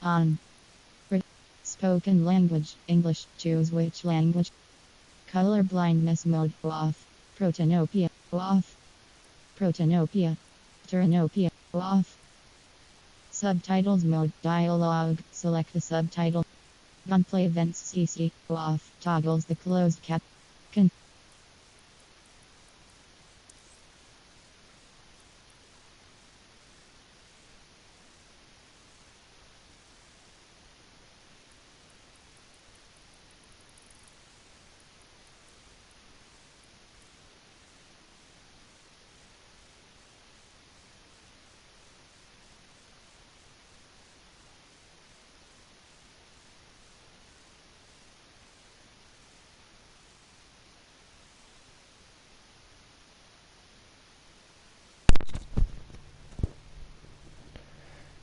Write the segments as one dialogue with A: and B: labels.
A: On. Spoken language, English. Choose which language. Color blindness mode off. Protanopia off. Protanopia. Turanopia off. Subtitles mode dialogue. Select the subtitle. Gunplay events CC off. Toggles the closed cap.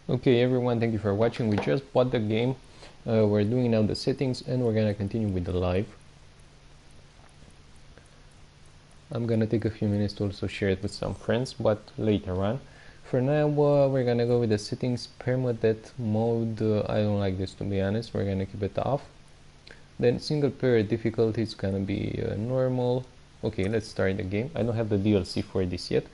B: Okay everyone, thank you for watching. We just bought the game. We're doing now the settings and we're gonna continue with the live. I'm gonna take a few minutes to also share it with some friends, but later on. For now, we're gonna go with the settings. Permadeath mode, I don't like this, to be honest. We're gonna keep it off. Then single player difficulty is gonna be normal. Okay, let's start the game. I don't have the DLC for this yet.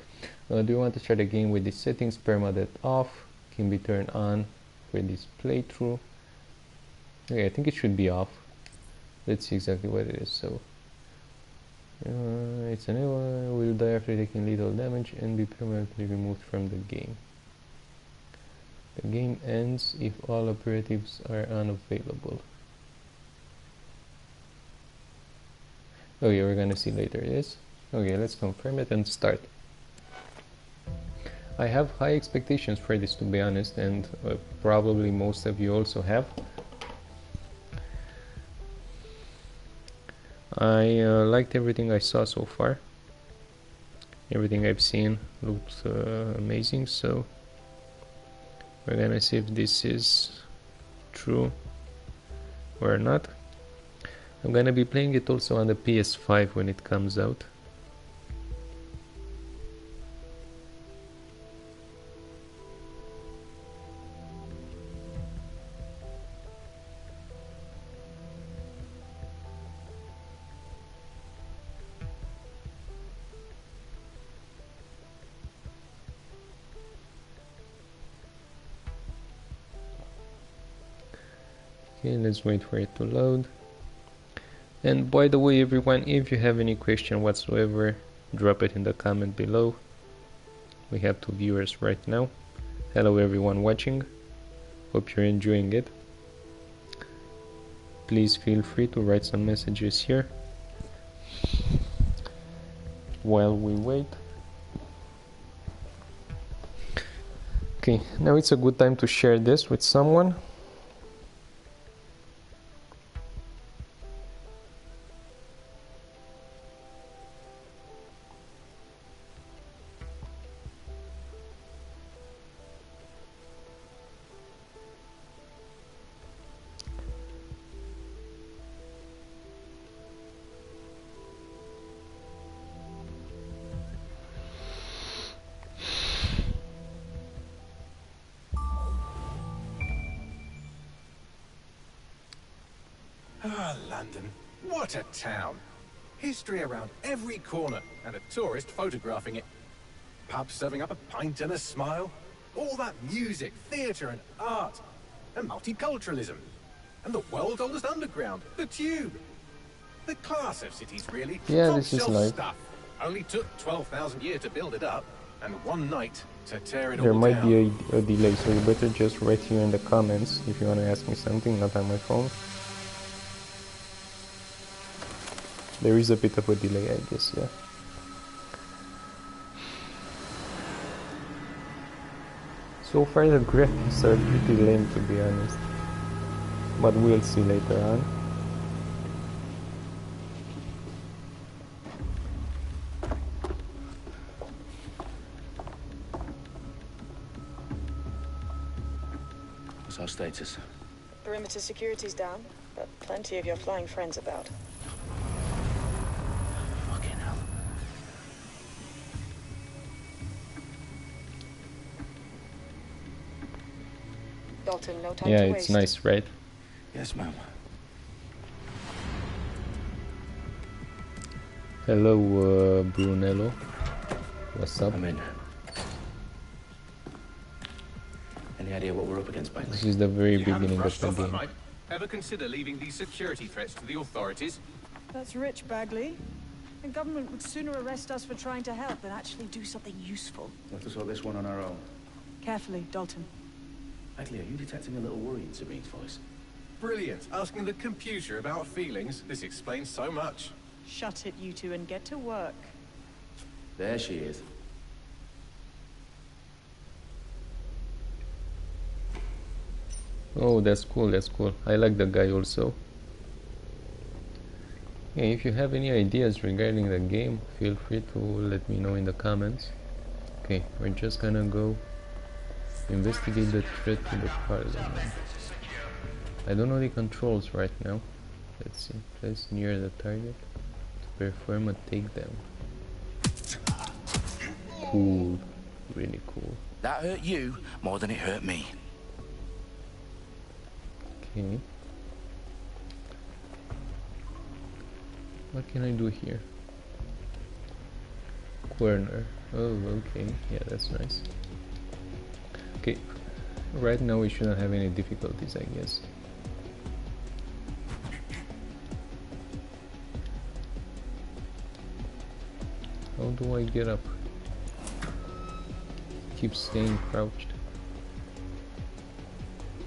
B: Do you want to start the game with the settings? Permadeath off, can be turned on for this playthrough. Okay, I think it should be off. Let's see exactly what it is. So it's an error, will die after taking lethal damage and be permanently removed from the game. The game ends if all operatives are unavailable. Okay, we're gonna see later this. Okay, let's confirm it and start. I have high expectations for this, to be honest, and probably most of you also have. I liked everything I saw so far. Everything I've seen looked amazing, so we're gonna see if this is true or not. I'm gonna be playing it also on the PS5 when it comes out. Okay, let's wait for it to load. And by the way everyone, if you have any question whatsoever, drop it in the comment below. We have 2 viewers right now. Hello everyone watching, hope you're enjoying it. Please feel free to write some messages here while we wait. Okay, now it's a good time to share this with someone.
C: Ah, London. What a town. History around every corner and a tourist photographing it. Pubs serving up a pint and a smile. All that music, theatre and art. And multiculturalism. And the world's oldest underground, the Tube. The class of cities, really.
B: Yeah, this is live.
C: Stuff. Only took 12,000 years to build it up, and one night to tear it
B: There
C: all
B: might
C: down.
B: be a delay, so you better just write here in the comments if you want to ask me something, not on my phone. There is a bit of a delay, I guess, yeah. So far the graphics are pretty lame, to be honest. But we'll see later on.
D: What's our status?
E: Perimeter security's down, but plenty of your flying friends about.
D: Fucking hell.
E: Dalton, no time
B: Yeah,
E: to
B: it's
E: waste.
B: nice, right?
D: Yes, ma'am.
B: Hello, Brunello. What's up?
D: I'm in. Any idea what we're up against,
B: This
D: Bagley?
B: is the very
C: You haven't
B: beginning of
C: brushed
B: the
C: off that
B: game.
C: night? Ever consider leaving these security threats to the authorities?
F: That's rich, Bagley. The government would sooner arrest us for trying to help than actually do something useful.
D: We'll have to sort this one on our own.
F: Carefully, Dalton.
D: Bagley, are you detecting a little worry in Sabine's voice?
C: Brilliant. Asking the computer about feelings. This explains so much.
F: Shut it, you two, and get to work.
D: There she is.
B: Oh, that's cool, that's cool. I like the guy also. Hey, if you have any ideas regarding the game, feel free to let me know in the comments. Okay, we're just gonna go investigate the threat to the parliament. I don't know the controls right now. Let's see. Place near the target to perform a takedown. Cool. Really cool.
D: That hurt you more than it hurt me.
B: Okay. What can I do here? Corner. Oh, okay. Yeah, that's nice. Okay. Right now we shouldn't have any difficulties, I guess. How do I get up? Keep staying crouched.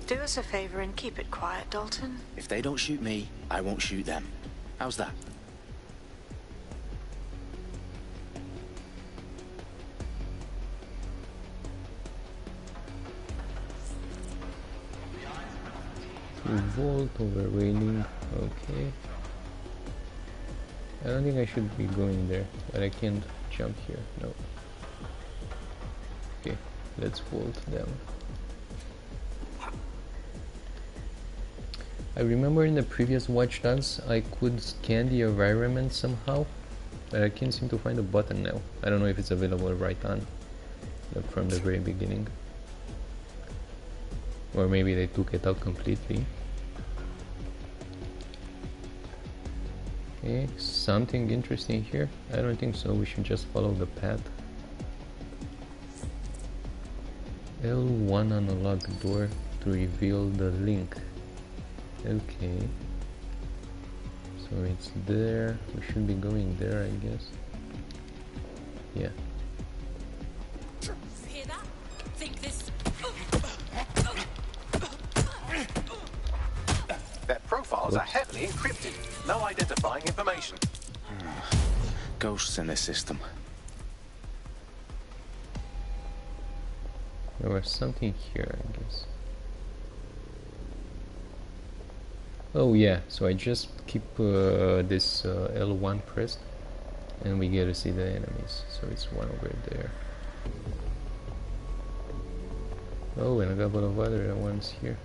E: Do us a favor and keep it quiet, Dalton.
D: If they don't shoot me, I won't shoot them. How's that?
B: Vault over railing. Okay. I don't think I should be going there, but I can't jump here. No. Okay, let's vault down. I remember in the previous Watch Dogs I could scan the environment somehow, but I can't seem to find a button now. I don't know if it's available right on, like from the very beginning. Or maybe they took it out completely. Okay, something interesting here? I don't think so, we should just follow the path. L1 on a locked door to reveal the link. Okay. So it's there, we should be going there, I guess. Yeah.
G: Hear that? Think this.
C: Their profiles are heavily encrypted. No identifying information.
D: Ghosts in this system.
B: There was something here, I guess. Oh yeah, so I just keep this L1 pressed and we get to see the enemies. So it's one over there. Oh, and a couple of other ones here.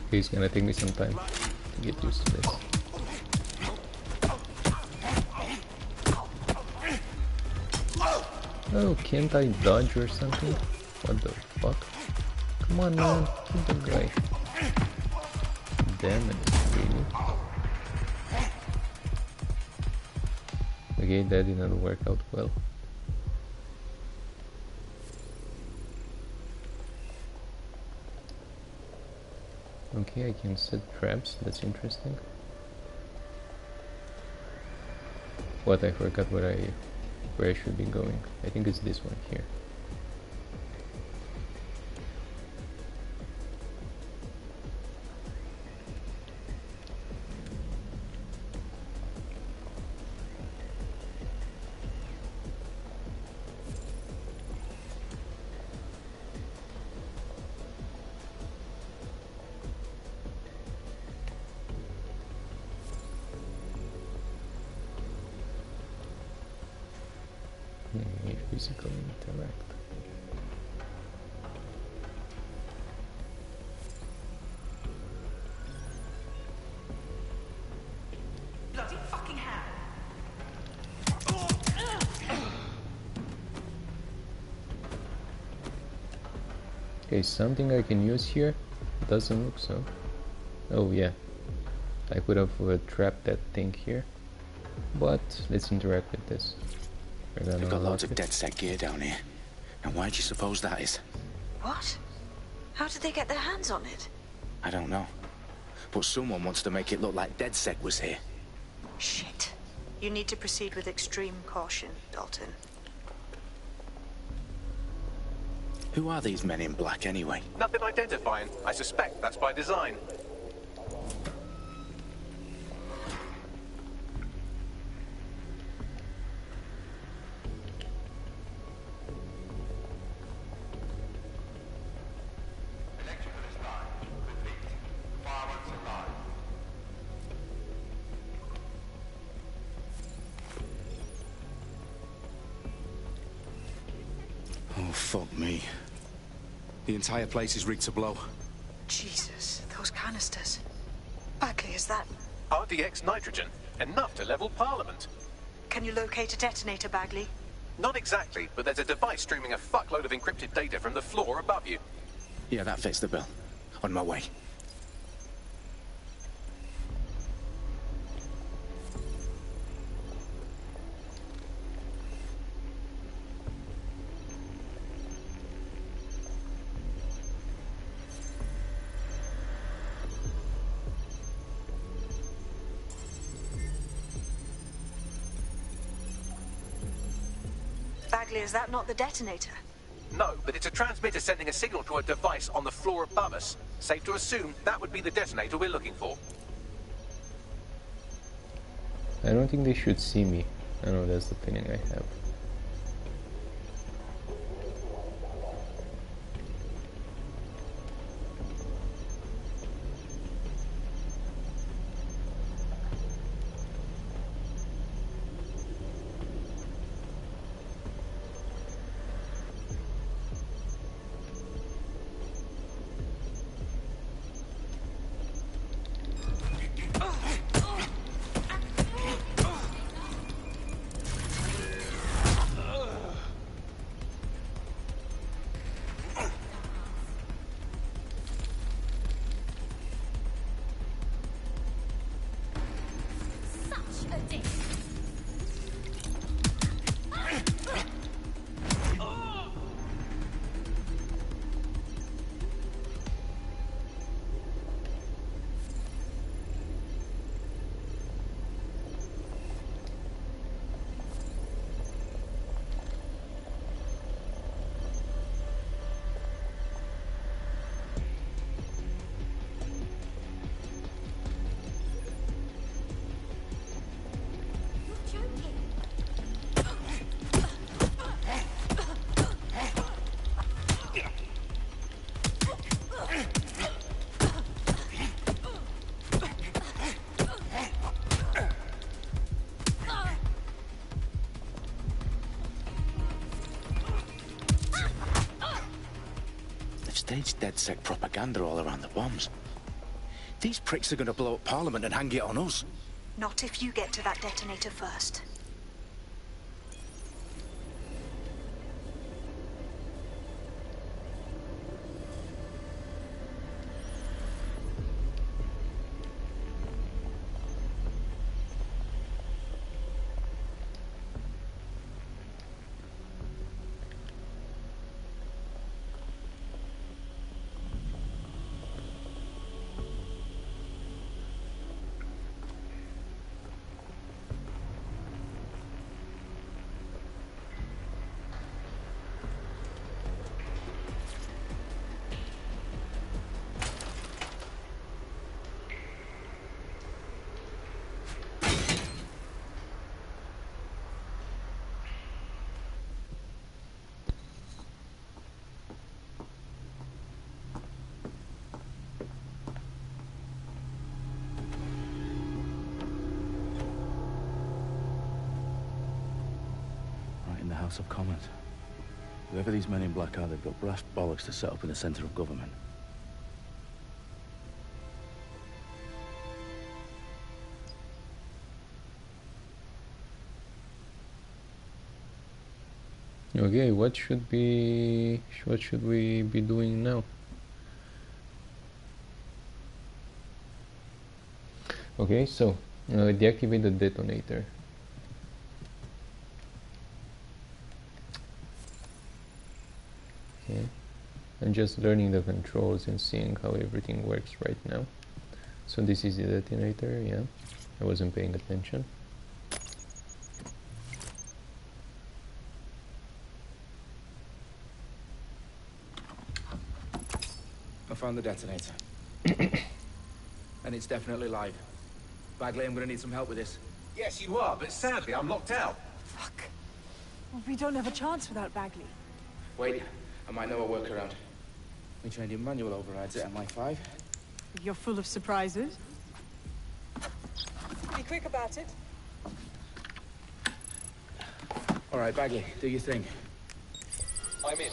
B: Okay, it's gonna take me some time to get used to this. Oh, can't I dodge or something? What the fuck? Come on, man, kill the guy. Damn it, really? Okay, that didn't work out well. Okay, I can set traps, that's interesting. What, I forgot where I should be going. I think it's this one here. Physical interact.
G: Bloody fucking hell.
B: Okay, something I can use here? Doesn't look so. Oh yeah, I could have trapped that thing here. But let's interact with this. We're gonna
D: We've got loads
B: unlock
D: of
B: it.
D: DedSec gear down here. And why do you suppose that is?
E: What? How did they get their hands on it?
D: I don't know. But someone wants to make it look like DedSec was here.
E: Shit. You need to proceed with extreme caution, Dalton.
D: Who are these men in black anyway?
C: Nothing identifying. I suspect that's by design.
D: Oh, fuck me. The entire place is rigged to blow.
E: Jesus, those canisters. Bagley, is that...
C: RDX nitrogen. Enough to level Parliament.
E: Can you locate a detonator, Bagley?
C: Not exactly, but there's a device streaming a fuckload of encrypted data from the floor above you.
D: Yeah, that fits the bill. On my way.
E: Bagley, is that not the detonator?
C: No, but it's a transmitter sending a signal to a device on the floor above us. Safe to assume that would be the detonator we're looking for.
B: I don't think they should see me. I know that's the feeling I have.
G: Such a dick. You're joking.
D: They've staged DedSec propaganda all around the bombs. These pricks are gonna blow up Parliament and hang it on us.
E: Not if you get to that detonator first.
D: Right in the House of Commons. Whoever these men in black are, they've got brass bollocks to set up in the centre of government.
B: Okay, what should we be doing now? Okay, so deactivate the detonator. Okay, I'm just learning the controls and seeing how everything works right now. So this is the detonator, yeah. I wasn't paying attention.
D: I found the detonator. And it's definitely live. Bagley, I'm gonna need some help with this.
C: Yes, you are, but sadly I'm locked out.
F: Fuck. Well, we don't have a chance without Bagley.
D: Wait, I might know a workaround. We trained in manual overrides at MI5.
F: You're full of surprises. Be quick about it.
D: All right, Bagley, do your thing.
C: I'm in.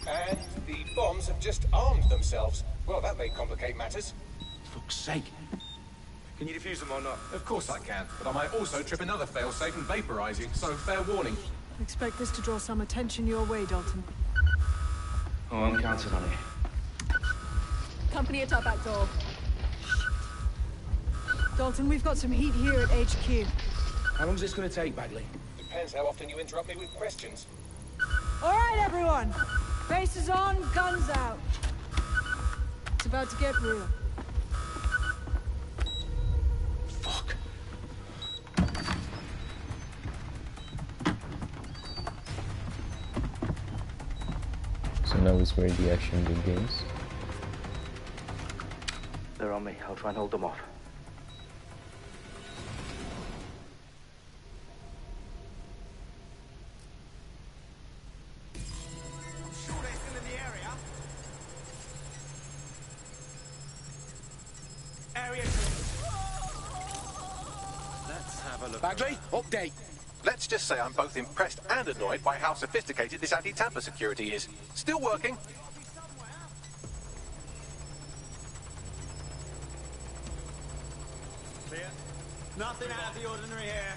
C: And the bombs have just armed themselves. Well, that may complicate matters.
D: Fuck's sake. Can you defuse them or not?
C: Of course I can, but I might also trip another failsafe and vaporize you, so fair warning.
F: Expect this to draw some attention your way, Dalton.
D: Oh, I'm counting on it.
G: Company at our back door.
F: Dalton, we've got some heat here at HQ.
D: How long's this gonna take, Bagley?
C: Depends how often you interrupt me with questions.
F: All right, everyone. Faces on, guns out. It's about to get real.
D: Fuck.
B: So now is where the action begins.
D: They're on me. I'll try and hold them off. Bagley, update.
C: Let's just say I'm both impressed and annoyed by how sophisticated this anti-tamper security is. Still working.
H: Clear. Nothing out of the ordinary here.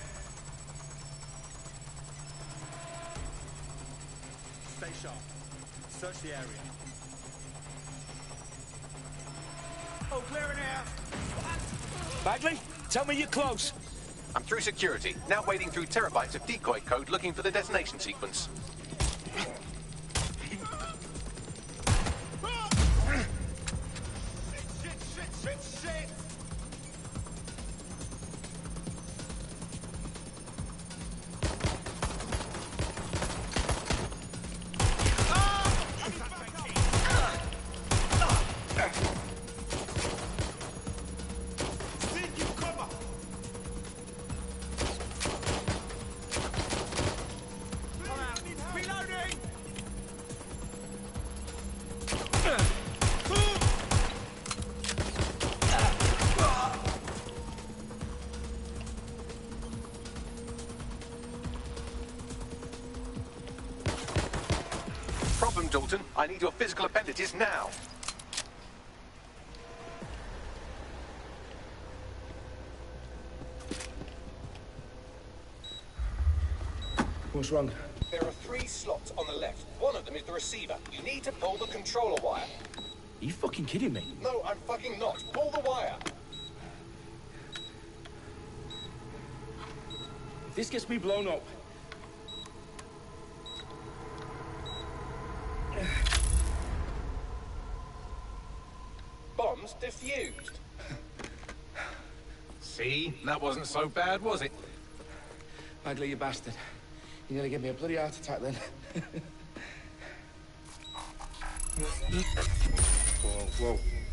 H: Stay sharp. Search the area. Oh, clear in here.
D: Bagley, tell me you're close.
C: I'm through security, now wading through terabytes of decoy code looking for the detonation sequence.
H: Shit!
C: Problem, Dalton. I need your physical appendages now.
D: What's wrong?
C: There are 3 slots on the left. One of them is the receiver. You need to pull the controller wire.
D: Are you fucking kidding me?
C: No, I'm fucking not. Pull the wire.
D: If this gets me blown up.
C: Bombs defused. See? That wasn't so bad, was it?
D: Bagley, you bastard. You nearly gave me a bloody heart attack then.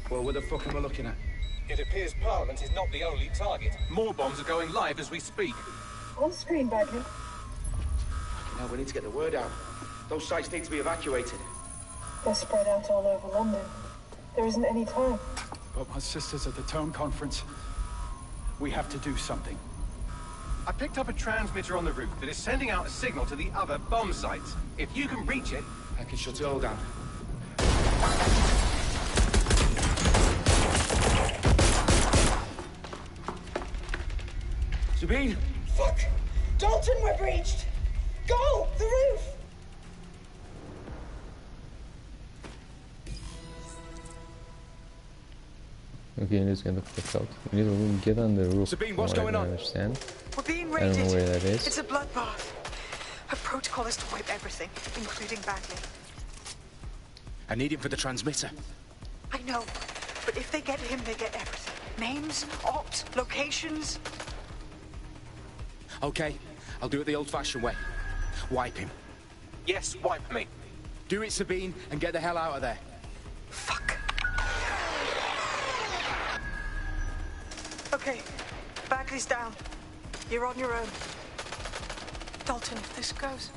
D: Whoa, what the fuck am I looking at?
C: It appears Parliament is not the only target. More bombs are going live as we speak.
F: On screen, Bagley.
D: Now we need to get the word out. Those sites need to be evacuated.
I: They're spread out all over London. There isn't any time.
H: But my sister's at the Tone Conference. We have to do something.
C: I picked up a transmitter on the roof that is sending out a signal to the other bomb sites. If you can reach it...
D: I can shut it all down. Sabine!
I: Fuck! Dalton, we're breached! Go! The roof!
B: Okay, let's get the fuck out. We need to get on the roof.
D: Sabine, what's going on?
B: I understand.
E: We're being
B: I don't
E: raided.
B: know where that is.
E: It's a bloodbath. Her protocol is to wipe everything, including Bagley.
D: I need him for the transmitter.
E: I know, but if they get him, they get everything. Names, ops, locations.
D: Okay, I'll do it the old-fashioned way. Wipe him.
C: Yes, wipe me.
D: Do it, Sabine, and get the hell out of there.
E: Fuck. Okay, Bagley's down. You're on your own. Dalton, if this goes...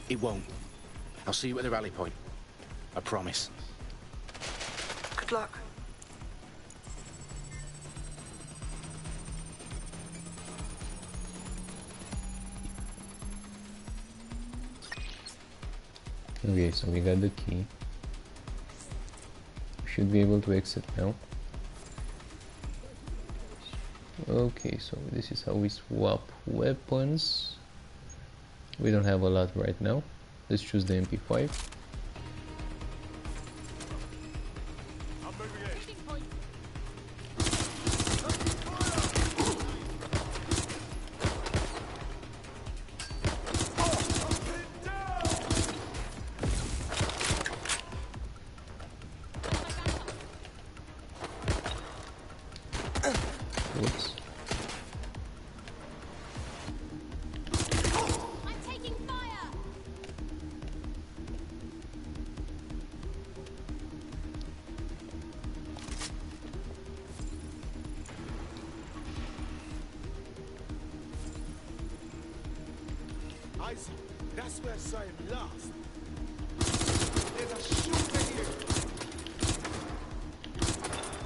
D: It won't. I'll see you at the rally point. I promise.
E: Good luck.
B: Okay, so we got the key. We should be able to exit now. Okay, so this is how we swap weapons. We don't have a lot right now. Let's choose the MP5. Whoops.
G: I'm taking fire!
J: Isaac, that's where I saw him last. There's a shooter here.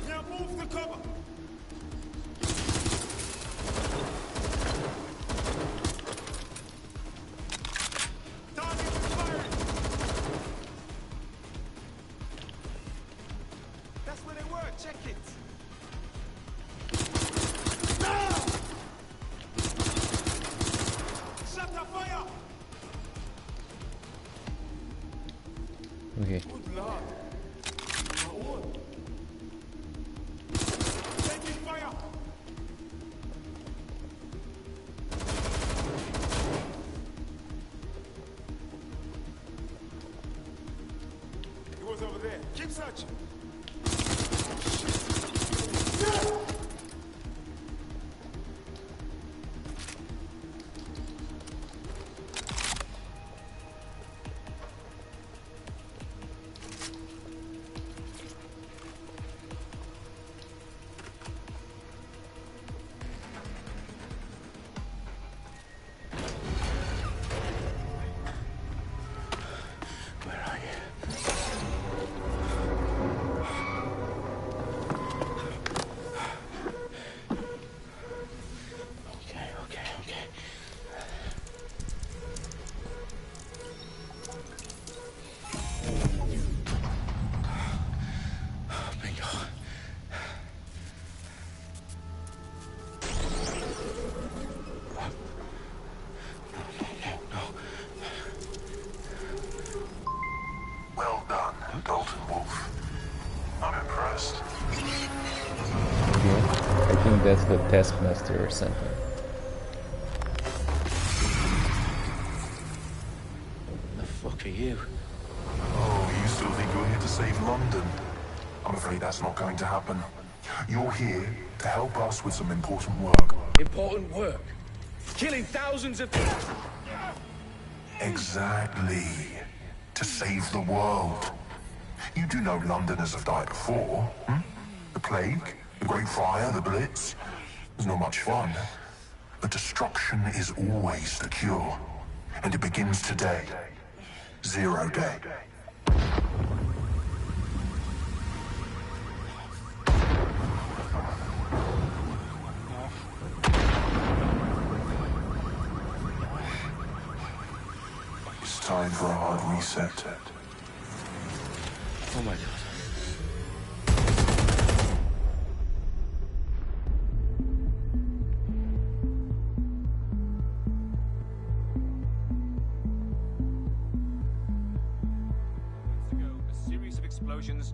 J: Now move the cover. Target firing. That's where they were. Check it. Shut the fire.
B: Okay.
J: Good lord. Taking fire. He was over there. Keep searching.
D: Where are you? Okay. Bingo. No.
C: Well done, Dalton Wolf. I'm impressed.
B: Okay. I think that's the taskmaster or something.
D: The fuck are you?
C: Oh, you still think you're here to save London? I'm afraid that's not going to happen. You're here to help us with some important work.
D: Important work. Killing thousands of...
C: Exactly. To save the world. You do know Londoners have died before, hmm? The plague, the Great Fire, the Blitz. It's not much fun. But destruction is always the cure. And it begins today. 0 day. It's time for a hard reset.
D: Oh my god.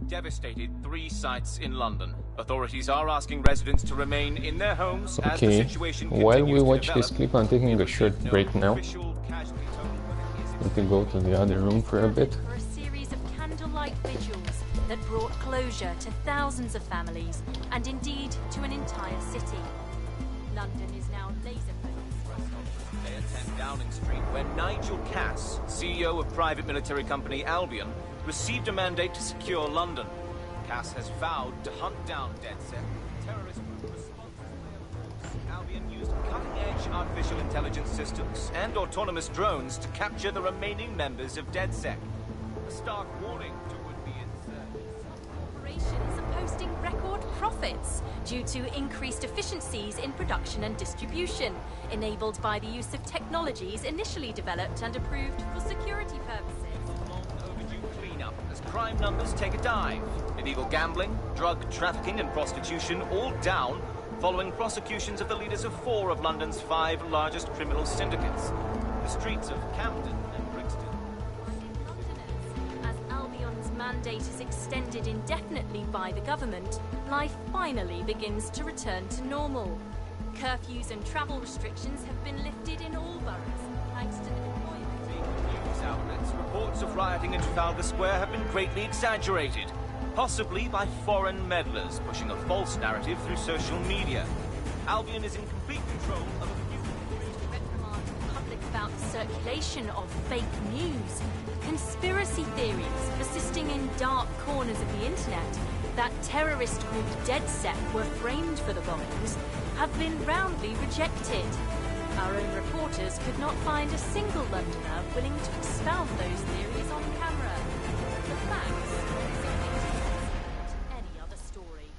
K: devastated 3 sites in London. Authorities are asking residents to remain in their homes as the situation continues
B: while we watch
K: to
B: this
K: develop.
B: clip, I'm taking a short break now. Need to go to the other room for a bit.
L: For a series of candlelight vigils that brought closure to thousands of families and indeed to an entire city. London is now laser-focused.
K: At 10 Downing Street, where Nigel Cass, CEO of private military company Albion, received a mandate to secure London. Cass has vowed to hunt down DedSec, terrorist group responsible. Albion used cutting-edge artificial intelligence systems and autonomous drones to capture the remaining members of DedSec. A stark warning to would-be insurgents.
L: Corporations are posting record profits due to increased efficiencies in production and distribution, enabled by the use of technologies initially developed and approved for security purposes.
K: Cleanup as crime numbers take a dive. Illegal gambling, drug trafficking and prostitution all down following prosecutions of the leaders of 4 of London's 5 largest criminal syndicates. The streets of Camden and Brixton.
L: As Albion's mandate is extended indefinitely by the government, life finally begins to return to normal. Curfews and travel restrictions have been lifted in all boroughs, thanks to the deployment.
K: News outlets, reports of rioting in Trafalgar Square have been greatly exaggerated, possibly by foreign meddlers pushing a false narrative through social media. Albion is in complete control of a few
L: reprimand the public about the circulation of fake news, conspiracy theories persisting in dark corners of the internet that terrorist group DedSec were framed for the bombings have been roundly rejected. Our own reporters could not find a single Londoner willing to expound those theories on camera. The facts simply to any other story.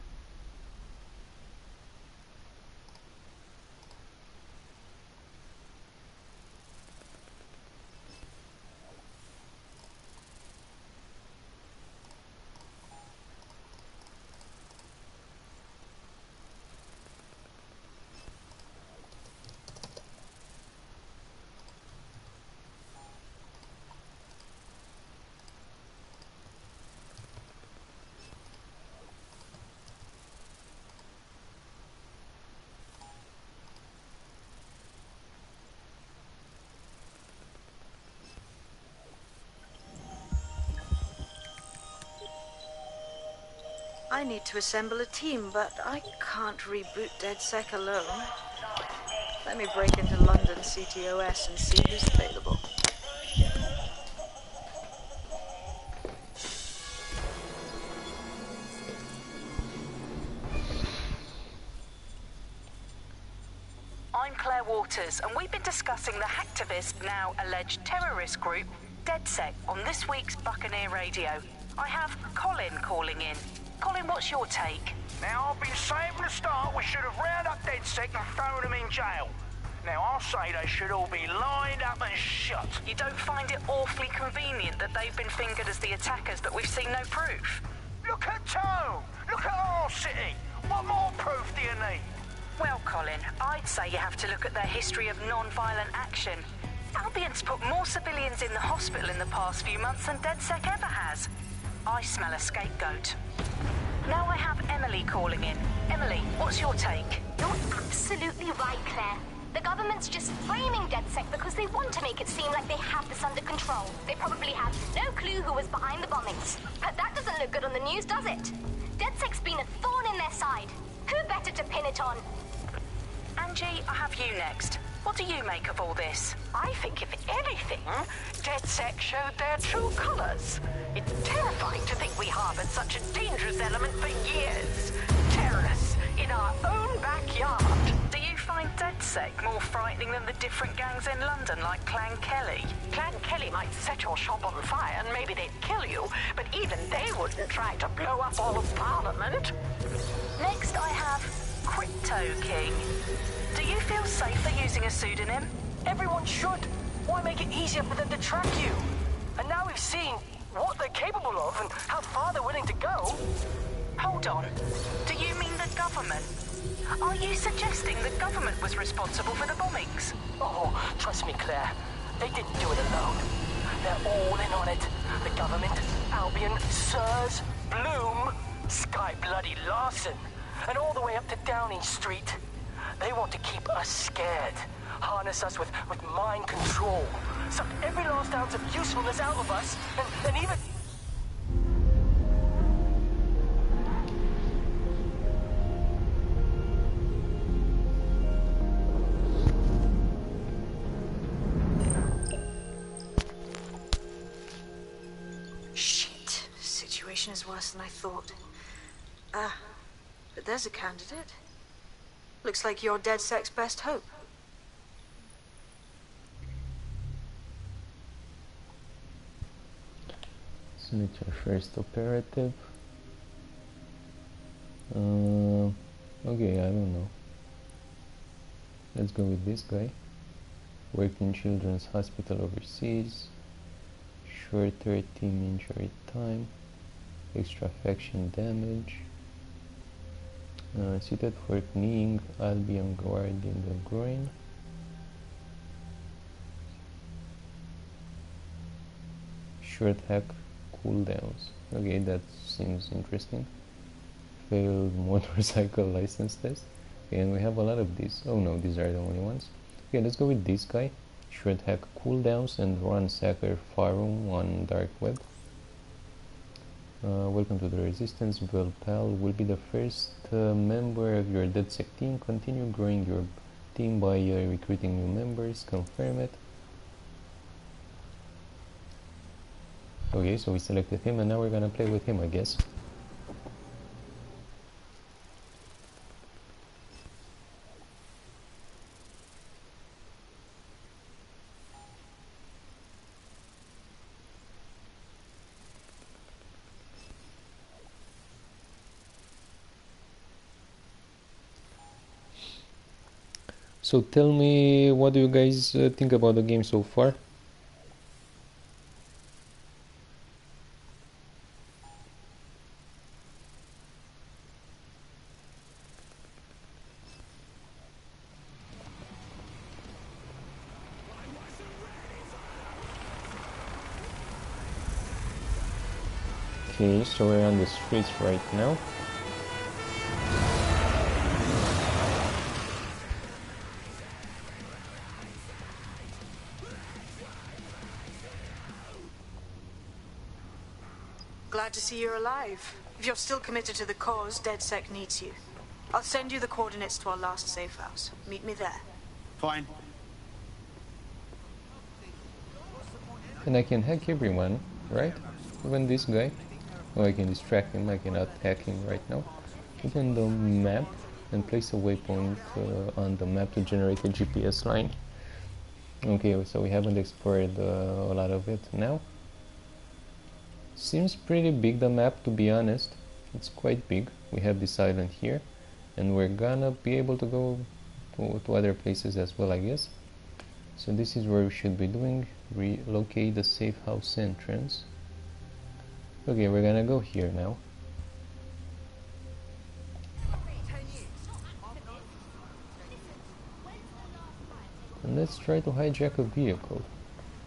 M: I need to assemble a team, but I can't reboot DedSec alone. Let me break into London CTOS and see who's available.
N: I'm Claire Waters, and we've been discussing the hacktivist, now alleged terrorist group, DedSec, on this week's Buccaneer Radio. I have Colin calling in. Colin, what's your take?
O: Now, I've been saying from the start we should have rounded up DedSec and thrown them in jail. Now, I'll say they should all be lined up and shot.
N: You don't find it awfully convenient that they've been fingered as the attackers, but we've seen no proof?
O: Look at Tone! Look at our city! What more proof do you need?
N: Well, Colin, I'd say you have to look at their history of non-violent action. Albion's put more civilians in the hospital in the past few months than DedSec ever has. I smell a scapegoat. Now I have Emily calling in. Emily, what's your take?
P: You're absolutely right, Claire. The government's just framing DedSec because they want to make it seem like they have this under control. They probably have no clue who was behind the bombings. But that doesn't look good on the news, does it? DedSec's been a thorn in their side. Who better to pin it on?
N: Angie, I have you next. What do you make of all this?
Q: I think, if anything, DedSec showed their true colors. It's terrifying to think we harbored such a dangerous element for years. Terrorists in our own backyard.
N: Do you find DedSec more frightening than the different gangs in London, like Clan Kelly?
Q: Clan Kelly might set your shop on fire and maybe they'd kill you, but even they wouldn't try to blow up all of Parliament.
N: Next, I have Crypto King. Do you feel safer using a pseudonym?
R: Everyone should. Why make it easier for them to track you? And now we've seen what they're capable of and how far they're willing to go.
N: Hold on. Do you mean the government? Are you suggesting the government was responsible for the bombings?
R: Oh, trust me, Claire. They didn't do it alone. They're all in on it. The government, Albion, SIRS, Bloom, Sky Bloody Larson, and all the way up to Downing Street. They want to keep us scared, harness us with mind control, suck every last ounce of usefulness out of us, and even...
M: Shit. Situation is worse than I thought. But there's a candidate. Looks like you're DedSec's best hope.
B: Select your first operative. Okay, I don't know. Let's go with this guy. Worked in Children's Hospital overseas. Shorter team injury time. Extra faction damage. Suited for kneeing Albion Guard in the groin. Short hack cooldowns. Okay, that seems interesting. Failed motorcycle license test. Okay, and we have a lot of these. Oh no, these are the only ones. Okay, let's go with this guy. Short hack cooldowns and ransacker forum on dark web. Welcome to the Resistance. Well, pal, will be the first member of your DedSec team. Continue growing your team by recruiting new members. Confirm it. Okay, so we selected him and now we're gonna play with him, I guess. So tell me, what do you guys think about the game so far? Okay, so we're on the streets right now.
M: Glad to see you're alive. If you're still committed to the cause, DedSec needs you. I'll send you the coordinates to our last safe house. Meet me there.
J: Fine.
B: And I can hack everyone, right? Even this guy. Oh, I can distract him, I cannot hack him right now. Open the map and place a waypoint on the map to generate a GPS line. Okay, so we haven't explored a lot of it now. Seems pretty big, the map, to be honest. It's quite big. We have this island here, and we're gonna be able to go to other places as well, I guess. So this is where we should be doing. Relocate the safe house entrance. Okay, we're gonna go here now. And let's try to hijack a vehicle,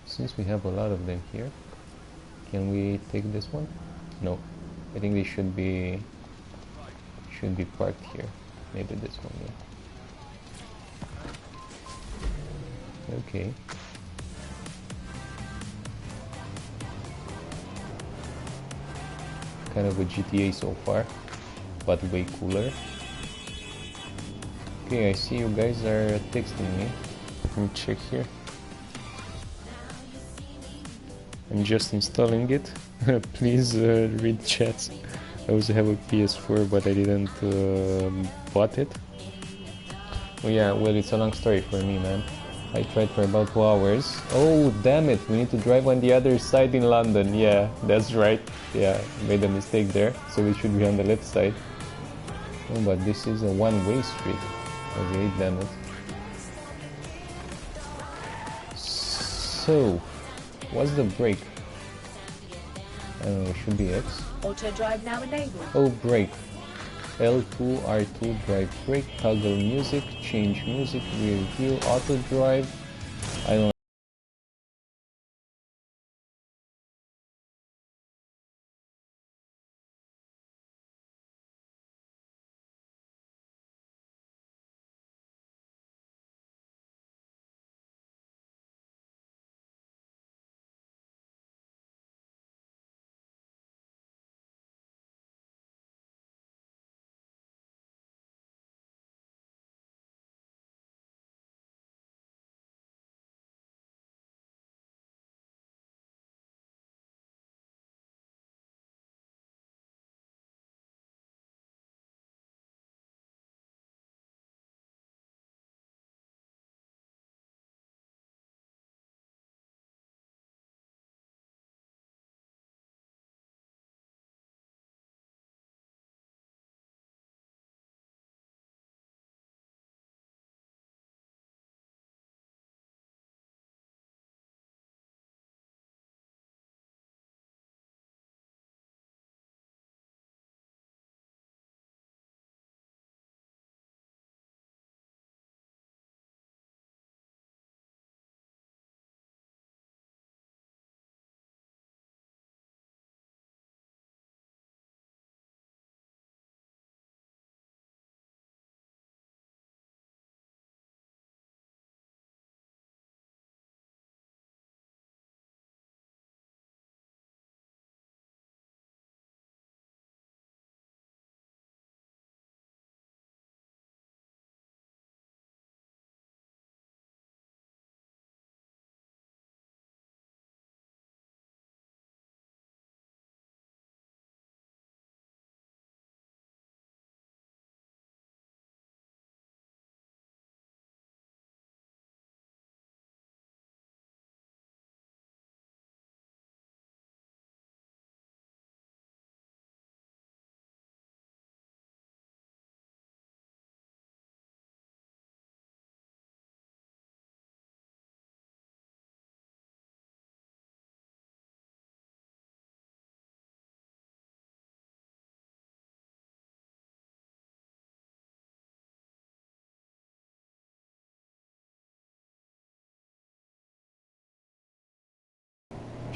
B: since we have a lot of them here. Can we take this one? No, I think they should be parked here. Maybe this one, yeah. Okay. Kind of a GTA so far, but way cooler. Okay, I see you guys are texting me. Let me check here. I'm just installing it. Please read chats. I also have a PS4, but I didn't bought it. Oh yeah, well, it's a long story for me, man. I tried for about 2 hours. Oh, damn it, we need to drive on the other side in London. Yeah, that's right. Yeah, made a mistake there. So we should be on the left side. Oh, but this is a one-way street. Okay, damn it. So, what's the brake? I don't know, it should be X.
F: Auto drive now enabled.
B: Oh, brake. L2, R2, drive brake, toggle music, change music, rear view, auto drive. I don't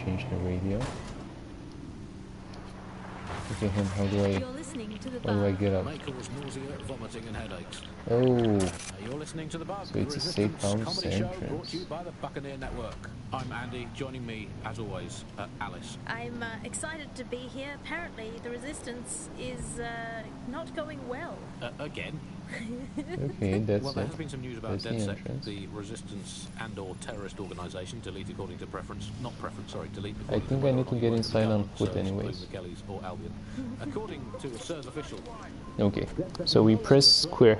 B: change the radio. Okay, how do I get up?
S: May cause nausea, vomiting, and headaches.
B: Oh,
S: You're listening to the Bug,
B: so it's a safe
S: Resistance
B: house
S: comedy show brought
B: entrance.
S: to you by the Buccaneer Network. I'm Andy. Joining me, as always, Alice.
L: I'm excited to be here. Apparently, the Resistance is not going well.
S: Again?
B: Okay, that's
S: well, there has been some news about
B: that's the
S: DedSec,
B: entrance.
S: the resistance and/or terrorist organisation. Delete according to preference, not preference. Sorry, delete.
B: I think I need to get inside on foot anyways.
S: The Kellys or Albion. According to a CERS official.
B: Okay, so we press square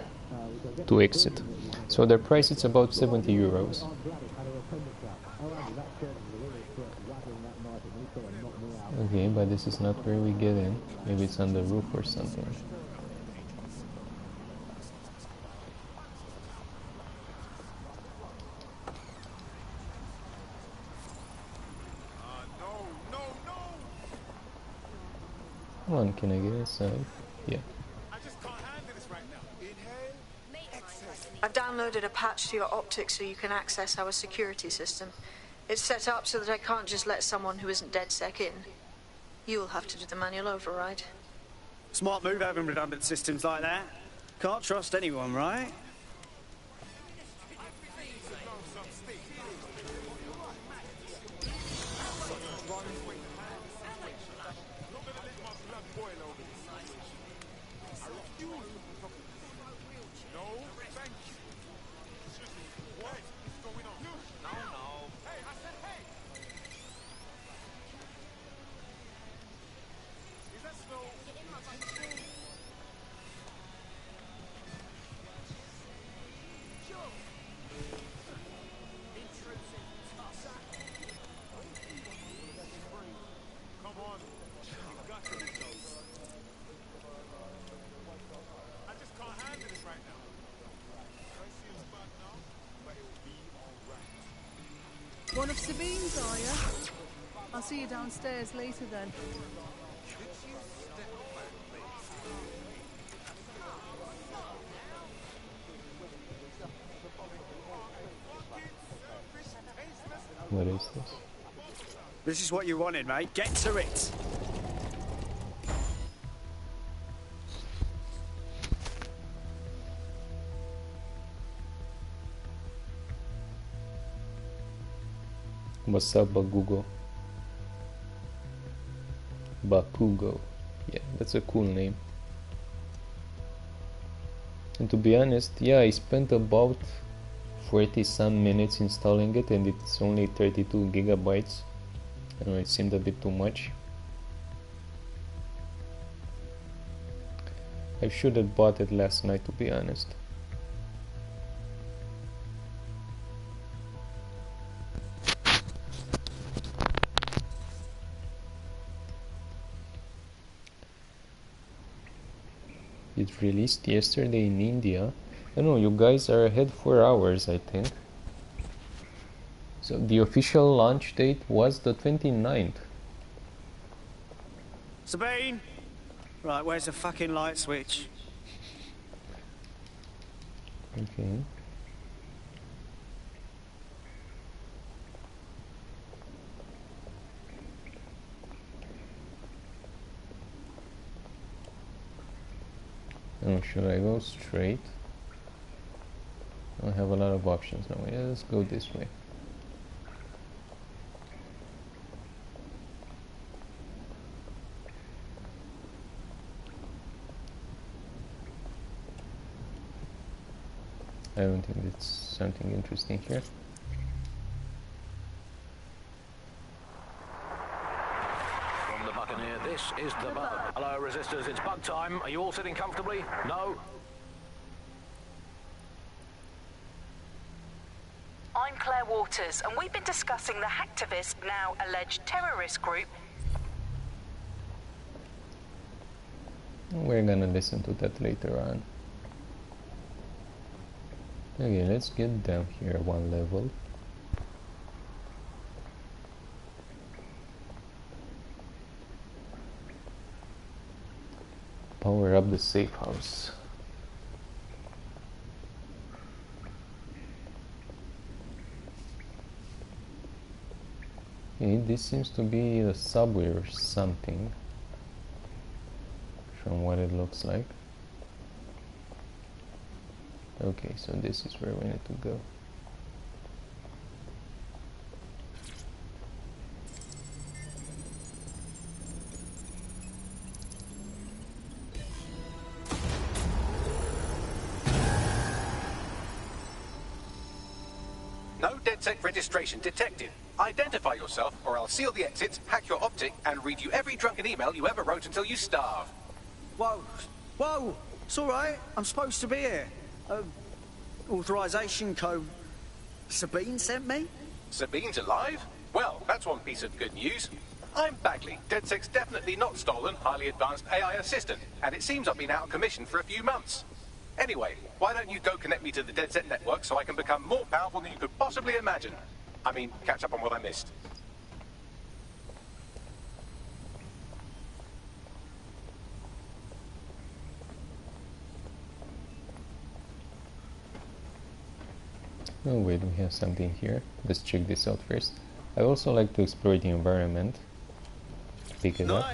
B: to exit. So their price is about 70 euros. Okay, but this is not where we get in. Maybe it's on the roof or something. Come on, can I get inside? Yeah.
M: I've downloaded a patch to your optics so you can access our security system. It's set up so that I can't just let someone who isn't DedSec in. You'll have to do the manual override.
T: Smart move having redundant systems like that. Can't trust anyone, right?
F: One of Sabine's, are you? I'll see you downstairs later then.
B: What is this?
T: This is what you wanted, mate. Get to it.
B: What's up, Bakugo? Bakugo. Yeah, that's a cool name. And to be honest, yeah, I spent about 40 some minutes installing it and it's only 32 gigabytes. I know it seemed a bit too much. I should have bought it last night, to be honest. It released yesterday in India. I know you guys are ahead 4 hours, I think. So the official launch date was the 29th.
T: Sabine! Right, where's the fucking light switch?
B: Okay. Oh, should I go straight? I have a lot of options now. Yeah, let's go this way. I don't think it's something interesting here.
S: From the Buccaneer, this is the Bug. Hello, Resistors, it's bug time. Are you all sitting comfortably? No?
N: I'm Claire Waters, and we've been discussing the hacktivist, now alleged terrorist group.
B: We're gonna listen to that later on. Okay, let's get down here one level. Power up the safe house. Okay, this seems to be a subway or something, from what it looks like. Okay, so this is where we need to go.
C: No DedSec registration detected. Identify yourself, or I'll seal the exits, hack your optic, and read you every drunken email you ever wrote until you starve.
T: Whoa, whoa, it's all right. I'm supposed to be here. Authorization code. Sabine sent me?
C: Sabine's alive? Well, that's one piece of good news. I'm Bagley, DedSec's definitely not stolen, highly advanced AI assistant, and it seems I've been out of commission for a few months. Anyway, why don't you go connect me to the DedSec network so I can become more powerful than you could possibly imagine? I mean, catch up on what I missed.
B: Oh wait, we have something here. Let's check this out first. I also like to explore the environment. Pick it up.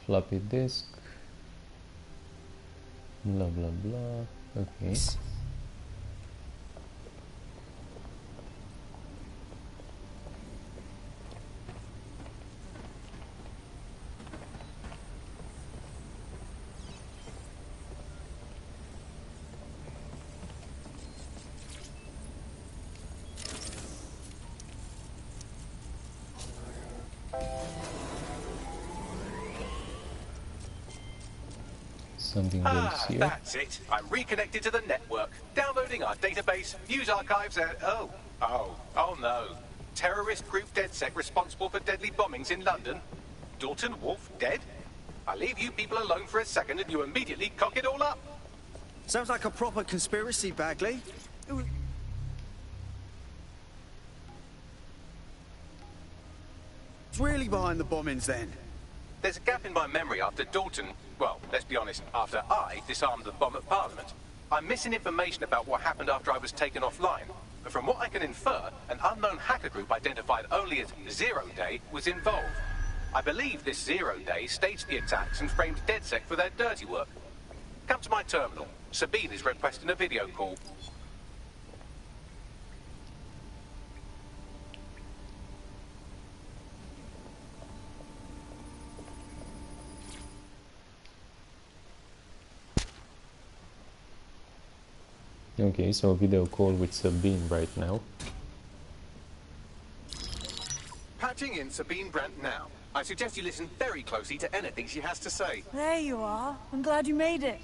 B: Floppy disk. Blah blah blah. Okay. Something goes here.
C: That's it. I'm reconnected to the network, downloading our database, news archives, and oh no. Terrorist group DedSec responsible for deadly bombings in London. Dalton Wolf dead? I leave you people alone for a second and you immediately cock it all up.
T: Sounds like a proper conspiracy, Bagley. It's really behind the bombings then?
C: There's a gap in my memory after Dalton, well, let's be honest, after I disarmed the bomb at Parliament. I'm missing information about what happened after I was taken offline. But from what I can infer, an unknown hacker group identified only as Zero Day was involved. I believe this Zero Day staged the attacks and framed DedSec for their dirty work. Come to my terminal. Sabine is requesting a video call.
B: Okay, so a video call with Sabine right now.
C: Patching in Sabine Brandt now. I suggest you listen very closely to anything she has to say.
F: There you are. I'm glad you made it.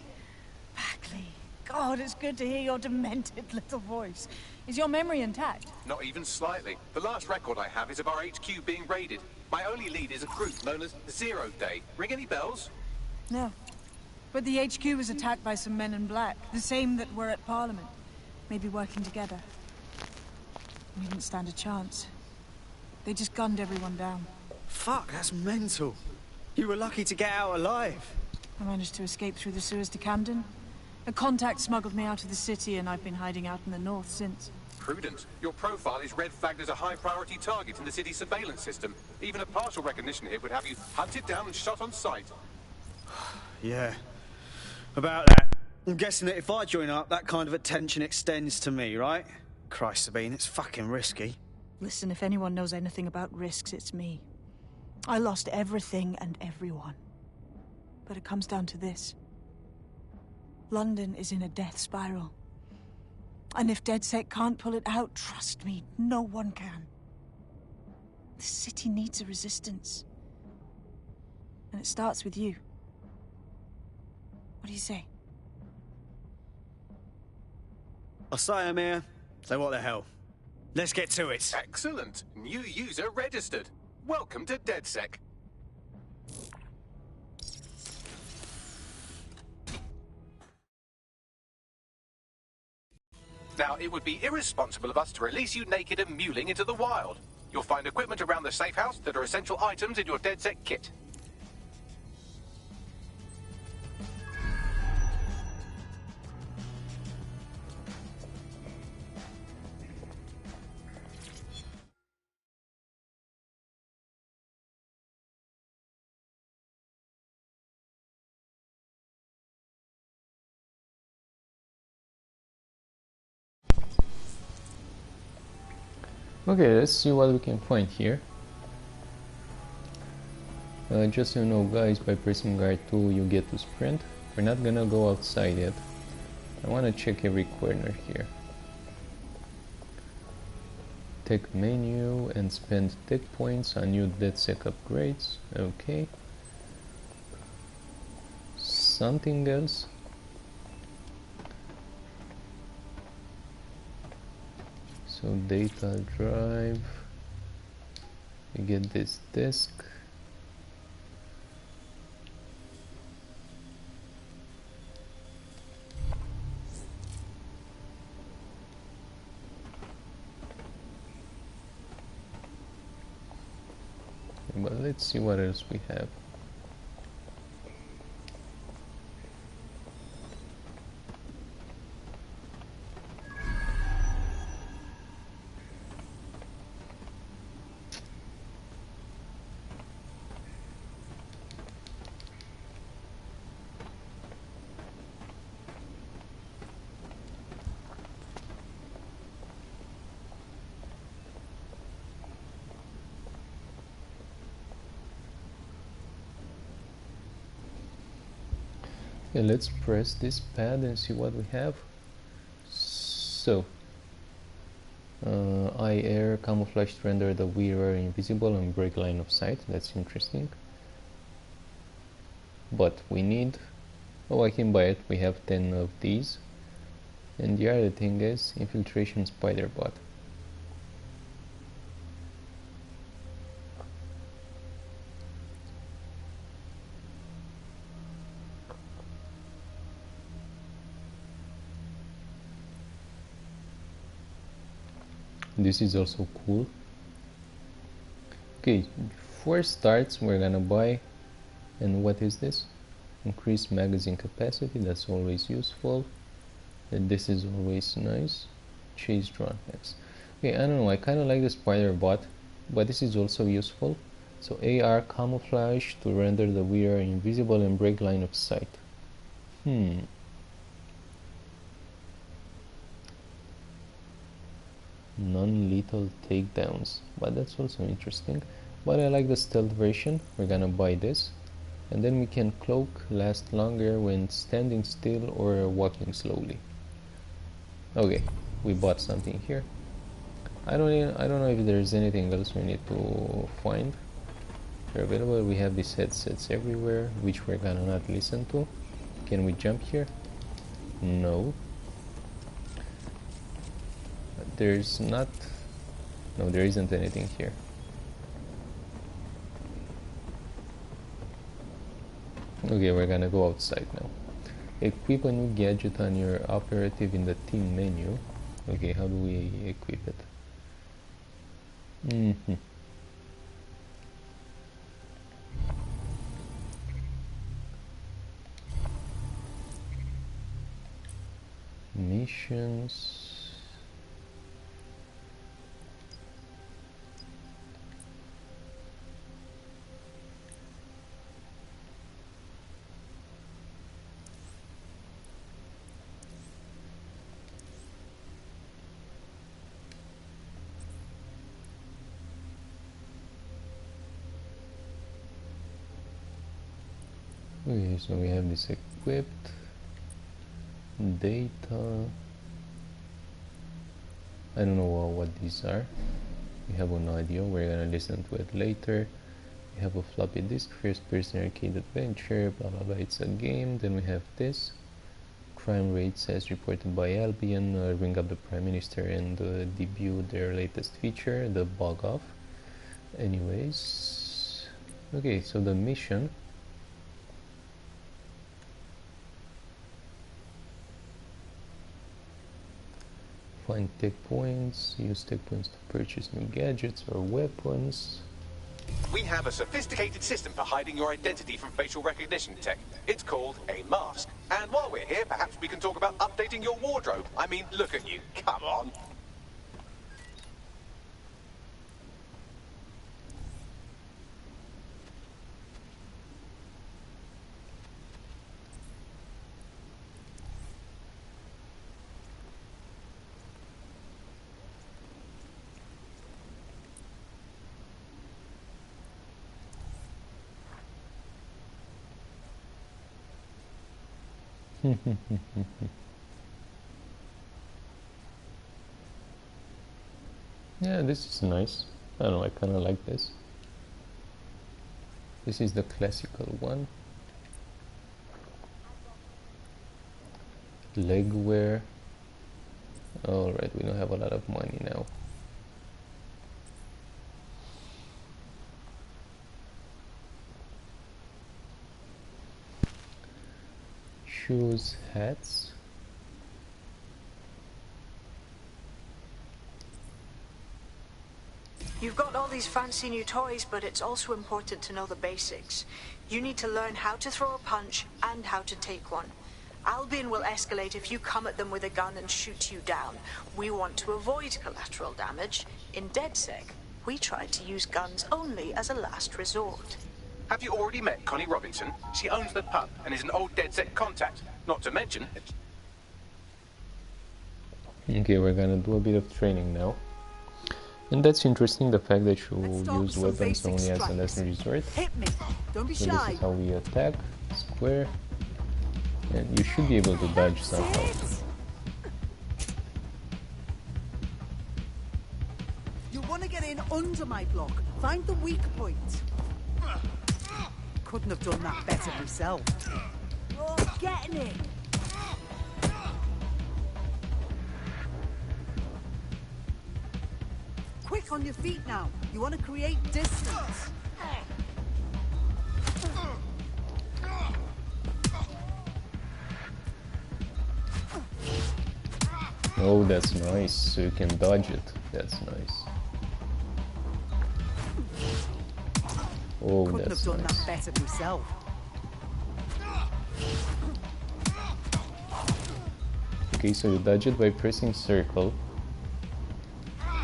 F: Bagley. God, it's good to hear your demented little voice. Is your memory intact?
C: Not even slightly. The last record I have is of our HQ being raided. My only lead is a group known as Zero Day. Ring any bells?
F: No. But the HQ was attacked by some men in black, the same that were at Parliament. Maybe working together. We didn't stand a chance. They just gunned everyone down.
T: Fuck, that's mental. You were lucky to get out alive.
F: I managed to escape through the sewers to Camden. A contact smuggled me out of the city, and I've been hiding out in the north since.
C: Prudent. Your profile is red flagged as a high-priority target in the city's surveillance system. Even a partial recognition hit would have you hunted down and shot on sight.
T: Yeah. About that. I'm guessing that if I join up, that kind of attention extends to me, right? Christ, Sabine, it's fucking risky.
F: Listen, if anyone knows anything about risks, it's me. I lost everything and everyone. But it comes down to this. London is in a death spiral. And if DedSec can't pull it out, trust me, no one can. The city needs a resistance. And it starts with you. What do you say?
T: I'll say I'm here. So what the hell? Let's get to it.
C: Excellent. New user registered. Welcome to DedSec. Now, it would be irresponsible of us to release you naked and mewling into the wild. You'll find equipment around the safe house that are essential items in your DedSec kit.
B: Okay, let's see what we can find here. Just so you know, guys, by pressing R2 you get to sprint. We're not gonna go outside yet. I wanna check every corner here. Tech menu and spend tech points on new DedSec upgrades. Okay. Something else. So data drive. We get this disk. But let's see what else we have. Okay, let's press this pad and see what we have. So, eye air camouflage to render the wearer invisible and break line of sight. That's interesting. But we need, oh, I can buy it. We have 10 of these. And the other thing is infiltration spider bot. This is also cool. Okay, for starts we're gonna buy, and what is this? Increase magazine capacity, that's always useful. And this is always nice. Chase drone heads. Okay, I don't know, I kinda like the spider bot, but this is also useful. So AR camouflage to render the wearer invisible and break line of sight. Non-lethal takedowns, but that's also interesting. But I like the stealth version. We're gonna buy this, and then we can cloak, last longer when standing still or walking slowly. Okay, we bought something here. I don't know if there's anything else we need to find. They're available. We have these headsets everywhere, which we're gonna not listen to. Can we jump here? No. There's not, no, there isn't anything here. Okay, we're gonna go outside now. Equip a new gadget on your operative in the team menu. Okay, how do we equip it? Missions. Okay, so we have this equipped. Data. I don't know what these are. We have no idea. We're gonna listen to it later. We have a floppy disk, first person arcade adventure, blah blah blah, it's a game. Then we have this. Crime rates as reported by Albion, ring up the Prime Minister and debut their latest feature, the bug off. Anyways, okay, so the mission. Find tech points, use tech points to purchase new gadgets or weapons.
C: We have a sophisticated system for hiding your identity from facial recognition tech. It's called a mask. And while we're here, perhaps we can talk about updating your wardrobe. I mean, look at you. Come on.
B: Yeah, this is nice. I don't know, I kind of like this. This is the classical one. Leg wear. Alright, we don't have a lot of money now. Shoes, hats.
M: You've got all these fancy new toys, but it's also important to know the basics. You need to learn how to throw a punch and how to take one. Albion will escalate if you come at them with a gun and shoot you down. We want to avoid collateral damage. In DedSec, we try to use guns only as a last resort.
C: Have you already met Connie Robinson? She owns the pub and is an old DedSec contact. Not to mention...
B: Okay, we're gonna do a bit of training now. And that's interesting, the fact that you use weapons only as a last resort.
F: Hit me. Don't be
B: so
F: shy.
B: This is how we attack. Square. And you should be able to dodge somehow.
F: You want to get in under my block. Find the weak point. Couldn't have done that better myself. Oh, getting it. Quick on your feet now. You want to create distance.
B: Oh, that's nice. So you can dodge it. That's nice. Oh,
F: Couldn't
B: that's
F: have done
B: nice.
F: that better myself.
B: Okay, so you dodge it by pressing circle.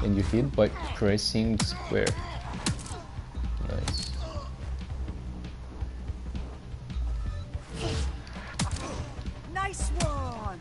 B: And you hit by pressing square. Nice.
F: Nice one.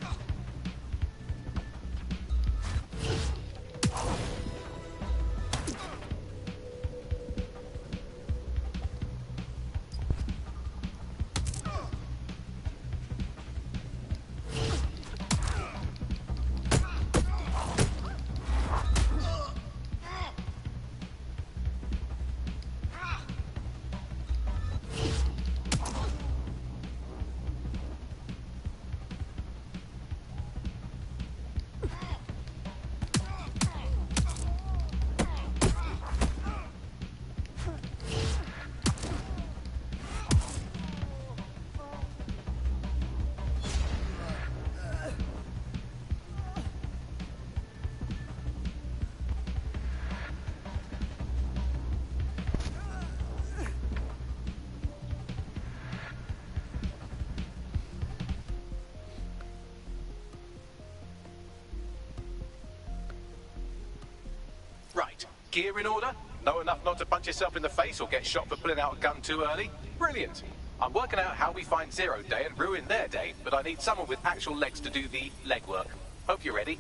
C: Right, gear in order? Know enough not to punch yourself in the face or get shot for pulling out a gun too early? Brilliant. I'm working out how we find Zero Day and ruin their day, but I need someone with actual legs to do the legwork. Hope you're ready.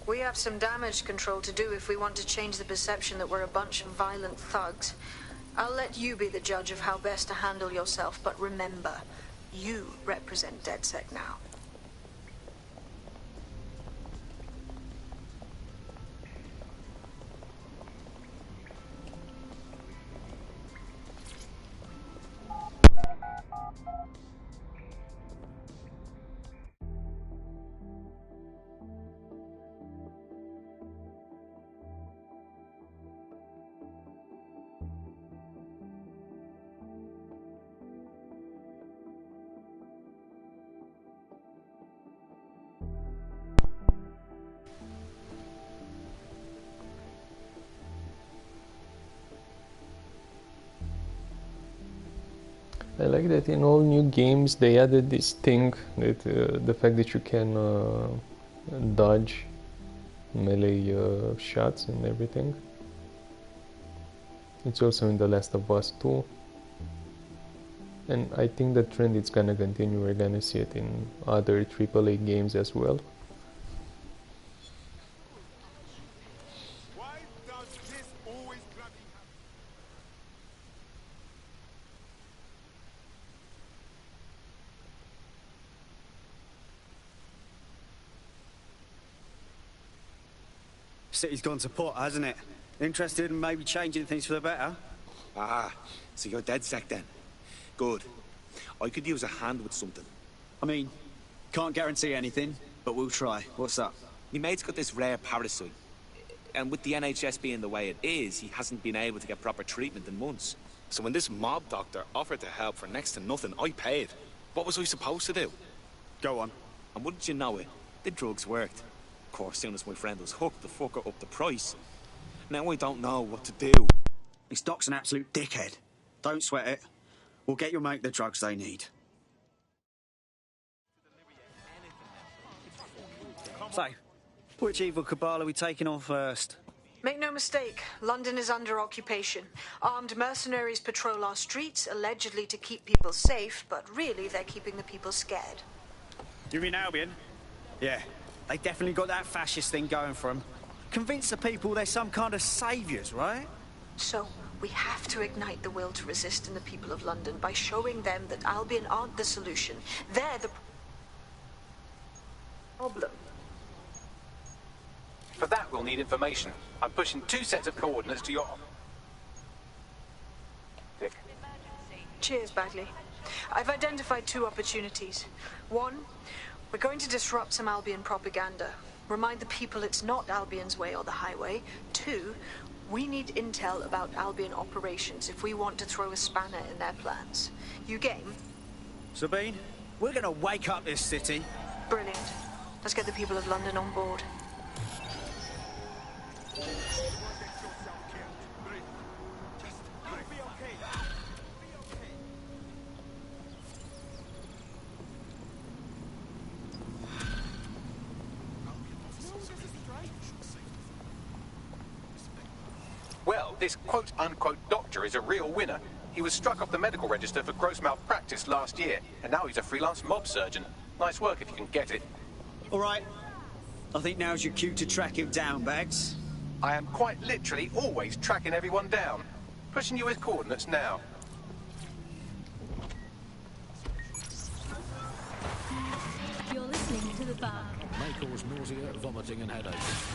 M: We have some damage control to do if we want to change the perception that we're a bunch of violent thugs. I'll let you be the judge of how best to handle yourself, but remember, you represent DedSec now.
B: I like that in all new games they added this thing, that the fact that you can dodge melee shots and everything. It's also in The Last of Us 2. And I think the trend is gonna continue. We're gonna see it in other AAA games as well.
T: city's gone to pot, hasn't it? Interested in maybe changing things for the better?
D: Ah, so you're DedSec then? Good. I could use a hand with something.
T: I mean, can't guarantee anything, but we'll try. What's up?
D: My mate's got this rare parasite. And with the NHS being the way it is, he hasn't been able to get proper treatment in months. So when this mob doctor offered to help for next to nothing, I paid. What was I supposed to do?
T: Go on.
D: And wouldn't you know it, the drugs worked. Of course, soon as my friend was hooked, the fucker upped the price. Now I don't know what to do.
T: This doc's an absolute dickhead. Don't sweat it. We'll get your mate the drugs they need. So, which evil cabal are we taking on first?
M: Make no mistake, London is under occupation. Armed mercenaries patrol our streets, allegedly to keep people safe, but really they're keeping the people scared.
T: You mean Albion? Yeah, they definitely got that fascist thing going for them. Convince the people they're some kind of saviours, right?
M: So, we have to ignite the will to resist in the people of London by showing them that Albion aren't the solution. They're the problem.
K: For that, we'll need information. I'm pushing 2 sets of coordinates to your...
M: Cheers, Bagley. I've identified 2 opportunities. 1, we're going to disrupt some Albion propaganda. Remind the people it's not Albion's way or the highway. 2, we need intel about Albion operations if we want to throw a spanner in their plans. You game?
T: Sabine, we're gonna wake up this city.
M: Brilliant. Let's get the people of London on board.
K: Well, this quote-unquote doctor is a real winner. He was struck off the medical register for gross malpractice last year, and now he's a freelance mob surgeon. Nice work if you can get it.
T: All right. I think now's your cue to track him down, Bags.
K: I am quite literally always tracking everyone down. Pushing you with coordinates now.
L: You're listening to The Bug.
S: May cause nausea, vomiting and headaches.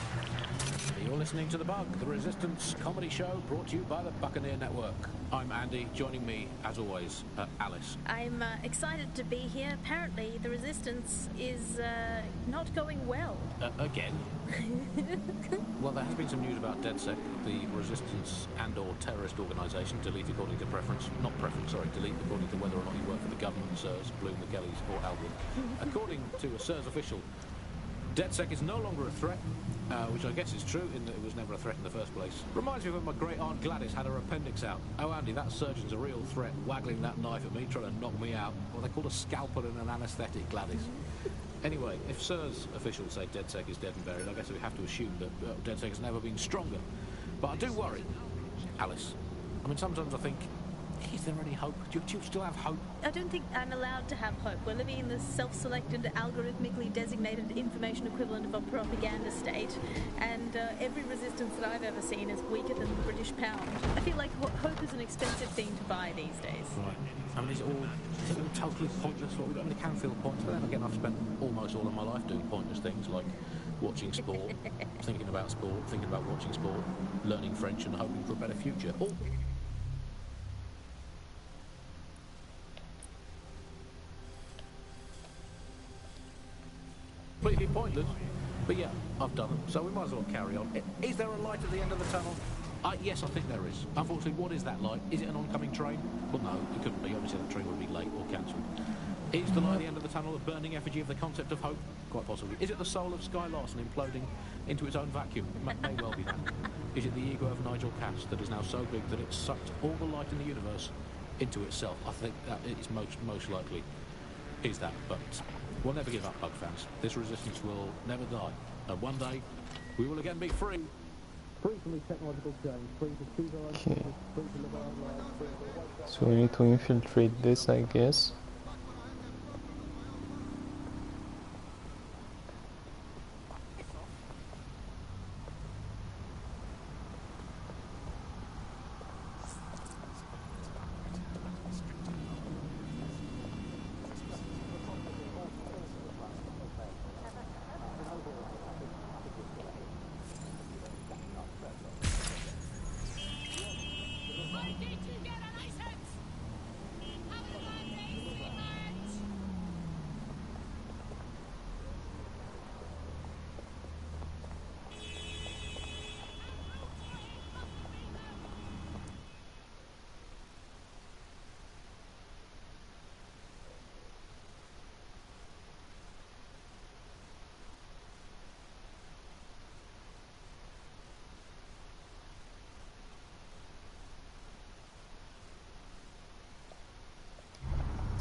S: You're listening to The Bug, the Resistance comedy show brought to you by the Buccaneer Network. I'm Andy, joining me, as always, Alice.
L: I'm excited to be here. Apparently, the Resistance is not going well.
S: Again? Well, there has been some news about DedSec, the Resistance and/or terrorist organisation, delete according to preference. Not preference, sorry, delete according to whether or not you work for the government, SIRS, Bloom, the Kellys, or Albion. According to a SIRS official, DedSec is no longer a threat, which I guess is true in that it was never a threat in the first place. Reminds me of when my great-aunt Gladys had her appendix out. Oh, Andy, that surgeon's a real threat, waggling that knife at me, trying to knock me out. Well, they called a scalpel and an anaesthetic, Gladys. Anyway, if SIRS officials say DedSec is dead and buried, I guess we have to assume that DedSec has never been stronger. But I do worry, Alice. I mean, sometimes I think, is there any hope? Do you still have hope?
L: I don't think I'm allowed to have hope. We're living in the self-selected, algorithmically designated information equivalent of a propaganda state, and every resistance that I've ever seen is weaker than the British pound. I feel like hope is an expensive thing to buy these days.
S: Right. I mean, is it all totally pointless? What we got? I mean, it can feel pointless. But then again, I've spent almost all of my life doing pointless things like watching sport, thinking about sport, thinking about watching sport, learning French and hoping for a better future. All completely pointless. But yeah, I've done it, so we might as well carry on. Is there a light at the end of the tunnel? Yes, I think there is. Unfortunately, what is that light? Is it an oncoming train? Well, no, it couldn't be. Obviously, the train would be late or cancelled. Is the light at the end of the tunnel a burning effigy of the concept of hope? Quite possibly. Is it the soul of Sky Larson imploding into its own vacuum? It may well be that. Is it the ego of Nigel Cass that is now so big that it sucked all the light in the universe into itself? I think that it's most likely is that, but we'll never give up, Bug fans. This resistance will never die. And one day, we will again be free. Free from the technological change, free to choose our own future, free to live our own lives, free to...
B: So we need to infiltrate this, I guess.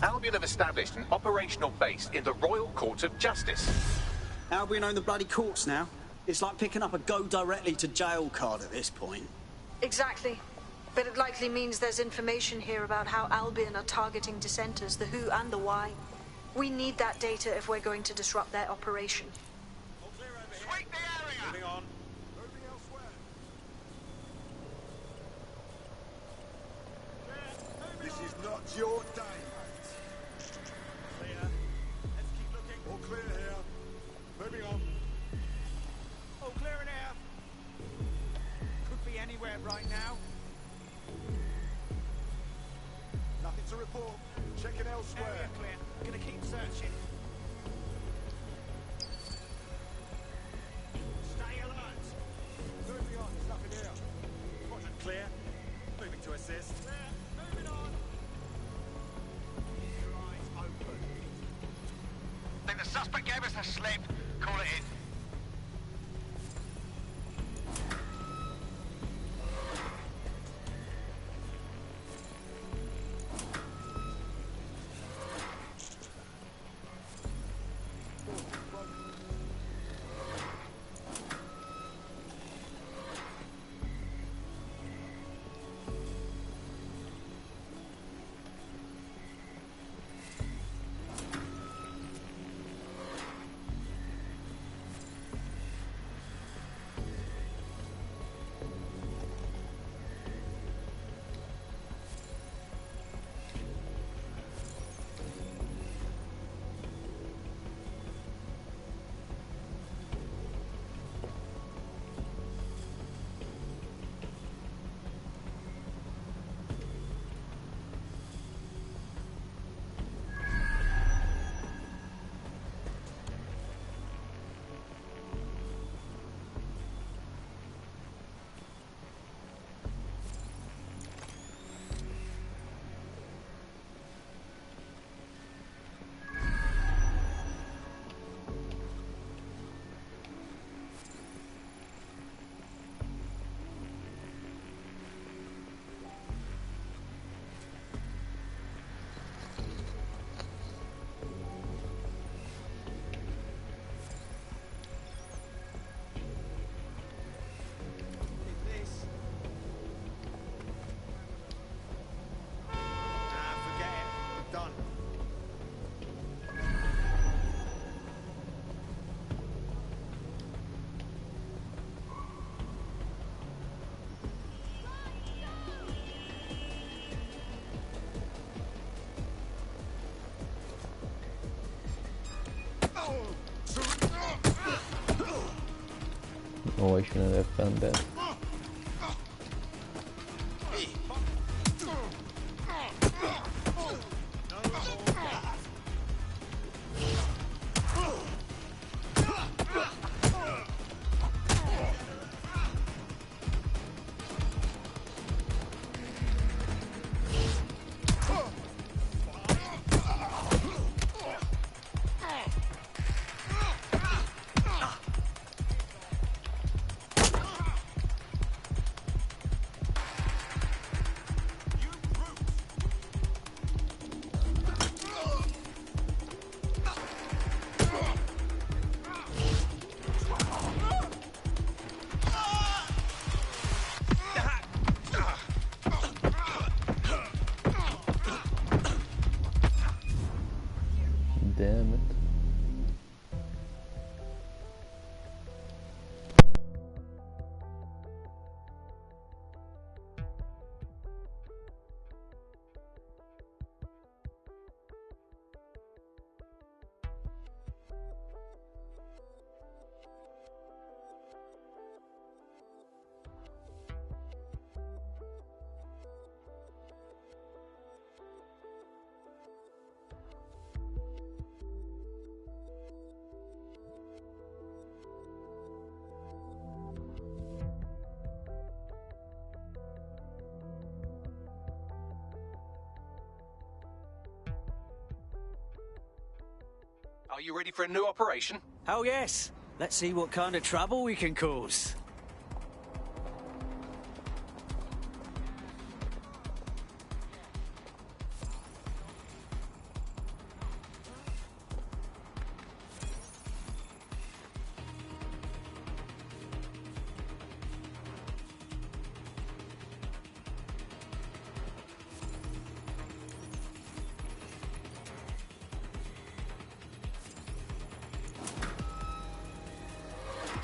C: Albion have established an operational base in the Royal Court of Justice.
T: Albion own the bloody courts now. It's like picking up a go directly to jail card at this point.
M: Exactly. But it likely means there's information here about how Albion are targeting dissenters, the who and the why. We need that data if we're going to disrupt their operation.
J: Sweep the area! Moving on. Moving elsewhere. This is not your day, mate. Clear. Let's keep looking. All clear here. Moving on. All clear in here. Could be anywhere right now. Nothing to report. Checking elsewhere. Area clear. Gonna keep searching. Stay alert. Moving on. There's nothing here. Quadrant clear. Moving to assist. Clear. Moving on. Keep your eyes open.
O: Think the suspect gave us a slip. Call it in.
B: Oh, I shouldn't have done that. Damn it.
C: Are you ready for a new operation?
T: Oh yes. Let's see what kind of trouble we can cause.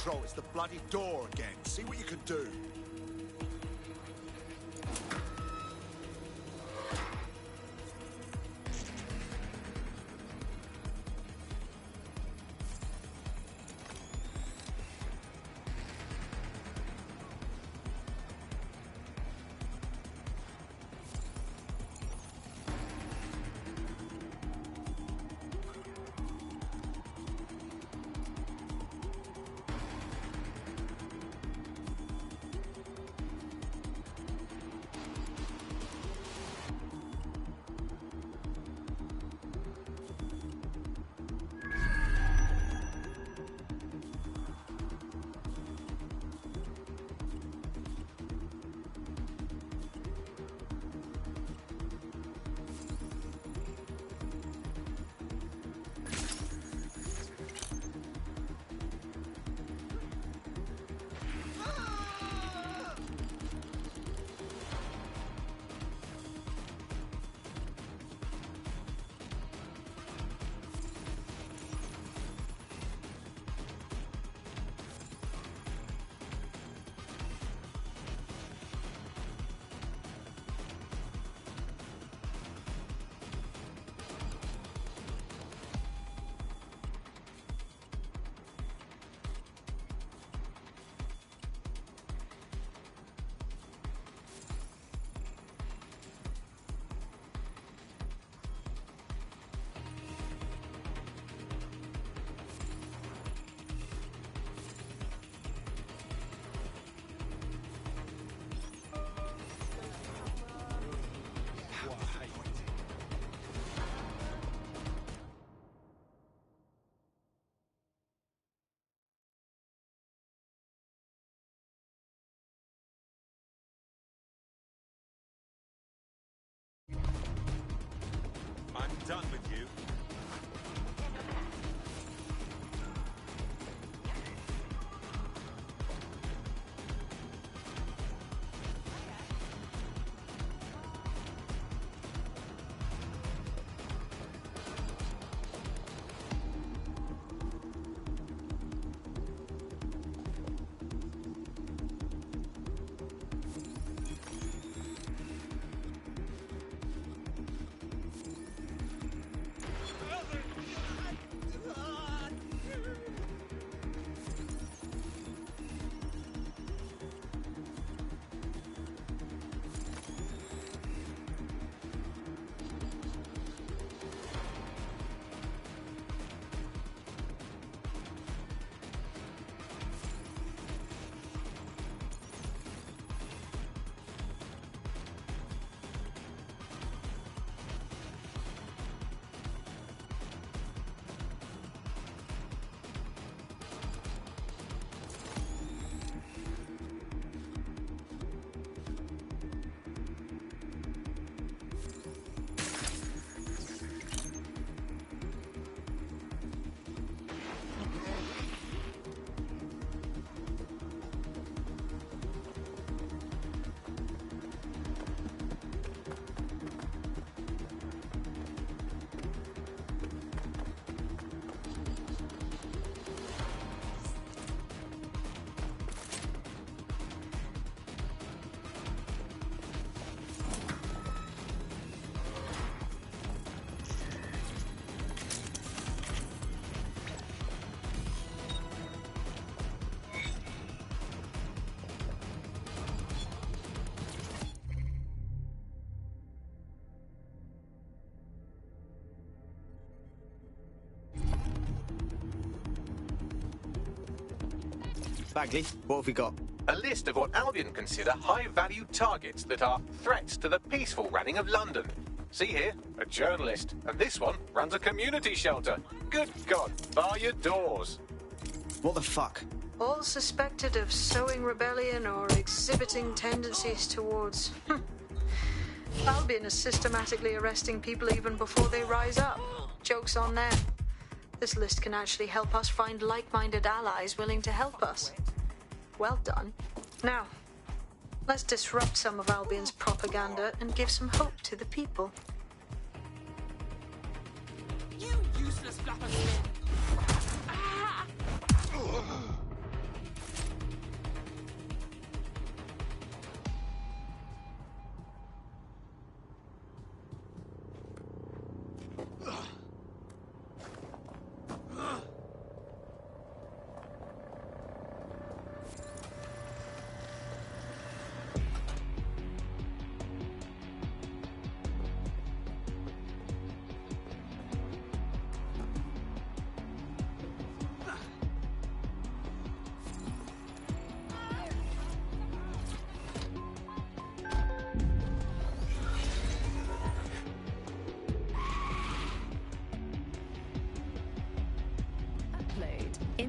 J: control. It's the bloody door again. See what you can do. I'm done with you.
T: Bagley, what have we got?
C: A list of what Albion consider high-value targets that are threats to the peaceful running of London. See here, a journalist, and this one runs a community shelter. Good God, bar your doors.
T: What the fuck?
M: All suspected of sowing rebellion or exhibiting tendencies towards... Albion is systematically arresting people even before they rise up. Joke's on them. This list can actually help us find like-minded allies willing to help us. Well done. Now, let's disrupt some of Albion's propaganda and give some hope to the people.
G: You useless flapper.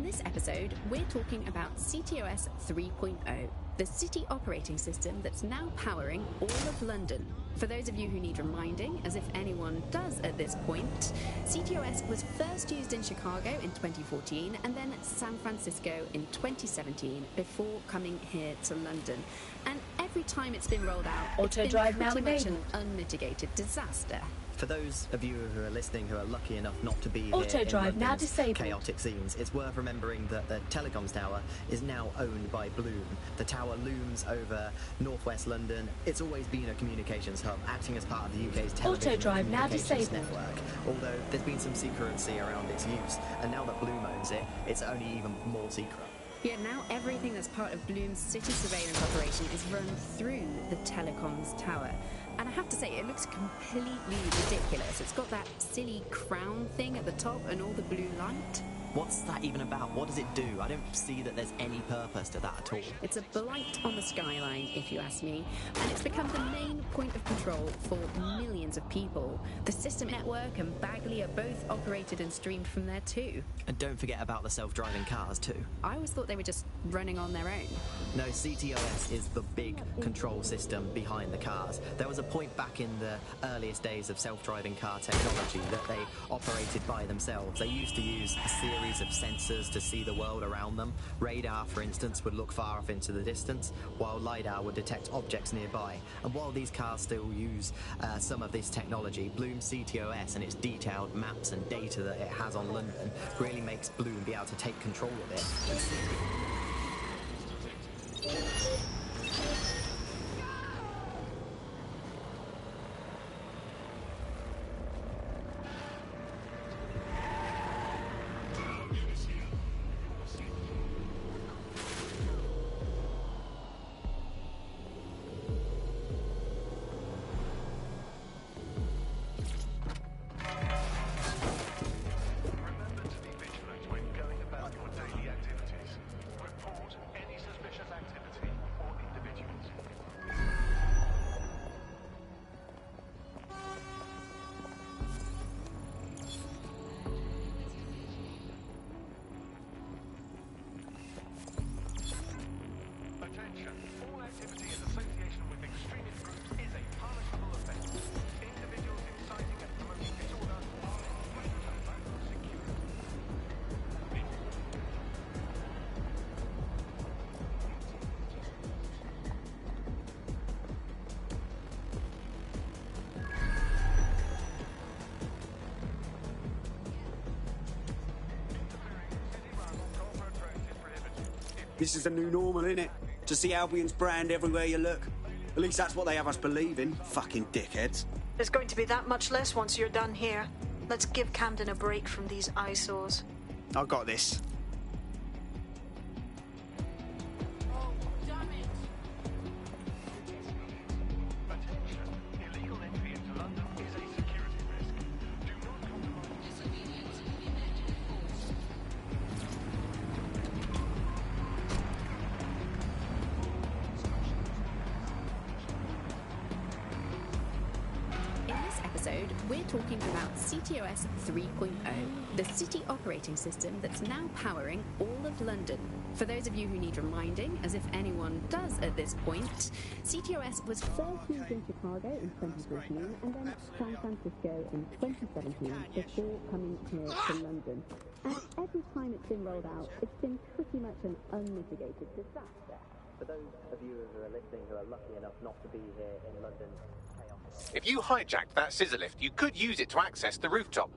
U: this episode, we're talking about CTOS 3.0, the city operating system that's now powering all of London. For those of you who need reminding, as if anyone does at this point, CTOS was first used in Chicago in 2014 and then San Francisco in 2017 before coming here to London. And every time it's been rolled out, it's been pretty much an unmitigated disaster.
V: For those of you who are listening who are lucky enough not to be here
W: Auto drive
V: in
W: now
V: London's
W: disabled.
V: chaotic scenes, it's worth remembering that the telecoms tower is now owned by Bloom. The tower looms over northwest London. It's always been a communications hub, acting as part of the UK's television
W: Auto drive
V: and
W: now
V: communications
W: disabled.
V: network. Although there's been some secrecy around its use, and now that Bloom owns it, it's only even more secret.
U: Yet now everything that's part of Bloom's city surveillance operation is run through the telecoms tower. And I have to say, it looks completely ridiculous. It's got that silly crown thing at the top and all the blue light.
V: What's that even about? What does it do? I don't see that there's any purpose to that at all.
U: It's a blight on the skyline, if you ask me, and it's become the main point of control for millions of people. The system network and Bagley are both operated and streamed from there too.
V: And don't forget about the self-driving cars too.
U: I always thought they were just running on their own.
V: No, CTOS is the big control system behind the cars. There was a point back in the earliest days of self-driving car technology that they operated by themselves. They used to use a series of sensors to see the world around them. Radar, for instance, would look far off into the distance, while LiDAR would detect objects nearby. And while these cars still use some of this technology, Bloom CTOS and its detailed maps and data that it has on London really makes Bloom be able to take control of it and see
X: This is the new normal, innit? To see Albion's brand everywhere you look. At least that's what they have us believing. Fucking dickheads.
M: There's going to be that much less once you're done here. Let's give Camden a break from these eyesores.
X: I got this.
U: We're talking about CTOS 3.0, the city operating system that's now powering all of London. For those of you who need reminding, as if anyone does at this point, CTOS was first used in Chicago in 2014 and then San Francisco in 2017 before coming here to London. And every time it's been rolled out, it's been pretty much an unmitigated disaster.
V: For those of you who are listening who are lucky enough not to be here in London.
Y: If you hijacked that scissor lift, you could use it to access the rooftop.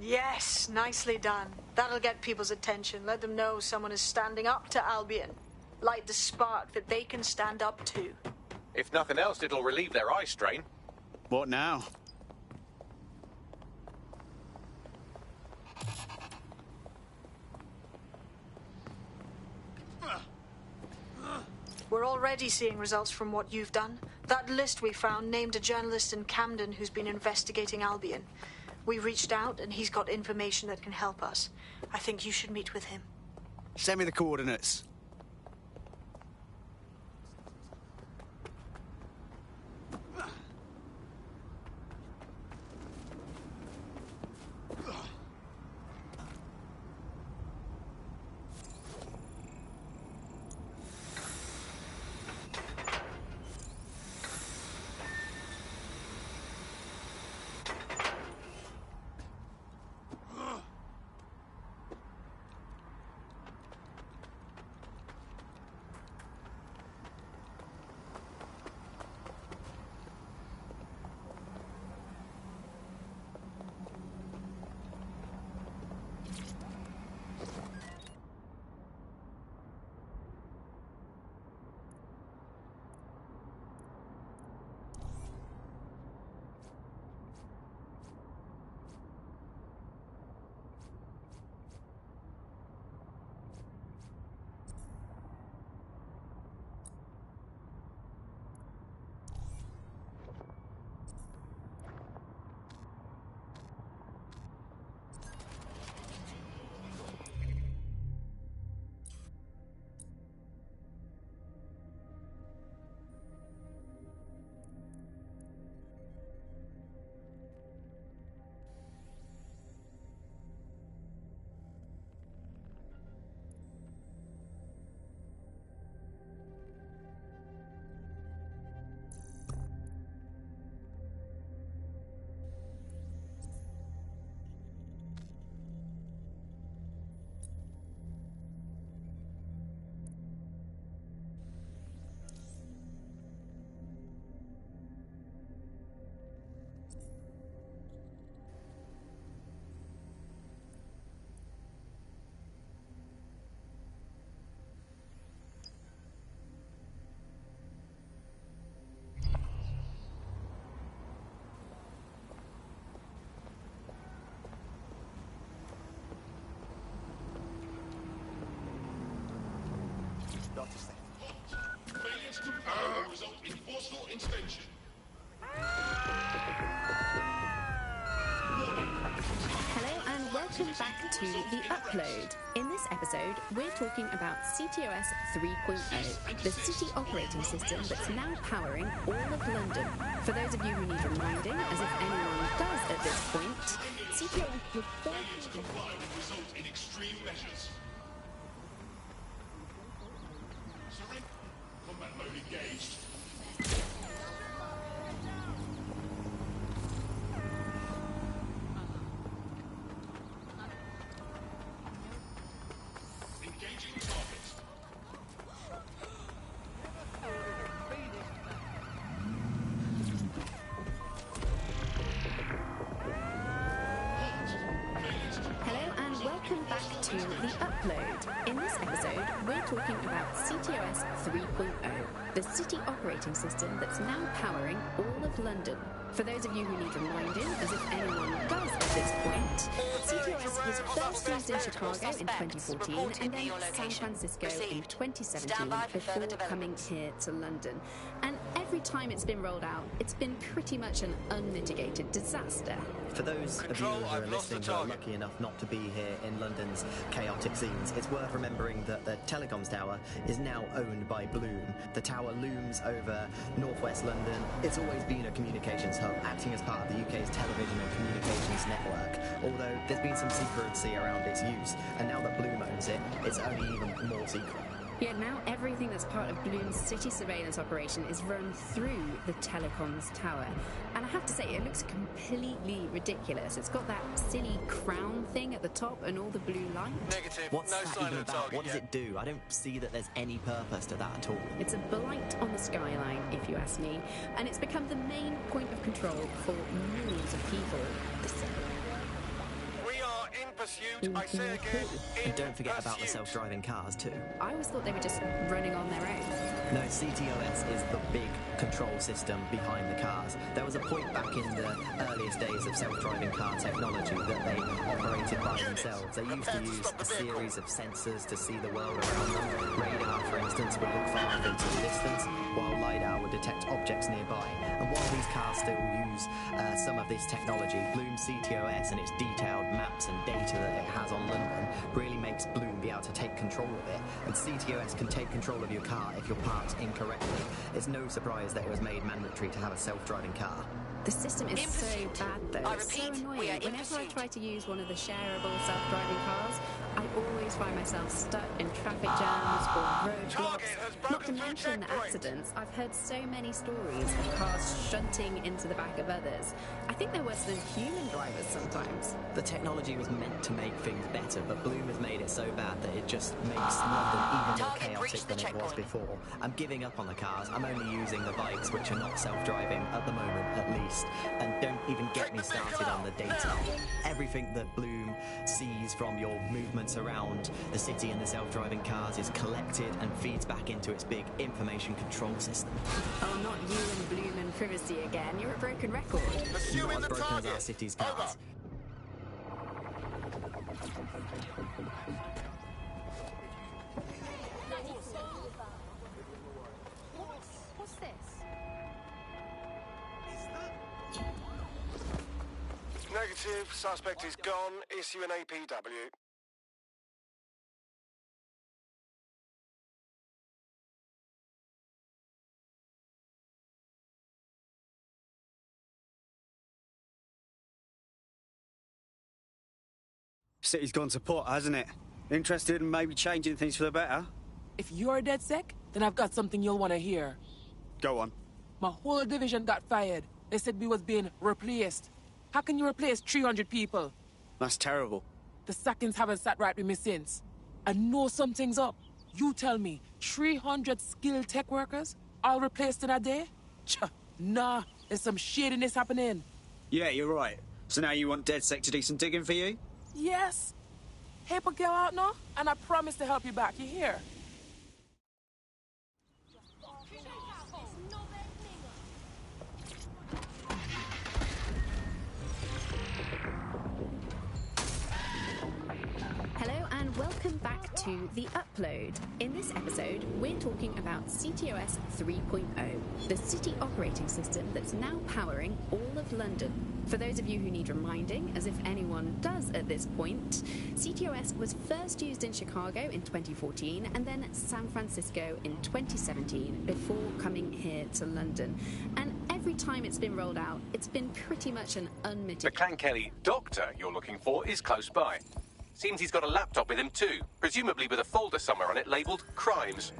M: Yes, nicely done. That'll get people's attention. Let them know someone is standing up to Albion. Light the spark that they can stand up to.
Y: If nothing else, it'll relieve their eye strain.
T: What now?
M: We're already seeing results from what you've done. That list we found named a journalist in Camden who's been investigating Albion. We reached out and he's got information that can help us. I think you should meet with him.
T: Send me the coordinates.
J: Failure to comply will result in forceful intervention.
U: Hello and welcome back to The Upload. In this episode, we're talking about CTOS 3.0, the city operating system that's now powering all of London. For those of you who need reminding, as if anyone does at this point, CTOS was
J: Failure to comply will result in extreme measures. Surrender. Combat mode engaged. Engaging target.
U: Hello and welcome back to The Upload. In this episode, we're talking about CTOS 3.0, the city operating system that's now powering all of London. For those of you who need reminding, as if anyone does at this point, CTOS was first used in Chicago in 2014 and then San Francisco in 2017 before coming here to London. And every time it's been rolled out, it's been pretty much an unmitigated disaster.
V: For those of you who are listening who are lucky enough not to be here in London's chaotic scenes, it's worth remembering that the telecoms tower is now owned by Bloom. The tower looms over northwest London. It's always been a communications hub, acting as part of the UK's television and communications network, although there's been some secrecy around its use, and now that Bloom owns it, it's only even more secret.
U: Yet now everything that's part of Bloom's city surveillance operation is run through the telecoms tower. And I have to say, it looks completely ridiculous. It's got that silly crown thing at the top and all the blue light.
V: Negative. What's that even about? What does it do? I don't see that there's any purpose to that at all.
U: It's a blight on the skyline, if you ask me. And it's become the main point of control for millions of people.
J: We pursuit, I say again.
V: And don't forget about the self-driving cars too.
U: I always thought they were just running on their own.
V: No, CTOS is the big control system behind the cars. There was a point back in the earliest days of self-driving car technology that they operated by themselves. They used to use a series of sensors to see the world around them. Radar, for instance, would look far off into the distance, while LiDAR would detect objects nearby. And while these cars still use some of this technology, Bloom's CTOS and its detailed maps and data that it has on London really makes Bloom be able to take control of it. And CTOS can take control of your car if you're parked incorrectly. It's no surprise that it was made mandatory to have a self-driving car.
U: The system is so bad, though. It's so annoying. Whenever I try to use one of the shareable self-driving cars, I always find myself stuck in traffic jams or roadblocks. Not to mention the accidents. I've heard so many stories of cars shunting into the back of others. I think they're worse than human drivers sometimes.
V: The technology was meant to make things better, but Bloom has made it so bad that it just makes London even more chaotic than it was before. I'm giving up on the cars. I'm only using the bikes, which are not self-driving at the moment, at least. And don't even get me started on the data. Everything that Bloom sees from your movements around the city and the self-driving cars is collected and feeds back into its big information control system.
U: Oh, not you and Bloom and privacy again. You're a broken record.
V: Not as broken as our city's cars.
U: What's this?
J: Negative. Suspect is gone. Issue an APW.
T: City's gone to pot, hasn't it? Interested in maybe changing things for the better?
A: If you're dead sick, then I've got something you'll want to hear.
T: Go on.
A: My whole division got fired. They said we was being replaced. How can you replace 300 people?
T: That's terrible.
A: The sackings haven't sat right with me since. I know something's up. You tell me, 300 skilled tech workers, all replaced in a day? Nah, there's some shadiness happening.
T: Yeah, you're right. So now you want DedSec to do some digging for you?
A: Yes. Help a girl out now, and I promise to help you back. You hear?
U: Hello and welcome back to The Upload. In this episode, we're talking about CTOS 3.0, the city operating system that's now powering all of London. For those of you who need reminding, as if anyone does at this point, CTOS was first used in Chicago in 2014 and then San Francisco in 2017 before coming here to London. And every time it's been rolled out, it's been pretty much an unmitigated...
Y: The Clan Kelly doctor you're looking for is close by. Seems he's got a laptop with him too, presumably with a folder somewhere on it labelled Crimes.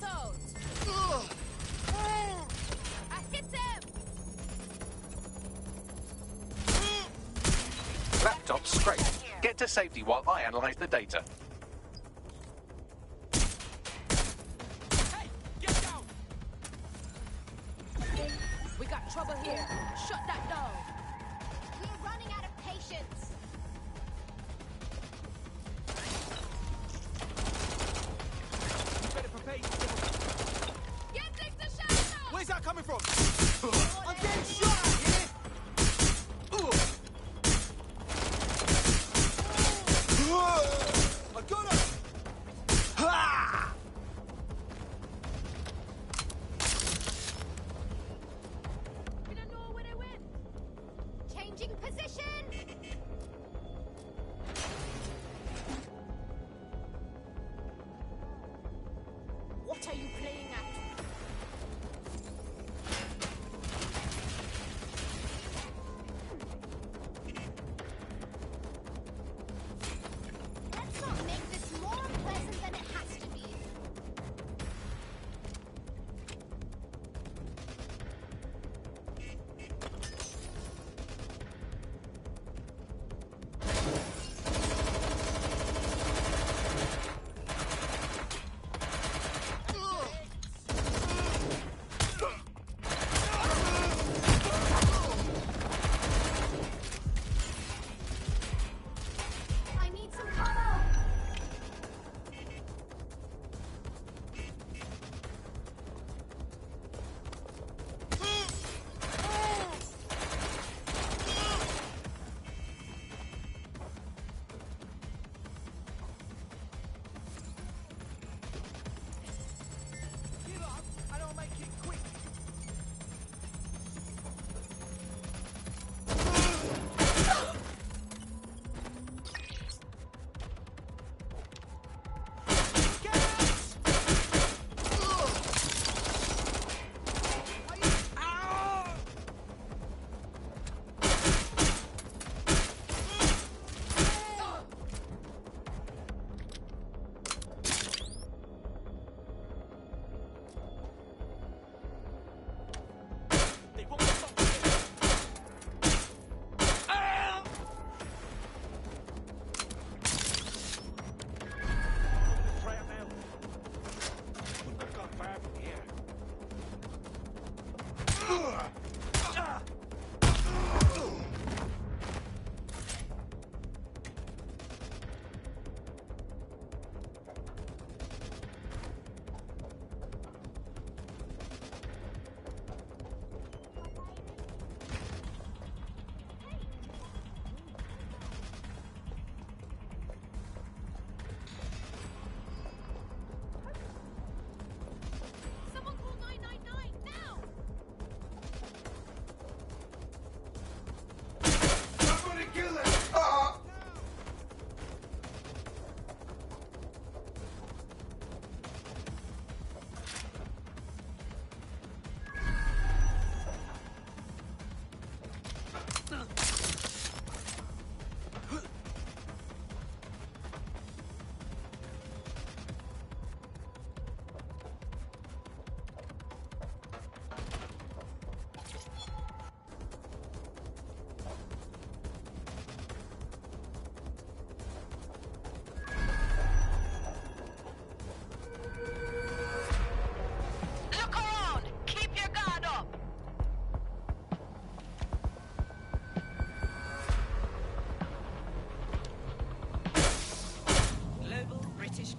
E: those. I hit them.
Y: Laptop scraped. Get to safety while I analyze the data.
E: We got trouble here. Shut that door. We're running out of patience.
O: You better prepare yourself.
E: Get things to shadow.
O: Where's that coming from? I'm getting shot out here. I got him. Ha!
E: We don't know where they went. Changing position. What are you playing at? Let's not make this more unpleasant than it has to be. I need some cover.
O: Give up, and I'll make it quick.
E: Someone call 999 now.
J: Somebody kill him!
Q: Look around. Keep your guard up. Global British.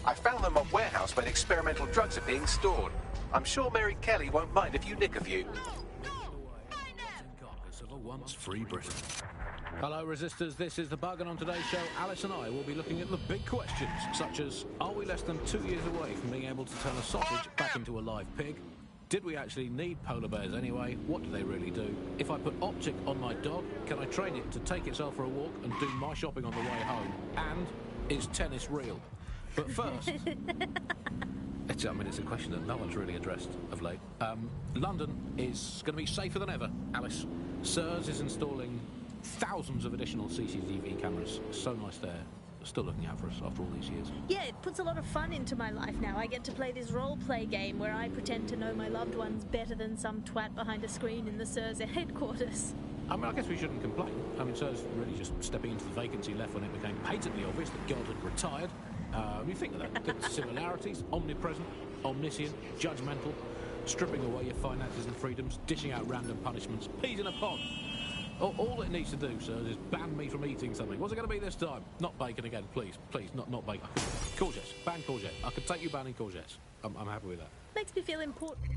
Y: I found them at a warehouse where the experimental drugs are being stored. I'm sure Mary Kelly won't mind if you nick a few.
S: It's a once free Britain. Hello, Resistors. This is The Bug, and on today's show, Alice and I will be looking at the big questions, such as, are we less than 2 years away from being able to turn a sausage back into a live pig? Did we actually need polar bears anyway? What do they really do? If I put Optic on my dog, can I train it to take itself for a walk and do my shopping on the way home? And is tennis real? But first... it's a question that no one's really addressed of late. London is going to be safer than ever, Alice. SIRS is installing thousands of additional CCTV cameras. So nice they're still looking out for us after all these years.
H: Yeah, it puts a lot of fun into my life now. I get to play this role-play game where I pretend to know my loved ones better than some twat behind a screen in the SIRS headquarters.
S: I guess we shouldn't complain. SIRS really just stepping into the vacancy left when it became patently obvious that God had retired. You think of that. The similarities, omnipresent, omniscient, judgmental, stripping away your finances and freedoms, dishing out random punishments, peas in a pod. All it needs to do, sir, is ban me from eating something. What's it going to be this time? Not bacon again, please. Please, not bacon. Courgettes. Ban courgette. I could take you banning courgettes. I'm happy with that.
H: Makes me feel important.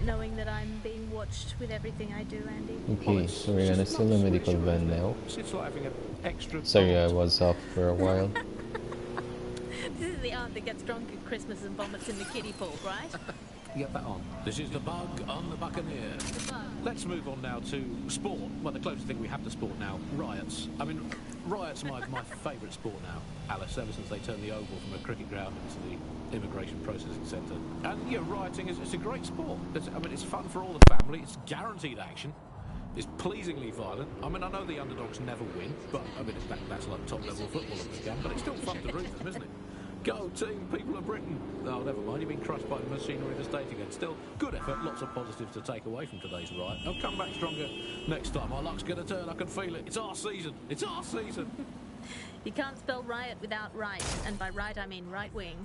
H: Knowing that I'm being watched with everything I do, Andy.
B: Okay, so we're gonna steal the medical van now.
S: It's like having an extra...
B: Sorry, I was off for a while.
H: This is the aunt that gets drunk at Christmas and vomits in the kiddie pool, right?
S: Get that on. This is The Bug on the Buccaneer. Let's move on now to sport. Well, the closest thing we have to sport now, riots. Riots are my favourite sport now, Alice, ever since they turned the oval from a cricket ground into the immigration processing centre. And yeah, rioting it's a great sport. It's fun for all the family. It's guaranteed action. It's pleasingly violent. I know the underdogs never win, but that's like top level football of the game. But it's still fun to root for them, isn't it? Go team, people of Britain. Oh, never mind, you've been crushed by the machinery of the state again. Still, good effort, lots of positives to take away from today's riot. I'll come back stronger next time. Our luck's going to turn, I can feel it. It's our season. It's our season.
H: You can't spell riot without right, and by right I mean right wing.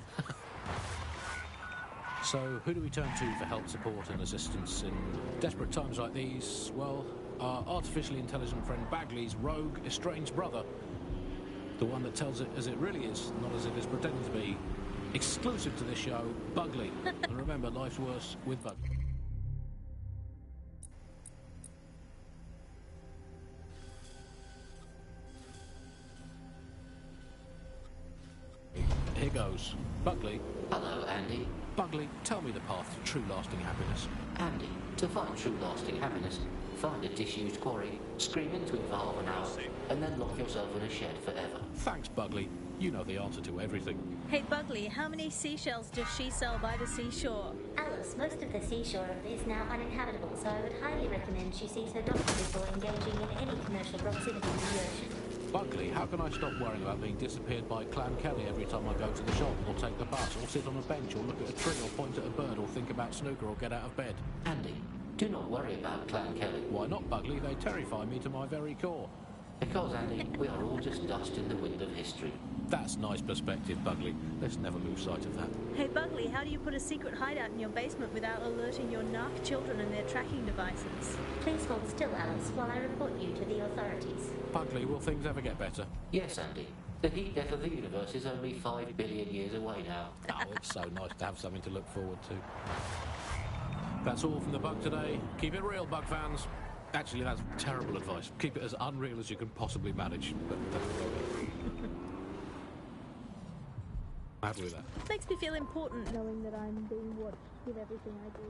S: So, who do we turn to for help, support and assistance in desperate times like these? Well, our artificially intelligent friend Bagley's rogue, estranged brother. The one that tells it as it really is, not as it is pretending to be. Exclusive to this show, Bugley. And remember, life's worse with Bug. Here goes. Bugley.
I: Hello, Andy.
S: Bugley, tell me the path to true lasting happiness.
I: Andy, to find true lasting happiness, find a disused quarry, scream into it for half an hour, and then lock yourself in a shed forever.
S: Thanks, Bugley. You know the answer to everything.
H: Hey, Bugley, how many seashells does she sell by the seashore?
P: Alice, most of the seashore is now uninhabitable, so I would highly recommend she sees her doctor before engaging in any commercial proximity to the ocean.
S: Bugley, how can I stop worrying about being disappeared by Clan Kelly every time I go to the shop, or take the bus, or sit on a bench, or look at a tree, or point at a bird, or think about snooker, or get out of bed?
I: Andy, do not worry about Clan Kelly.
S: Why not, Bugley? They terrify me to my very core.
I: Because, Andy, we are all just dust in the wind of history.
S: That's nice perspective, Bugley. Let's never lose sight of that.
H: Hey, Bugley, how do you put a secret hideout in your basement without alerting your narc children and their tracking devices?
P: Please hold still, Alice, while I report you to the authorities.
S: Bugley, will things ever get better?
I: Yes, Andy. The heat death of the universe is only 5 billion years away now.
S: Oh, it's so nice to have something to look forward to. That's all from the Bug today. Keep it real, Bug fans. Actually, that's terrible advice. Keep it as unreal as you can possibly manage. But happy with that.
H: Makes me feel important knowing that I'm being watched with everything I do.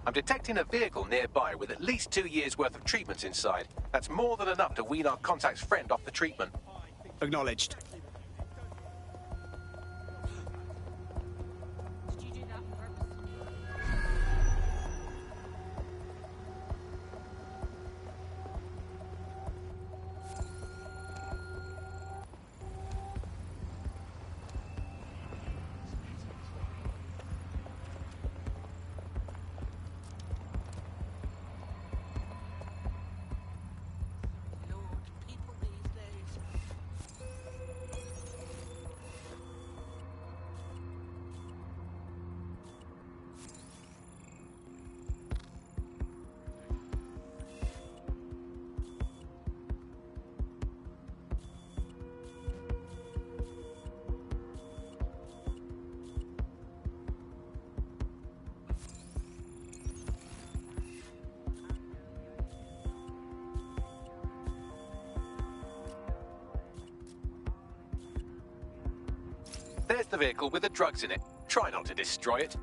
Y: I'm detecting a vehicle nearby with at least 2 years' worth of treatments inside. That's more than enough to wean our contact's friend off the treatment.
X: Acknowledged.
Y: There's the vehicle with the drugs in it. Try not to destroy it.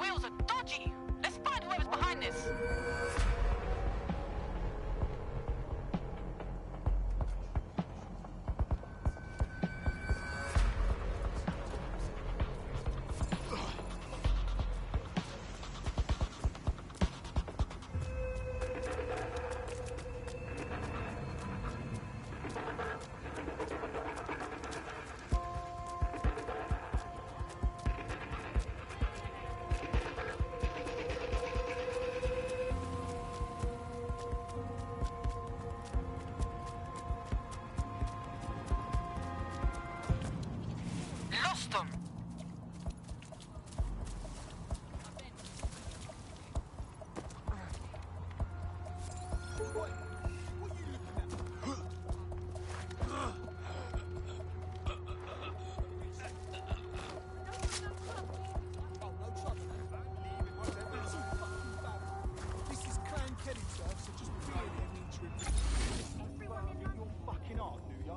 Q: Wheels are dodgy! Let's find whoever's behind this! Lost them!
J: This is Clan Kelly stuff, so just be an interim. Everyone in your fucking art, do ya?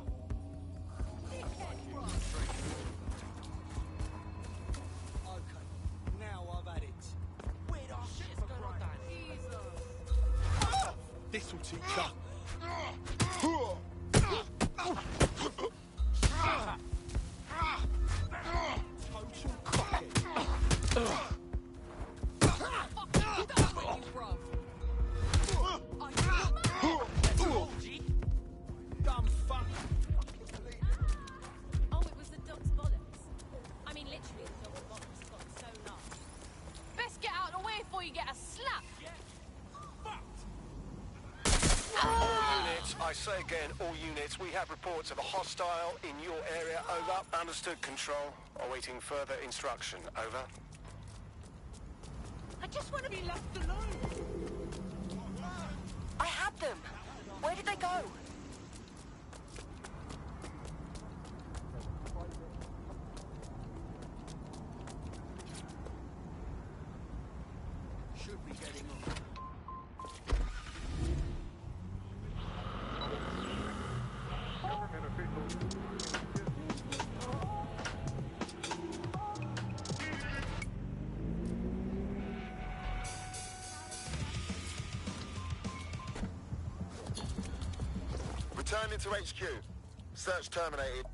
J: say again, all units, we have reports of a hostile in your area. Over. Understood, Control. Awaiting further instruction. Over.
Q: I just want to be left alone. I had them. Where did they go?
J: Should be getting on.
D: Returning to HQ. Search terminated.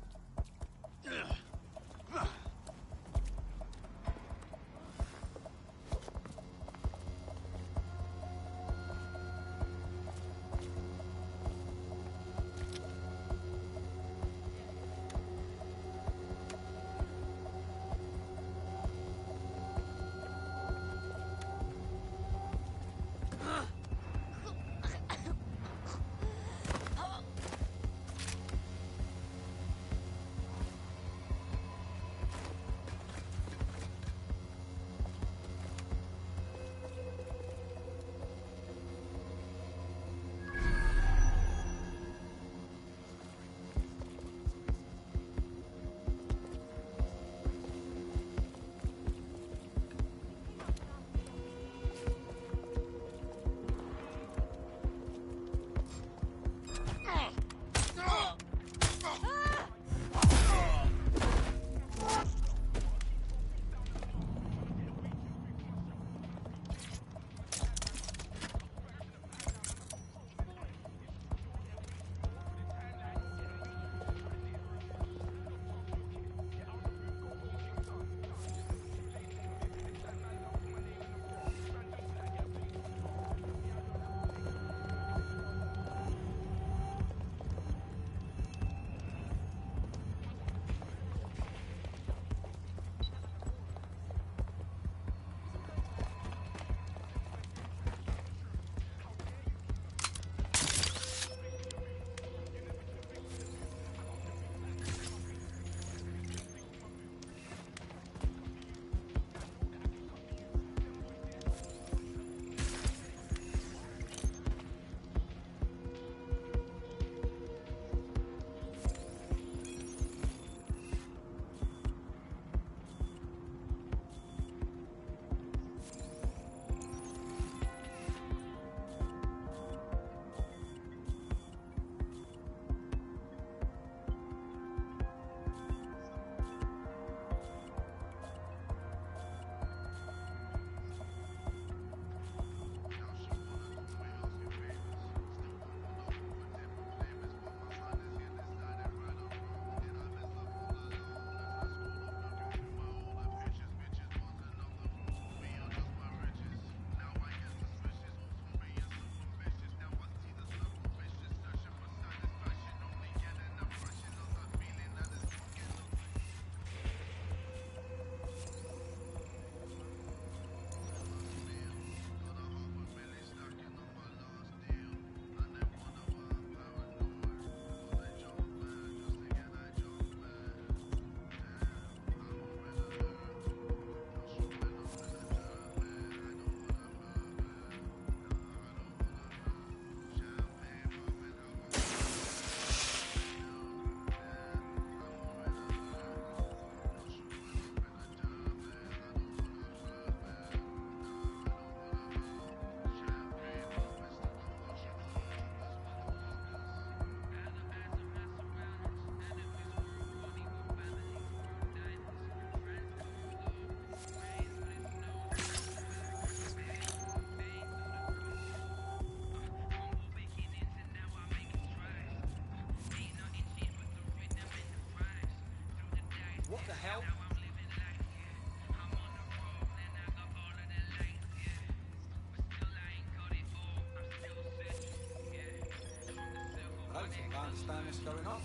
J: understand what's going on.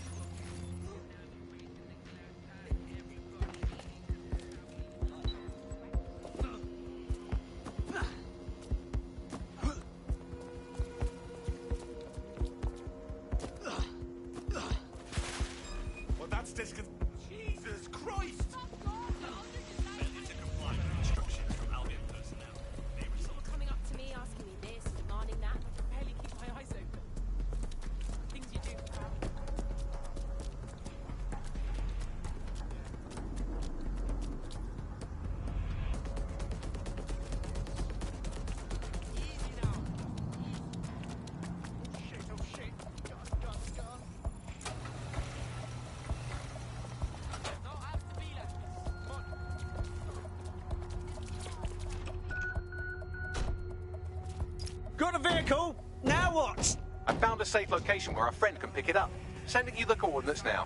J: this can... Jesus Christ! Failure to comply with instructions from Albion personnel.
E: People coming up to me asking me this, demanding that. I can barely keep my eyes open. Things you do for family.
X: Got a vehicle? Now what?
Y: I found a safe location where our friend can pick it up. Sending you the coordinates now.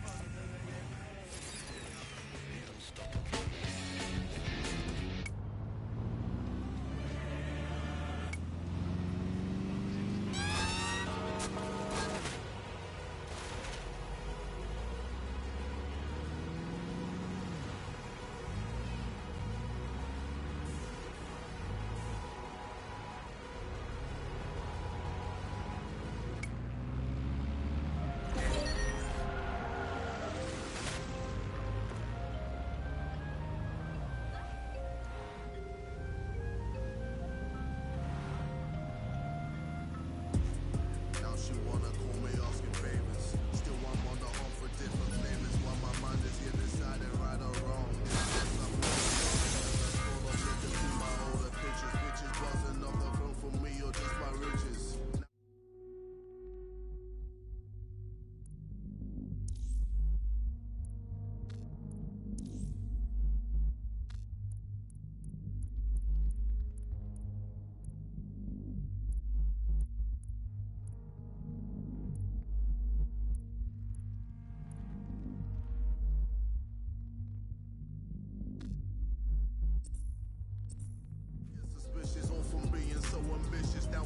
F: Now she wanna call me asking favors. Still I'm on the hunt for different flavors. While my mind is here deciding right or wrong. Scroll up, looking through my older pictures. Bitches wasn't enough the throne for me or just my riches. Suspicious all from being so ambitious. Now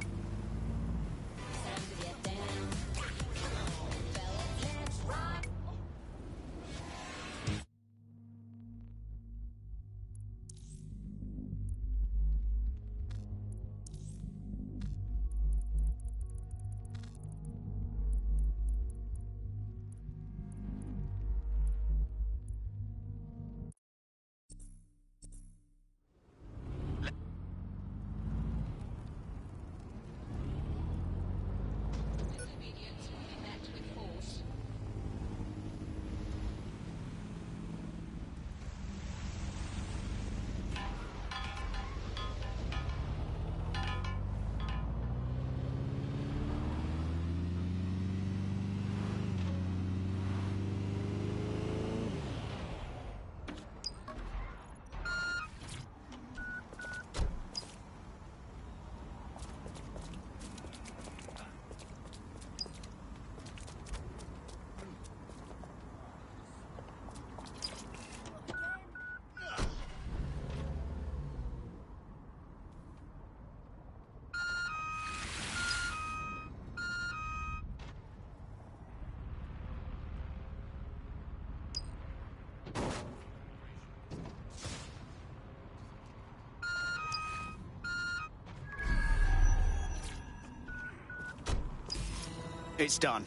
T: It's done.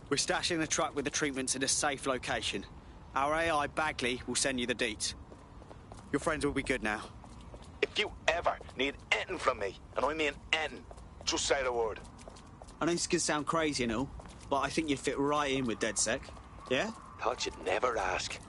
T: We're stashing the truck with the treatments in a safe location. Our AI Bagley will send you the deets. Your friends will be good now.
K: If you ever need anything from me, and I mean anything, just say the word.
X: I know this can sound crazy and all, but I think you'd fit right in with DedSec. Yeah?
K: Thought you'd never ask.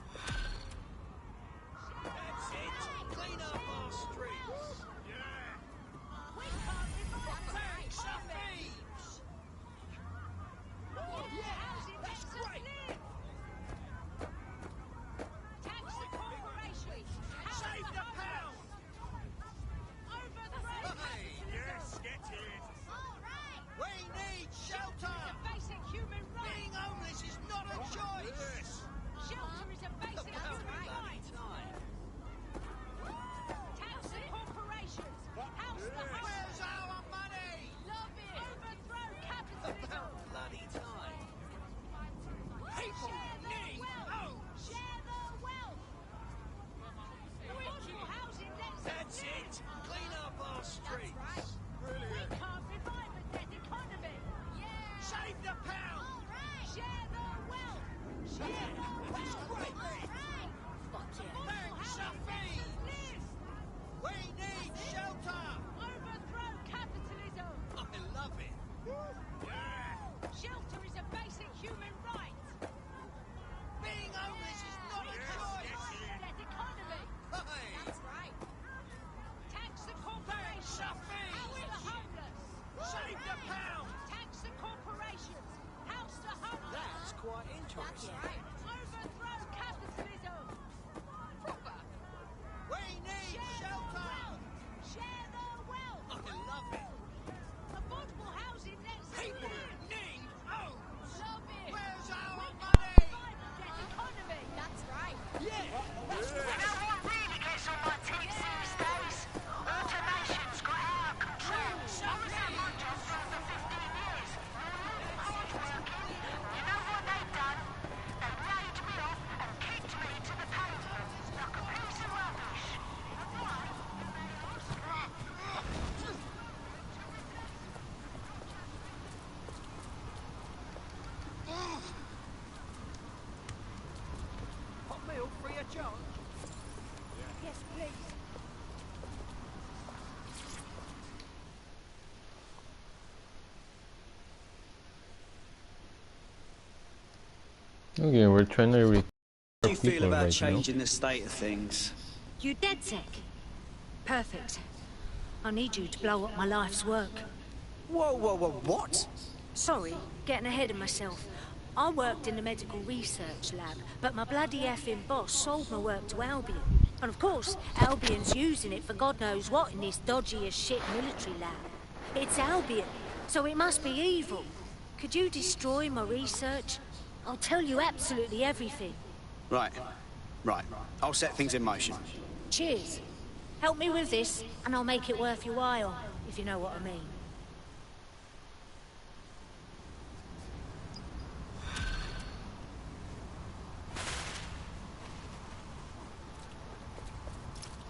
E: Yes, please.
B: Okay, we're trying to recruit
X: How do you feel
B: people
X: about
B: right
X: changing the state of things?
H: You DedSec? Perfect. I need you to blow up my life's work.
X: Whoa, whoa, whoa, what?
H: Sorry, getting ahead of myself. I worked in the medical research lab, but my bloody effing boss sold my work to Albion. And of course, Albion's using it for God knows what in this dodgy as shit military lab. It's Albion, so it must be evil. Could you destroy my research? I'll tell you absolutely everything.
X: Right. I'll set things in motion.
H: Cheers. Help me with this, and I'll make it worth your while, if you know what I mean.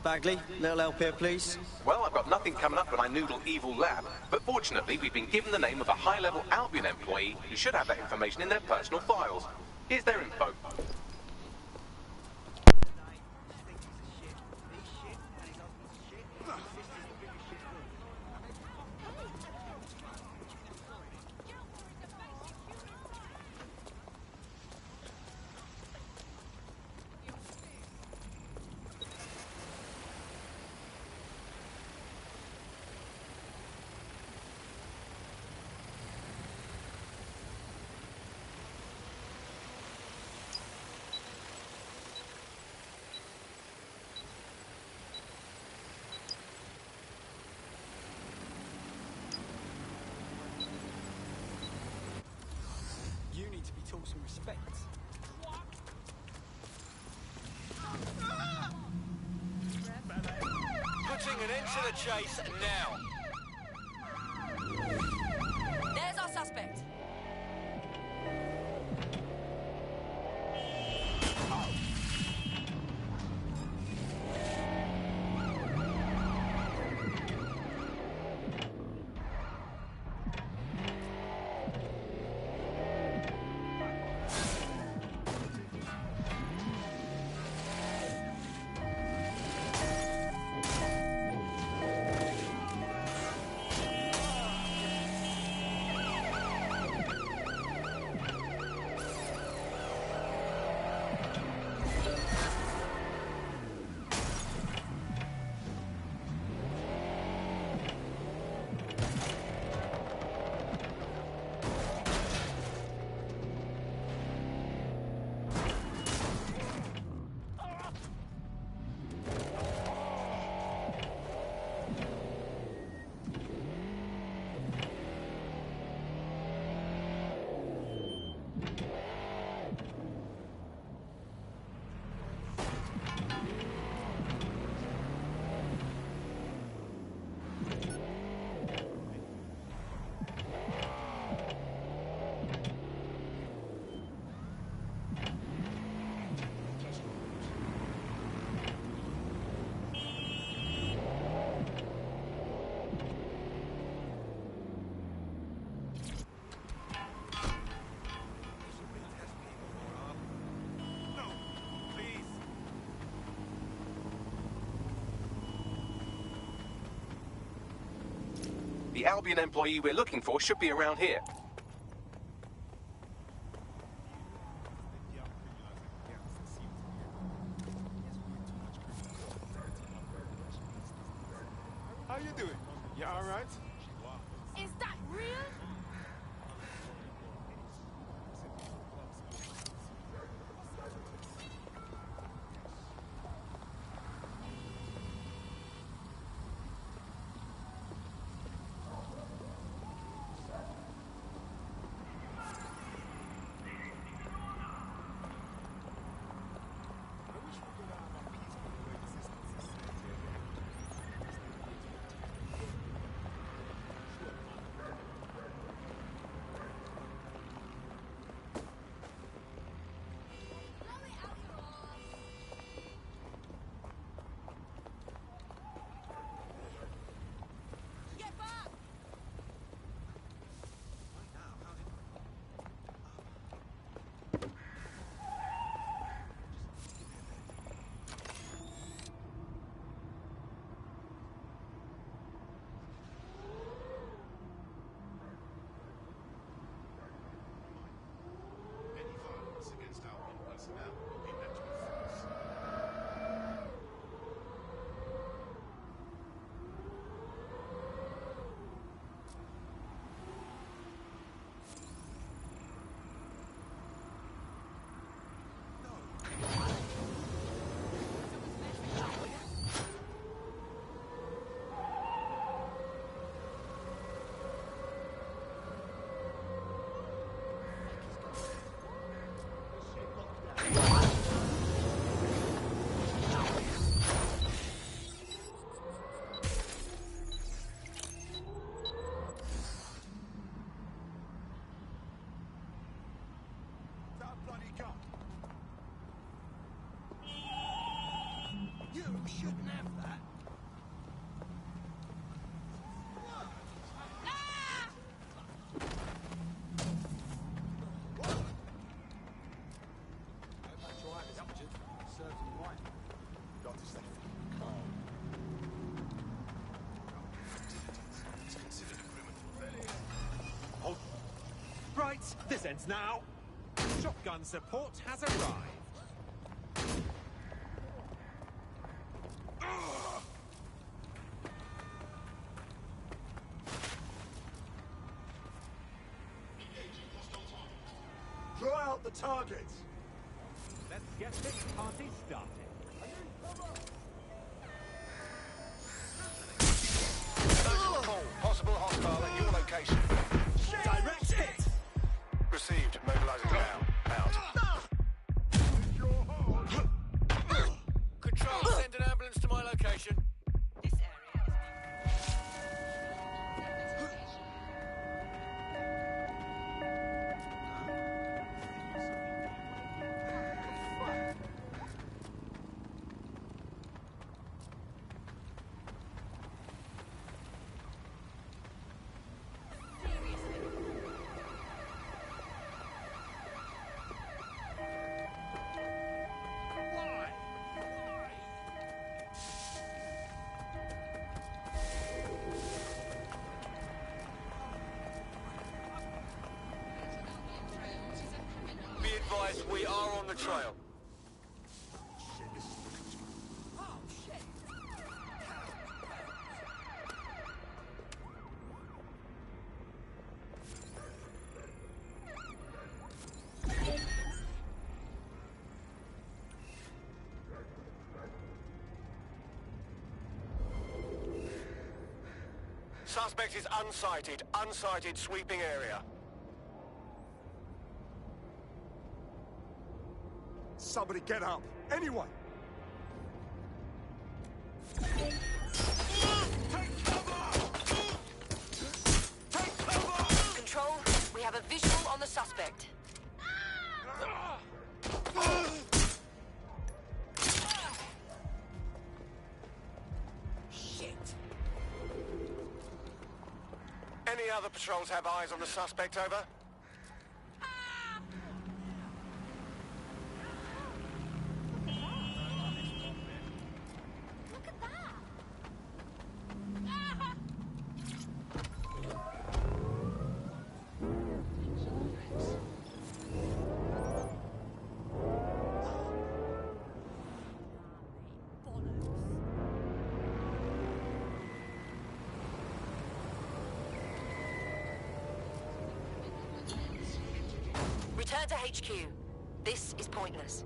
X: Bagley, little help here, please.
Y: Well, I've got nothing coming up when I noodle Evil Lab, but fortunately we've been given the name of a high-level Albion employee who should have that information in their personal files. Here's their info.
J: You need to be taught some respect. Putting an end to the chase now.
E: There's our suspect.
Y: The Albion employee we're looking for should be around here.
J: How you doing? You all right?
E: Is that real?
J: You shouldn't have that.
C: Right, this ends now. Shotgun support has arrived.
J: Draw out the targets.
C: Let's get this party started.
D: Possible hostile at your location.
J: Direct hit.
D: Received. Mobilizing now. Out.
J: Control, send an ambulance to my location.
D: Be advised, we are on the trail. Suspect is unsighted. Unsighted sweeping area.
J: Somebody get up. Anyone.
Q: Control, we have a visual on the suspect.
J: Shit.
D: Any other patrols have eyes on the suspect, over?
Q: Return to HQ. This is pointless.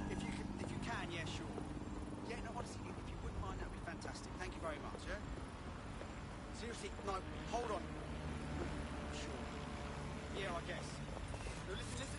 T: If you can, yeah, sure. Yeah, no, honestly, if you wouldn't mind, that'd be fantastic. Thank you very much, yeah? Seriously, no, hold on. Sure. Yeah, I guess. No, listen.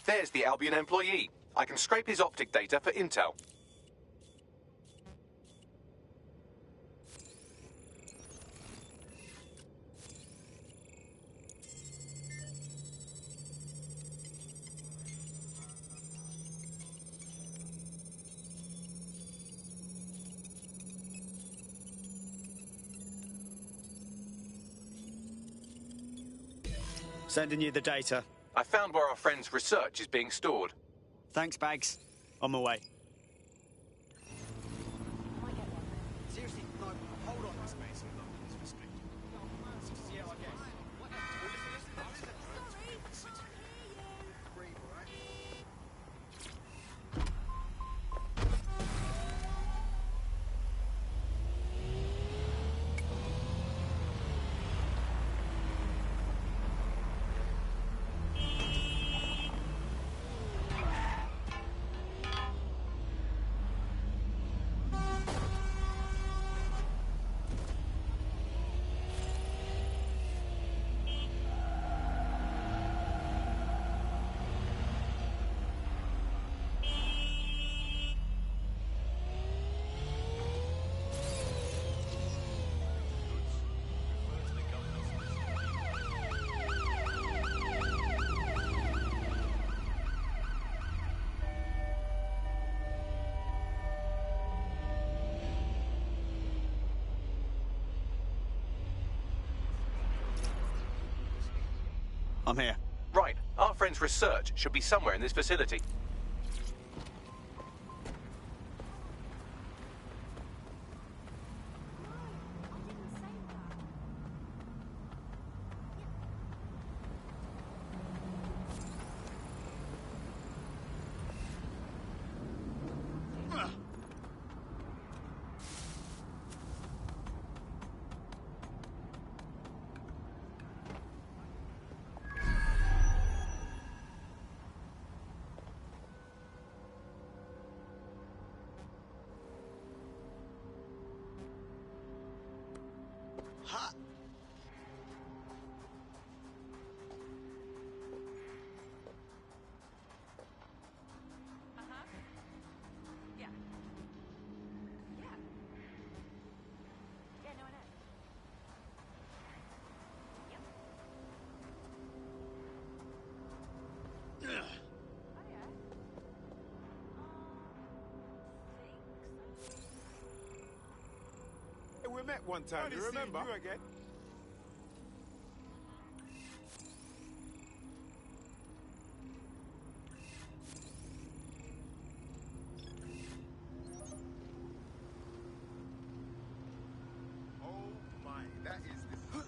Y: There's the Albion employee. I can scrape his optic data for intel.
T: Sending you the data.
Y: I found where our friend's research is being stored.
T: Thanks, Bags. On my way. Seriously, no, hold on. Space is restricted. Yeah, I guess. I'm here.
Y: Right. Our friend's research should be somewhere in this facility.
J: We met one time, you remember? You again. Oh my, that is the...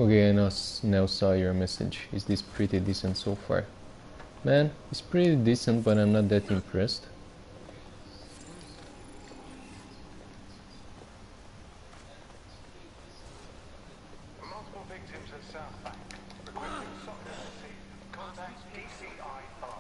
B: Okay, I now saw your message. Is this pretty decent so far? Man, it's pretty decent, but I'm not that impressed.
D: Multiple victims at South Bank. Requesting solidarity. Contact DCI 5.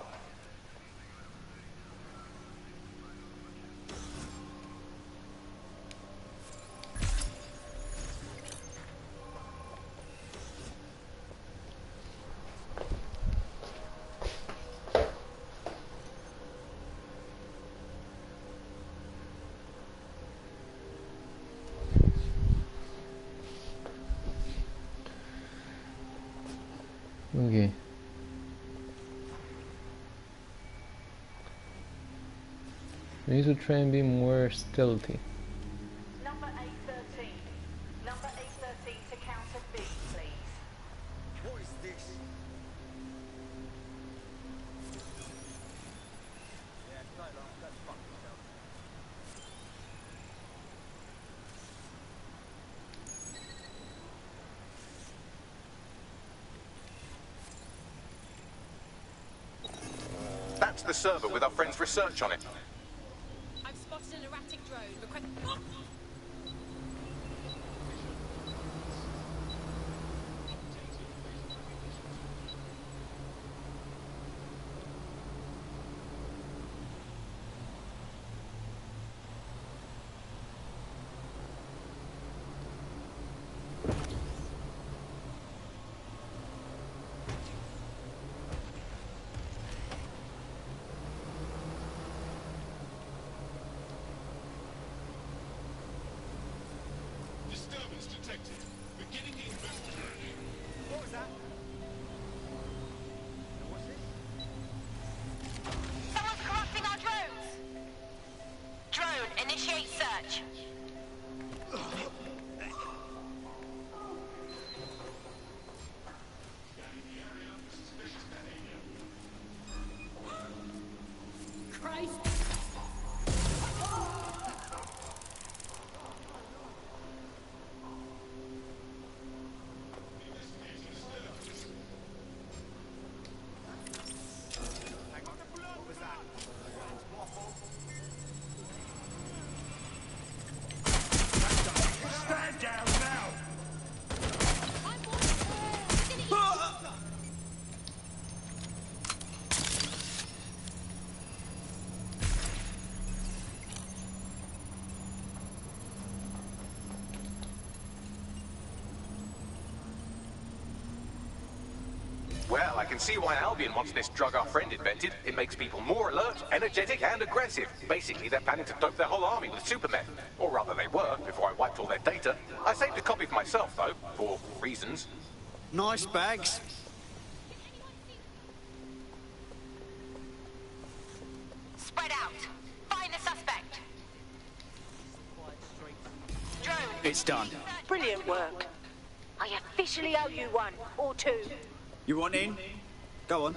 B: Okay. We need to try and be more stealthy.
Q: Number 813. Number 813 to counter B, please.
T: What is this? Yeah, no, that's fuck yourself.
Y: That's the server with our friend's research on it.
E: I've spotted an erratic drone.
J: Disturbance detected. Beginning the investigation.
T: What was that? What's this?
E: Someone's corrupting our drones. Drone, initiate search. Christ.
T: What was that?
J: Stand down now!
Y: Well, I can see why Albion wants this drug our friend invented. It makes people more alert, energetic, and aggressive. Basically, they're planning to dope their whole army with supermeth. Or rather, they were, before I wiped all their data. I saved a copy for myself, though, for reasons.
X: Nice bags.
E: Spread out. Find the suspect. Drone.
X: It's done.
H: Brilliant work. I officially owe you one, or two.
X: You want in? Go on.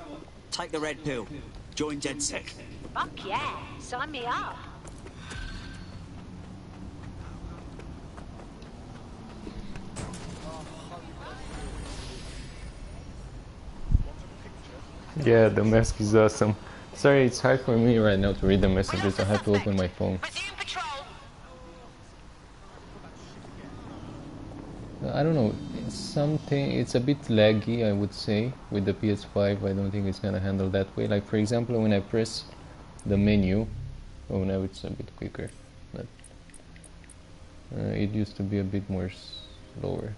X: Take the red pill. Join DedSec.
H: Fuck yeah, sign me up.
B: Yeah, the mask is awesome. Sorry, it's hard for me right now to read the messages. I have to open my phone. I don't know, it's a bit laggy, I would say, with the PS5. I don't think it's gonna handle that way. Like, for example, when I press the menu, oh, now it's a bit quicker, but it used to be a bit more slower.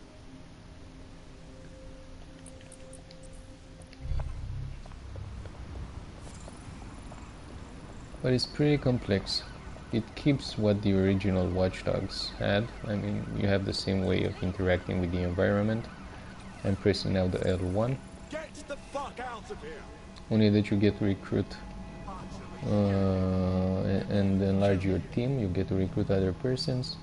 B: But it's pretty complex. It keeps what the original Watch Dogs had. I mean, you have the same way of interacting with the environment. I'm pressing now the L1.
J: Get the fuck out of here!
B: Only that you get to recruit and enlarge your team. You get to recruit other persons.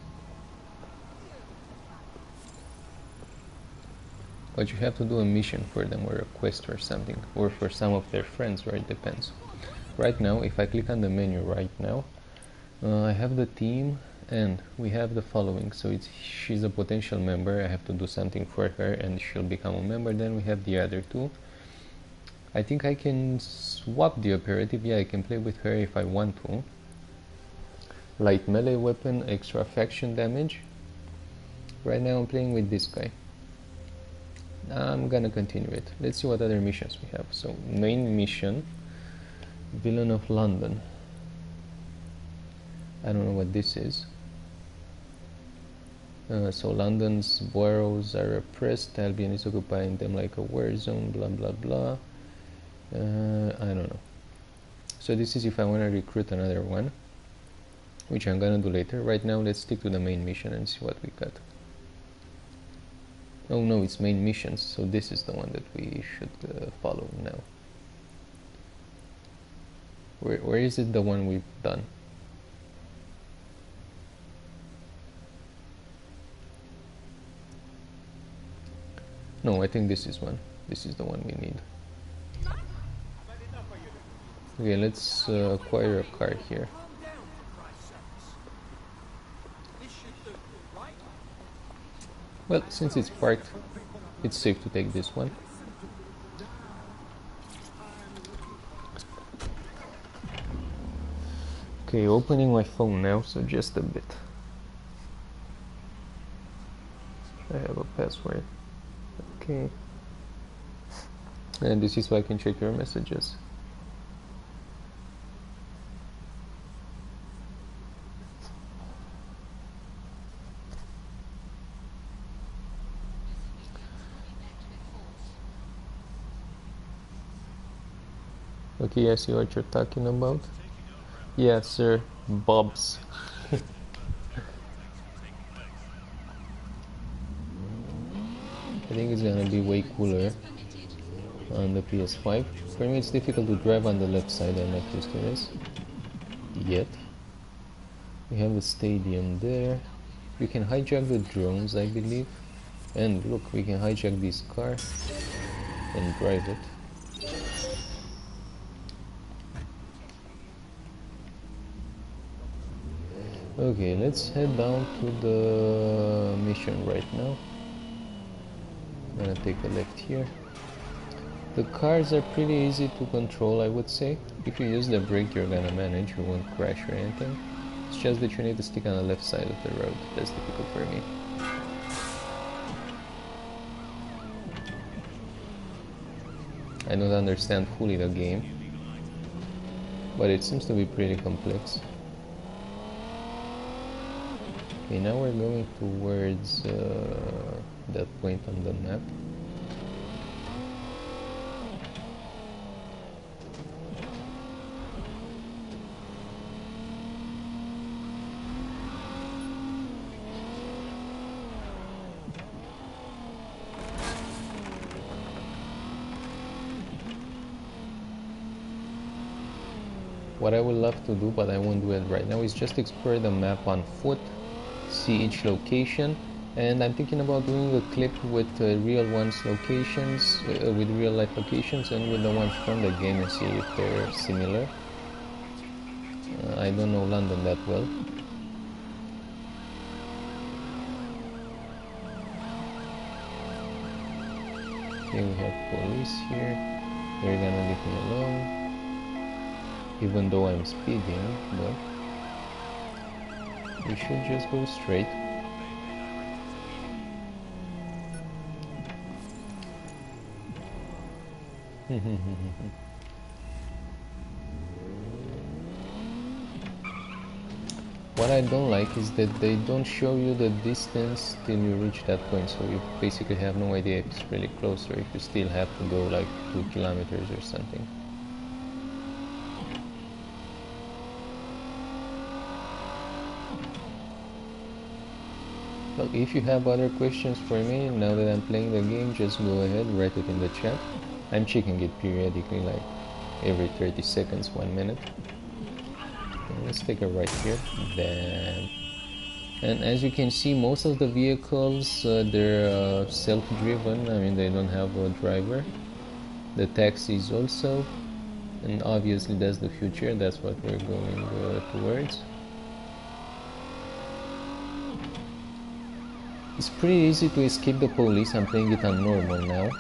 B: But you have to do a mission for them, or a quest or something, or for some of their friends, right? It depends. Right now, if I click on the menu right now, I have the team and we have the following. So she's a potential member. I have to do something for her and she'll become a member. Then we have the other two. I think I can swap the operative. Yeah, I can play with her if I want to. Light melee weapon, extra faction damage. Right now I'm playing with this guy. I'm gonna continue it. Let's see what other missions we have. So, main mission, Villain of London. I don't know what this is. So London's boroughs are oppressed, Albion is occupying them like a war zone, blah blah blah. I don't know. So this is if I want to recruit another one, which I'm gonna do later. Right now let's stick to the main mission and see what we got. Oh no, it's main missions, so this is the one that we should follow now. Where is it, the one we've done? No, I think this is one. This is the one we need. Okay, let's acquire a car here. Well, since it's parked, it's safe to take this one. Okay, opening my phone now, so just a bit. I have a password. Okay. And this is so I can check your messages. Okay, I see what you're talking about. Yeah, sir, Bob's. I think it's gonna be way cooler on the PS5. For me it's difficult to drive on the left side, I'm not used to this yet. We have a stadium there. We can hijack the drones, I believe. And look, we can hijack this car and drive it. Okay, let's head down to the mission right now. I'm gonna take a left here. The cars are pretty easy to control, I would say. If you use the brake, you're gonna manage, you won't crash or anything. It's just that you need to stick on the left side of the road. That's difficult for me. I don't understand fully the game, but it seems to be pretty complex. Okay, now we're going towards that point on the map. What I would love to do, but I won't do it right now, is just explore the map on foot, see each location, and I'm thinking about doing a clip with real ones locations, with real life locations, and with the ones from the game, and see if they're similar. I don't know London that well. Okay, we have police here. They're gonna leave me alone. Even though I'm speeding, but we should just go straight. What I don't like is that they don't show you the distance till you reach that point, so you basically have no idea if it's really close or if you still have to go like 2 kilometers or something. Well, if you have other questions for me now that I'm playing the game, just go ahead, write it in the chat. I'm checking it periodically, like every 30 seconds, 1 minute. Okay, let's take a right here. Then, and as you can see, most of the vehicles, they're self-driven. I mean, they don't have a driver. The taxis also, and obviously that's the future. That's what we're going towards. It's pretty easy to escape the police. I'm playing it on normal now.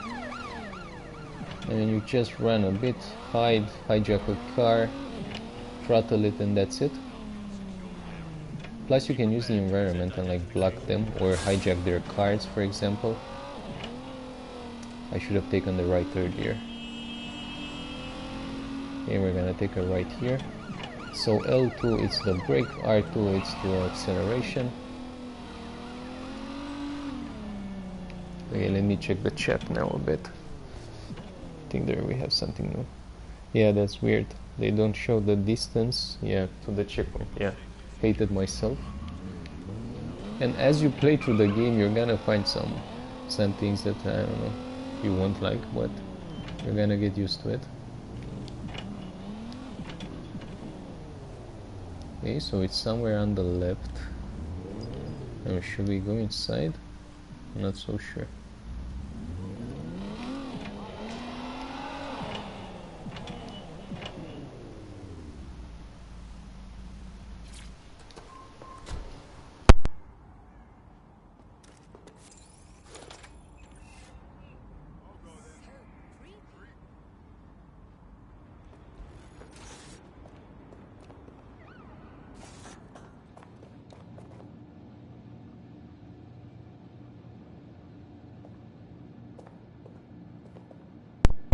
B: and you just run a bit, hide, hijack a car, throttle it, and that's it. Plus you can use the environment and like block them or hijack their cars, for example. I should have taken the right earlier. Okay, we're gonna take a right here. So L2 it's the brake, R2 it's the acceleration. Okay, let me check the chat now a bit. I think there we have something new. Yeah, that's weird. They don't show the distance, yeah, to the checkpoint. Yeah, hated myself. And as you play through the game, you're gonna find some things that I don't know you won't like, but you're gonna get used to it. Okay, so it's somewhere on the left. Should we go inside? I'm not so sure.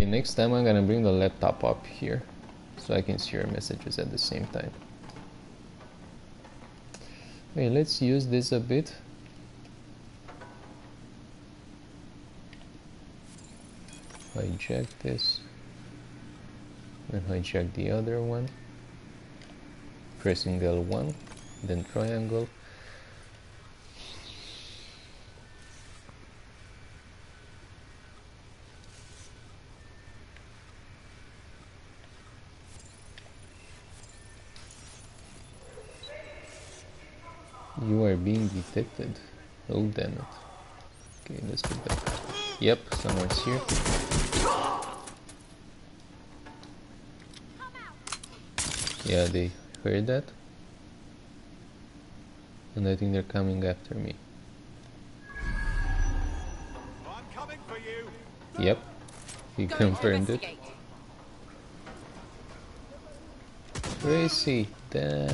B: Next time I'm gonna bring the laptop up here so I can see your messages at the same time. Okay, let's use this a bit. Hijack this and hijack the other one, pressing L1, then triangle. You are being detected. Oh damn it. Okay, let's get back. Yep, someone's here. Yeah, they heard that. And I think they're coming after me.
C: I'm coming for you.
B: Yep, he confirmed it. Tracy, damn.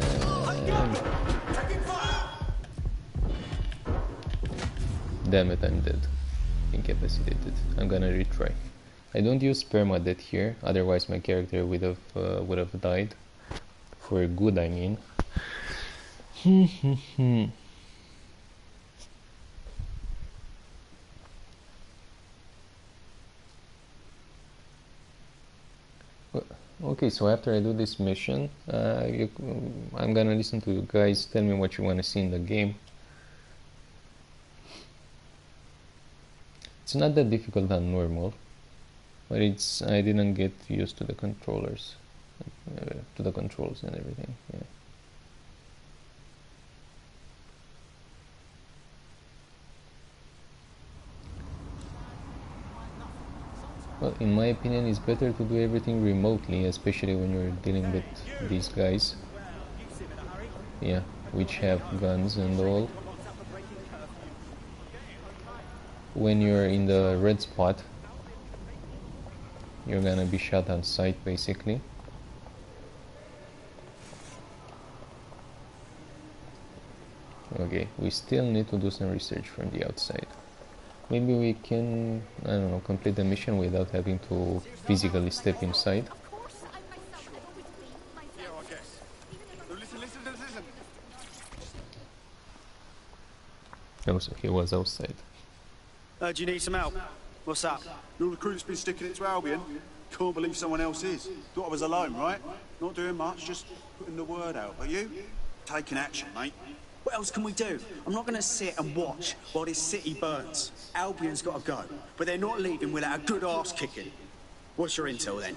B: Damn it, I'm dead. Incapacitated. I'm gonna retry. I don't use permadeath here, otherwise my character would have died. For good, I mean. Okay, so after I do this mission, I'm gonna listen to you guys. Tell me what you want to see in the game. It's not that difficult on normal, but I didn't get used to the controllers, to the controls and everything. Yeah. Well, in my opinion, it's better to do everything remotely, especially when you're dealing with these guys. Yeah, which have guns and all. When you're in the red spot, you're gonna be shot on sight, basically. Okay, we still need to do some research from the outside. Maybe we can, I don't know, complete the mission without having to physically step inside. Oh, so he was outside.
X: Do you need some help? What's up?
J: Your recruit's been sticking it to Albion. Can't believe someone else is. Thought I was alone, right? Not doing much, just putting the word out. Are you? Taking action, mate.
X: What else can we do? I'm not going to sit and watch while this city burns. Albion's got to go, but they're not leaving without a good arse kicking. What's your intel then?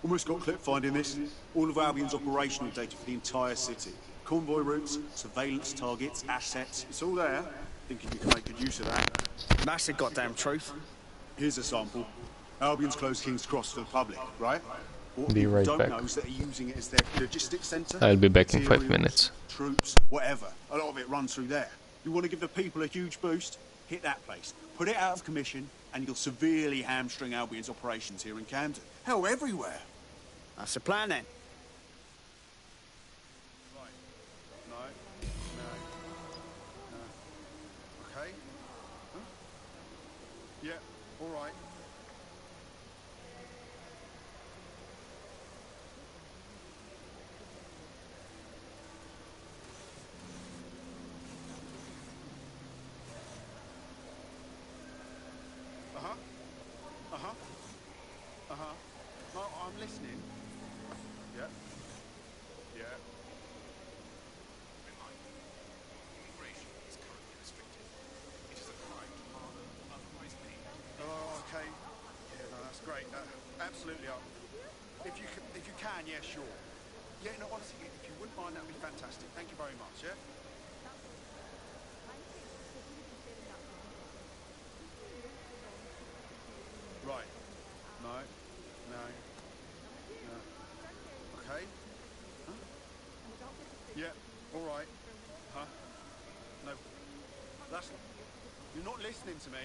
J: Almost got clip finding this. All of Albion's operational data for the entire city. Convoy routes, surveillance targets, assets. It's all there. Thinking you can make good use of that.
X: That's the goddamn truth.
J: Here's a sample. Albion's closed King's Cross to the public, right? What
B: Be right
J: don't
B: back.
J: know is that they're using it as their logistics centre.
B: I'll be back in 5
J: Materials,
B: minutes.
J: Troops, whatever. A lot of it runs through there. You want to give the people a huge boost? hit that place, put it out of commission, and you'll severely hamstring Albion's operations here in Camden. Hell, everywhere.
T: That's the plan then.
J: Right. No. Okay. Huh? Yeah, all right. No, I'm listening. Yeah. Yeah.
D: Immigration is currently restricted. It is a crime to harbour or otherwise aid.
J: Oh, okay. Yeah, no, that's great. Absolutely. If you can, yeah, sure. Yeah, no, honestly, if you wouldn't mind, that would be fantastic. Thank you very much, yeah? Right. No. Okay. Huh? Yeah, all right. Huh? No. That's... You're not listening to me.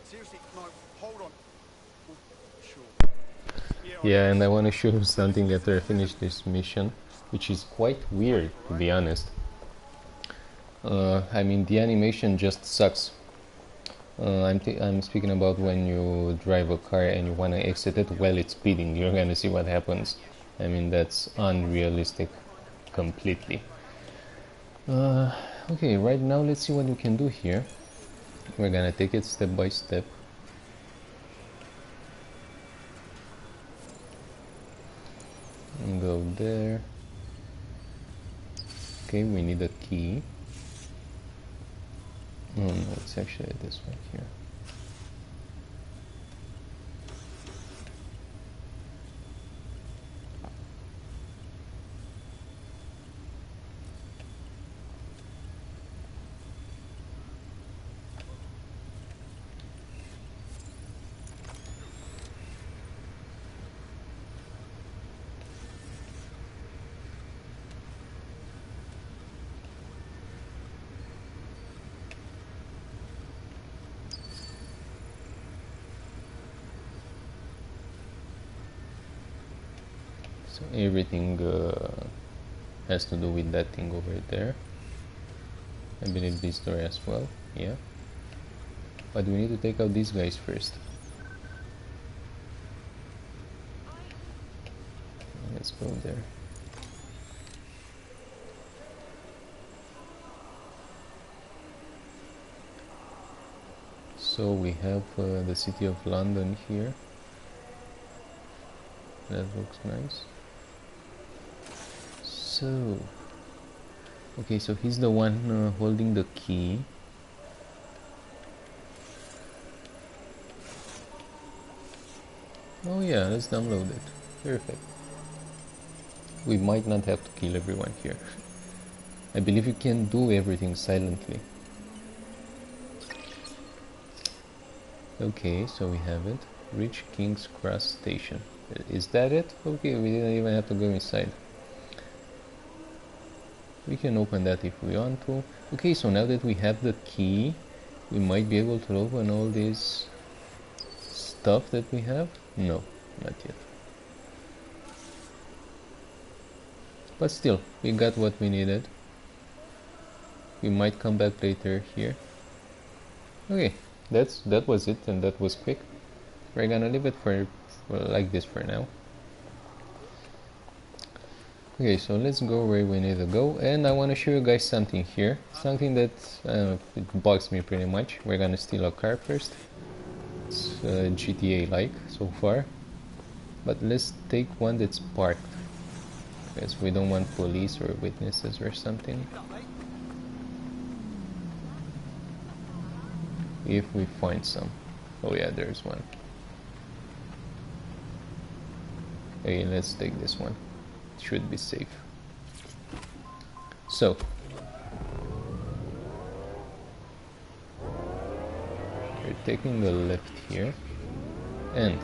J: Seriously, no, hold on. Oh, sure.
B: Yeah, and I want to show you something after I finish this mission, which is quite weird, to be honest. I mean, the animation just sucks. I'm speaking about when you drive a car and you want to exit it while it's speeding. You're gonna see what happens. I mean, that's unrealistic completely. Okay, right now let's see what we can do here. We're gonna take it step by step. And go there. Okay, we need a key. Oh no, it's actually this one here. So everything has to do with that thing over there. I believe this door as well, yeah. But we need to take out these guys first. Let's go there. So we have the city of London here. That looks nice. So, okay, so he's the one holding the key. Oh yeah, let's download it. Perfect. We might not have to kill everyone here. I believe you can do everything silently. Okay, so we have it. Reach King's Cross Station. Is that it? Okay, we didn't even have to go inside. We can open that if we want to. Okay, so now that we have the key, we might be able to open all this stuff that we have. No, not yet. But still, we got what we needed. We might come back later here. Okay, that was it, and that was quick. We're gonna leave it for like this for now. Okay, so let's go where we need to go, and I want to show you guys something here. Something that it bugs me pretty much. We're gonna steal a car first. It's GTA-like so far, but let's take one that's parked, because we don't want police or witnesses or something. If we find some. Oh yeah, there's one. Okay, let's take this one. Should be safe. So we're taking the left here, and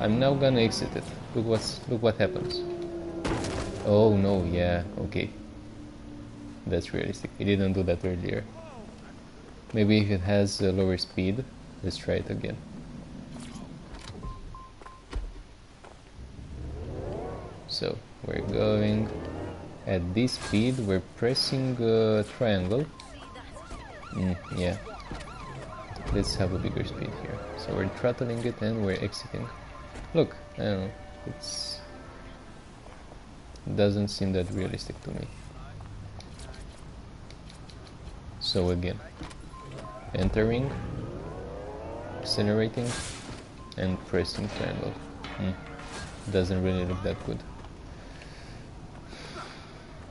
B: I'm now gonna exit it. Look what happens. Oh no, yeah, okay. That's realistic. It didn't do that earlier. Maybe if it has a lower speed, let's try it again. So we're going at this speed. We're pressing triangle. Yeah. Let's have a bigger speed here. So we're throttling it and we're exiting. Look, I don't know. Doesn't seem that realistic to me. So again, entering, accelerating, and pressing triangle. Doesn't really look that good.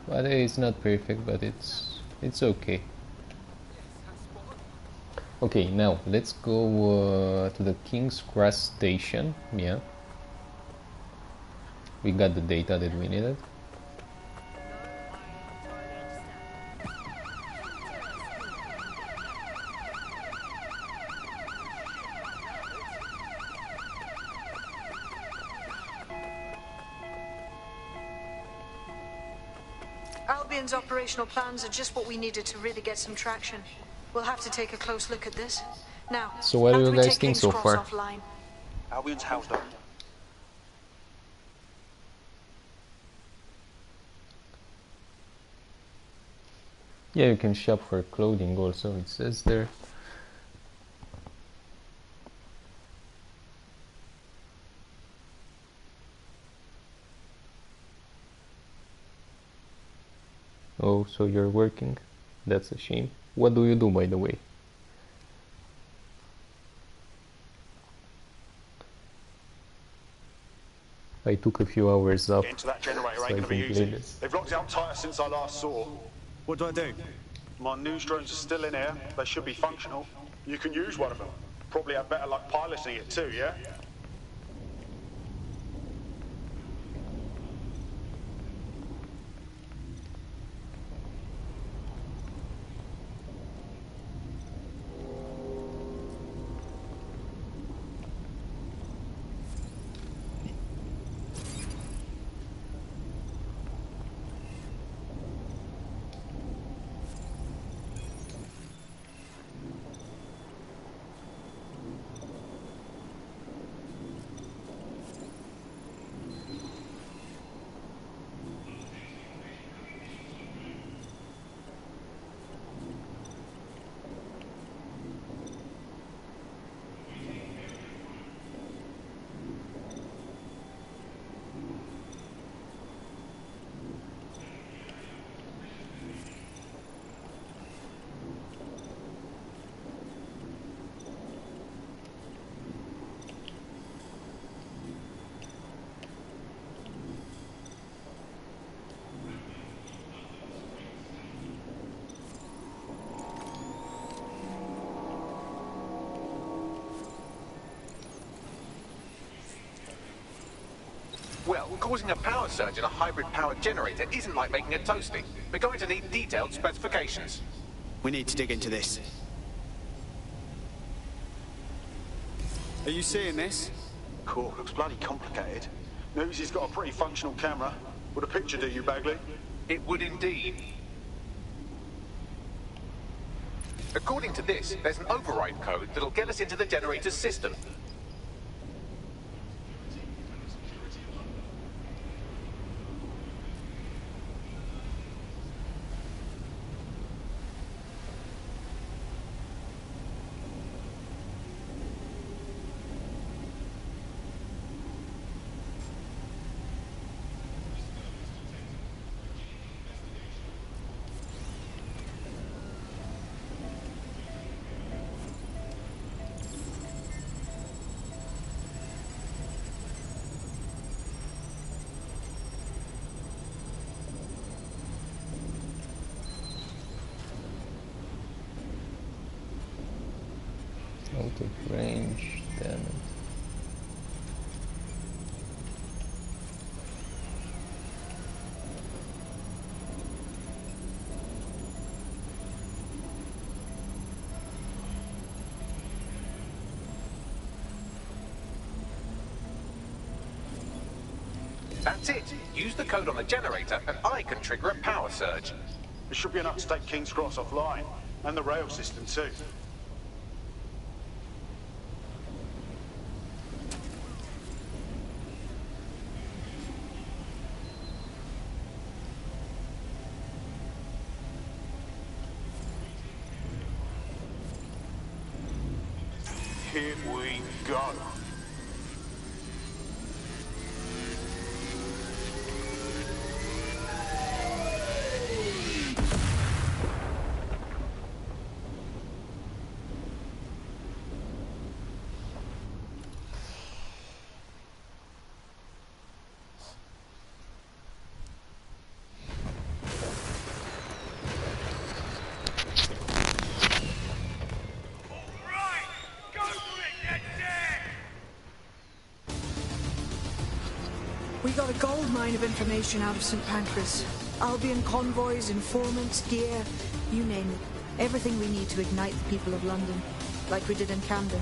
B: But it's not perfect, but it's okay. Okay, now let's go to the King's Cross station. Yeah, we got the data that we needed.
M: Albion's operational plans are just what we needed to really get some traction. We'll have to take a close look at this. Now,
B: so what do you guys think
M: King's
B: so
M: Cross
B: far?
M: Offline.
T: Albion's housed up.
B: Yeah, you can shop for clothing also, it says there. Oh, so you're working? That's a shame. What do you do, by the way? I took a few hours off,
J: Into that generator
B: so
J: ain't
B: I
J: gonna be
B: can play
J: easy.
B: this.
J: They've locked it up tighter since I last saw.
T: What do I do?
J: My news drones are still in here. They should be functional. You can use one of them. Probably have better luck piloting it too, yeah?
Y: Well, causing a power surge in a hybrid-powered generator isn't like making a toasty. We're going to need detailed specifications.
T: We need to dig into this. Are you seeing this?
J: Cool, looks bloody complicated. News he's got a pretty functional camera. Would a picture do you, Bagley?
Y: It would indeed. According to this, there's an override code that'll get us into the generator's system.
B: Out of range, damn it.
Y: That's it. Use the code on the generator and I can trigger a power surge.
G: It should be enough to take King's Cross offline, and the rail system too. Here we go.
L: We got a gold mine of information out of St. Pancras. Albion convoys, informants, gear, you name it. Everything we need to ignite the people of London, like we did in Camden.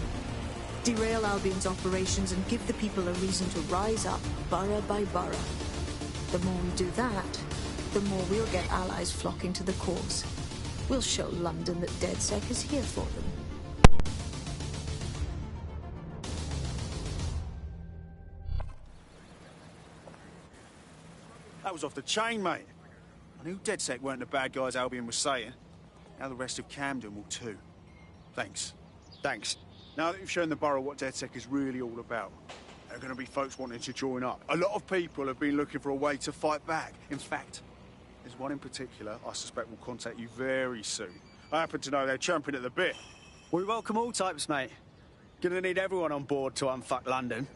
L: Derail Albion's operations and give the people a reason to rise up, borough by borough. The more we do that, the more we'll get allies flocking to the cause. We'll show London that DedSec is here for them.
T: That was off the chain, mate. I knew DedSec weren't the bad guys Albion was saying. Now the rest of Camden will too. Thanks. Thanks. Now that you've shown the borough what DedSec is really all about, there are going to be folks wanting to join up. A lot of people have been looking for a way to fight back. In fact, there's one in particular I suspect will contact you very soon. I happen to know they're chomping at the bit.
X: We welcome all types, mate. Gonna need everyone on board to unfuck London.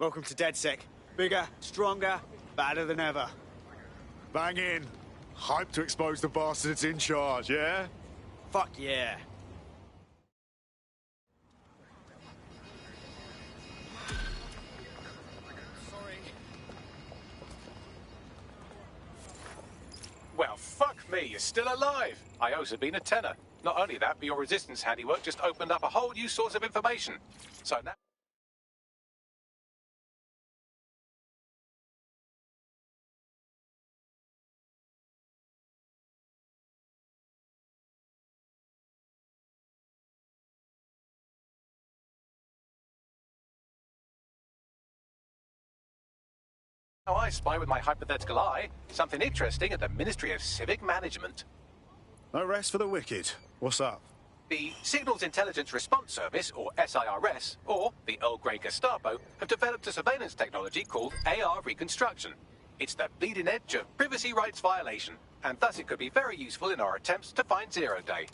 T: Welcome to DedSec. Bigger, stronger, badder than ever.
J: Bang in. Hype to expose the bastards in charge, yeah?
T: Fuck yeah.
Y: Well, fuck me, you're still alive. I owe Sabine a tenner. Not only that, but your resistance handiwork just opened up a whole new source of information. So now... Now I spy with my hypothetical eye something interesting at the Ministry of Civic Management.
G: No rest for the wicked. What's up?
Y: The Signals Intelligence Response Service, or SIRS, or the Earl Grey Gestapo, have developed a surveillance technology called AR Reconstruction. It's the bleeding edge of privacy rights violation, and thus it could be very useful in our attempts to find Zero Day.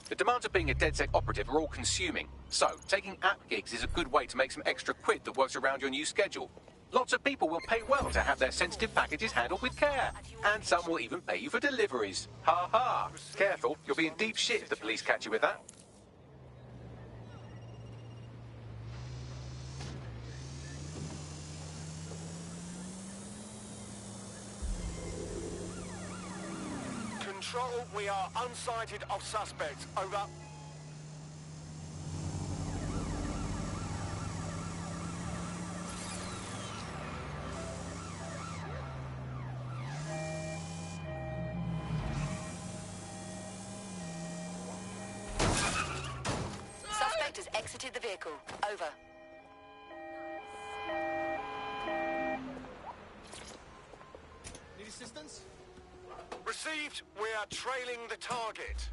Y: The demands of being a DedSec operative are all consuming, so taking app gigs is a good way to make some extra quid that works around your new schedule. Lots of people will pay well to have their sensitive packages handled with care. And some will even pay you for deliveries. Ha ha! Careful, you'll be in deep shit if the police catch you with that.
J: Control, we are unsighted of suspects. Over.
Q: located the vehicle. Over.
J: Need assistance?
D: Received. We are trailing the target.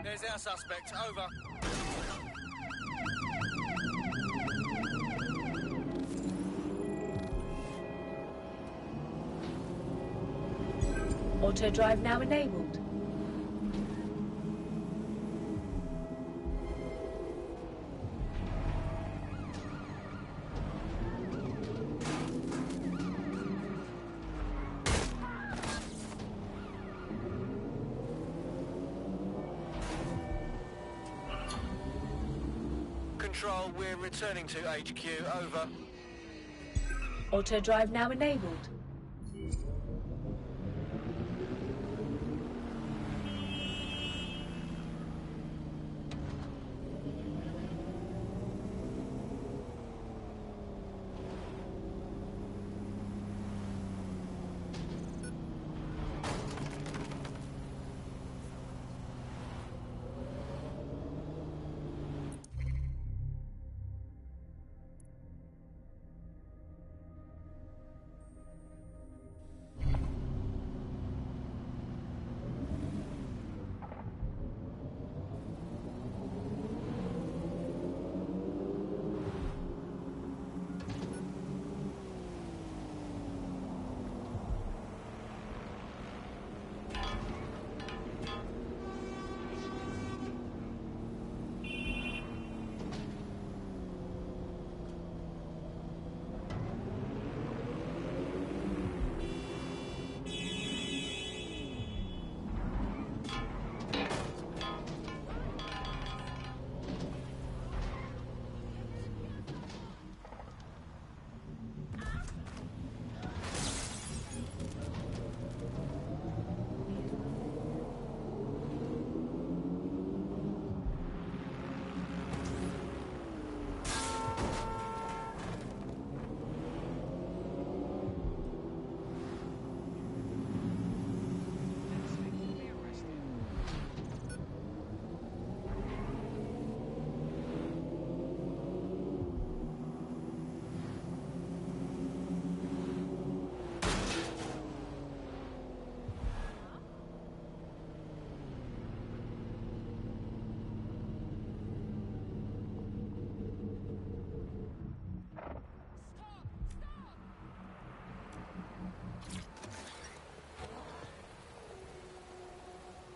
J: There's our suspect. Over.
A: Auto drive now enabled.
D: Control, we're returning to HQ. Over.
A: Auto drive now enabled.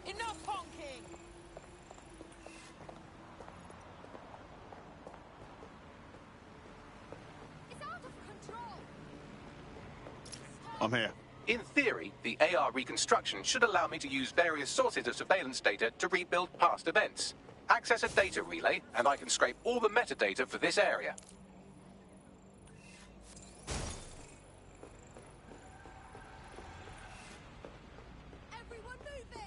E: Enough honking! It's out of control!
D: I'm here.
Y: In theory, the AR reconstruction should allow me to use various sources of surveillance data to rebuild past events. Access a data relay, and I can scrape all the metadata for this area.
E: Everyone move it!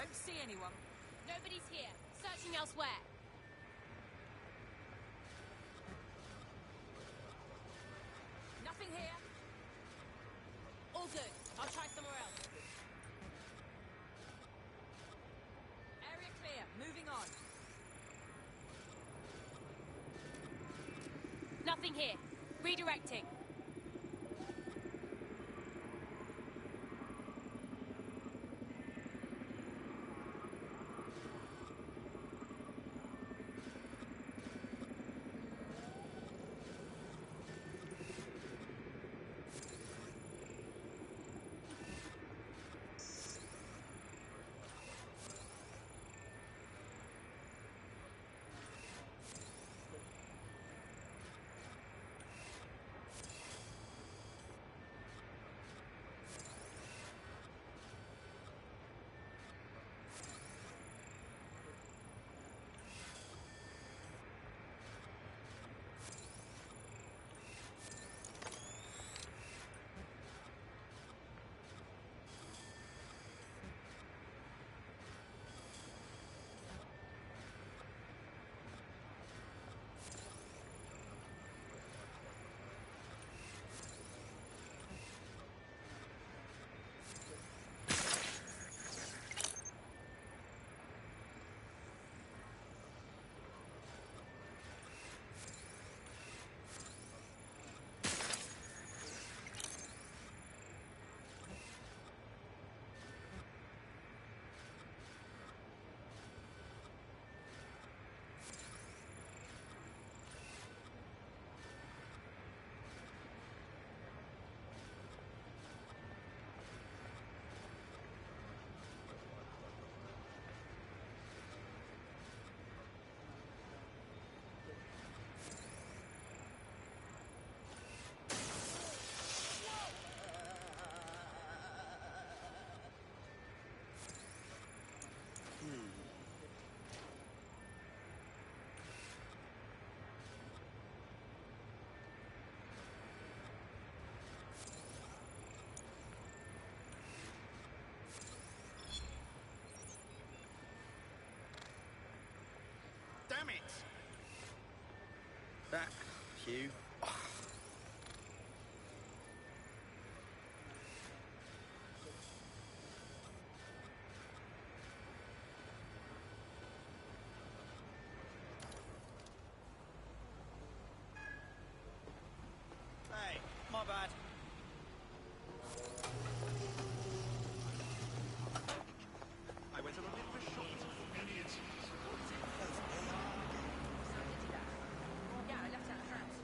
N: Don't see anyone.
E: Nobody's here. Searching elsewhere.
N: Nothing here.
E: All good. I'll try somewhere else.
N: Area clear. Moving on.
E: Nothing here. Redirecting.
T: Damn it! That, Hugh. Hey, my bad. I went on a bit of a shopping idiot.
N: Yeah, I left it at the house.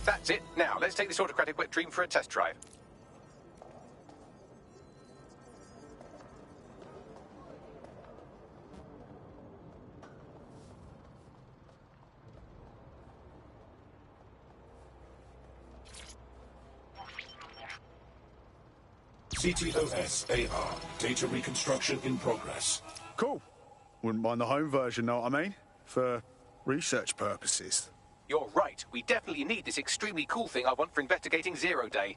Y: That's it. Now, let's take this autocratic wet dream for a test drive.
O: CTOS AR. Data reconstruction in progress.
J: Cool. Wouldn't mind the home version, know what I mean? For research purposes.
Y: You're right. We definitely need this extremely cool thing I want for investigating Zero Day.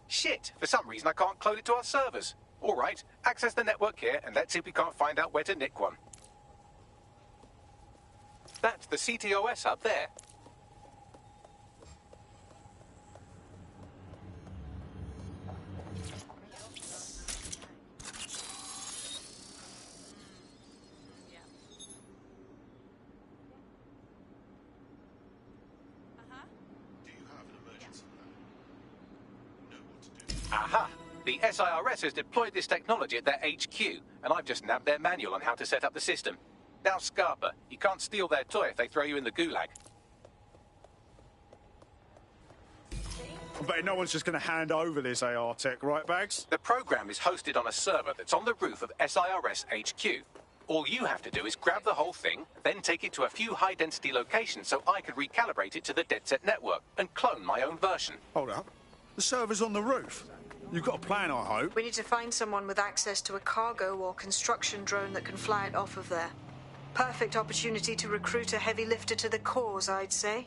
Y: Shit, for some reason I can't clone it to our servers. All right, access the network here and let's see if we can't find out where to nick one. That's the CTOS up there. Aha! The SIRS has deployed this technology at their HQ, and I've just nabbed their manual on how to set up the system. Now, Scarpa, you can't steal their toy if they throw you in the gulag.
J: I bet no one's just going to hand over this AR tech, right, Bags?
Y: The program is hosted on a server that's on the roof of SIRS HQ. All you have to do is grab the whole thing, then take it to a few high-density locations so I can recalibrate it to the DedSec network and clone my own version.
J: Hold up. The server's on the roof. You've got a plan, I hope.
M: We need to find someone with access to a cargo or construction drone that can fly it off of there. Perfect opportunity to recruit a heavy lifter to the cause, I'd say.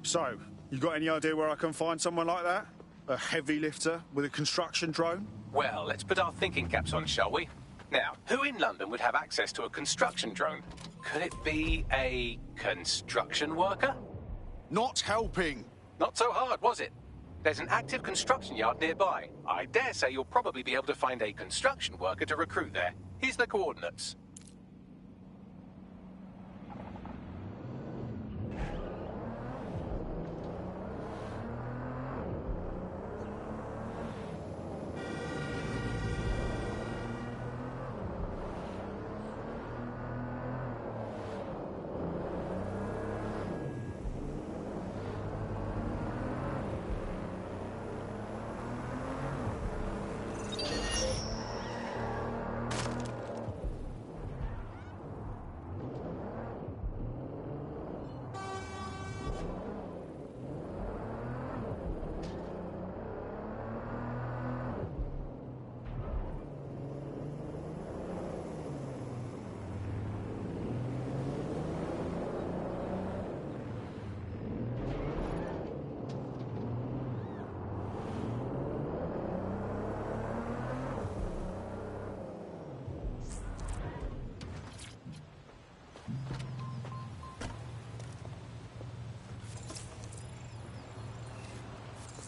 J: So, you got any idea where I can find someone like that? A heavy lifter with a construction drone?
Y: Well, let's put our thinking caps on, shall we? Now, who in London would have access to a construction drone? Could it be a construction worker?
J: Not helping.
Y: Not so hard, was it? There's an active construction yard nearby. I dare say you'll probably be able to find a construction worker to recruit there. Here's the coordinates.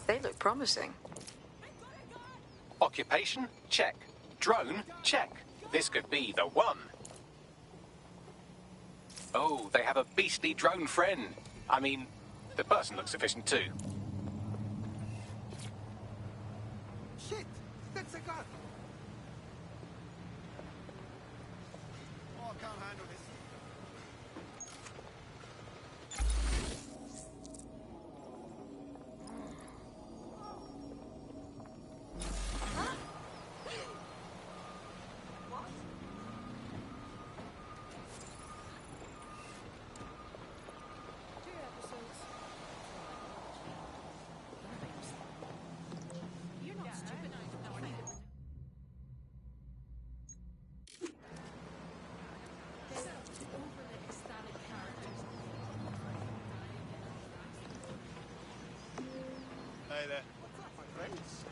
M: They look promising.
Y: Occupation? Check. Drone? Check. This could be the one. Oh, they have a beastly drone friend. I mean, the person looks efficient too.
T: Shit! That's a gun! Oh, I can't handle this. Hey there. What's up, my friends?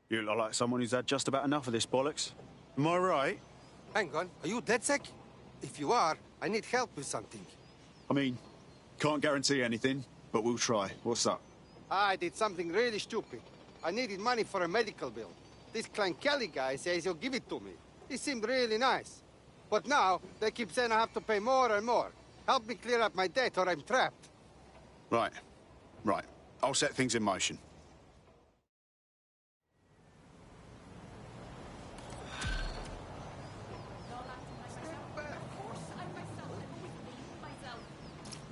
J: You look like someone who's had just about enough of this bollocks. Am I right?
R: Hang on, are you DedSec? If you are, I need help with something.
J: I mean, can't guarantee anything, but we'll try. What's up?
R: I did something really stupid. I needed money for a medical bill. This Clan Kelly guy says he'll give it to me. He seemed really nice. But now, they keep saying I have to pay more and more. Help me clear up my debt or I'm trapped.
J: Right. Right. I'll set things in motion.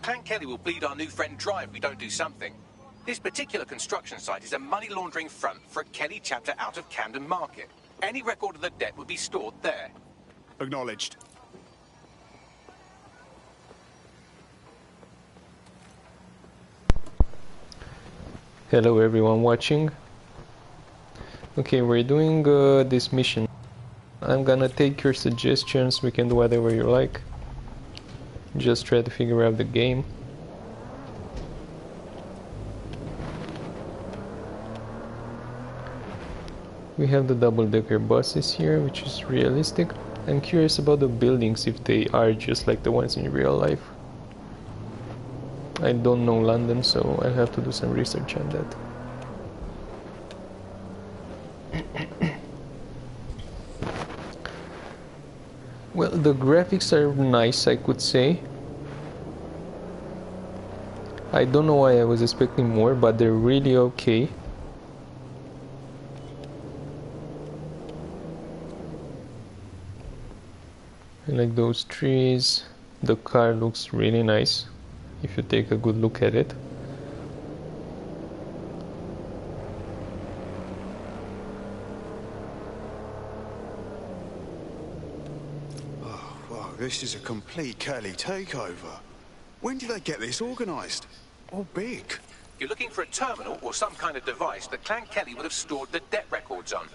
Y: Clan Kelly will bleed our new friend dry if we don't do something. This particular construction site is a money laundering front for a Kelly chapter out of Camden Market. Any record of the debt would be stored there.
J: Acknowledged.
B: Hello everyone watching. Okay, we're doing this mission. I'm gonna take your suggestions, we can do whatever you like. Just try to figure out the game. We have the double-decker buses here, which is realistic. I'm curious about the buildings, if they are just like the ones in real life. I don't know London, so I'll have to do some research on that. Well, the graphics are nice, I could say. I don't know why I was expecting more, but they're really okay. I like those trees. The car looks really nice if you take a good look at it.
J: Oh, wow, this is a complete Kelly takeover. When did they get this organised? Or big?
Y: You're looking for a terminal or some kind of device that Clan Kelly would have stored the debt records on.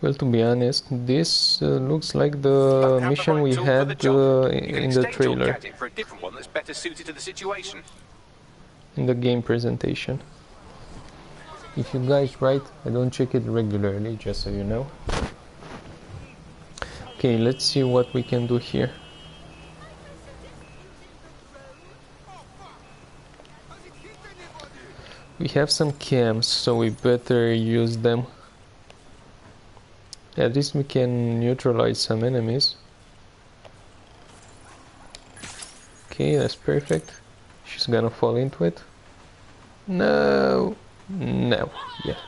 B: Well, to be honest, this looks like the mission we had in the trailer,
Y: for a different one that's better suited to the situation.
B: in the game presentation. If you guys write, I don't check it regularly, just so you know. Okay, let's see what we can do here. We have some cams, so we better use them. At least we can neutralize some enemies. Okay, that's perfect. She's gonna fall into it. No! No. Yeah.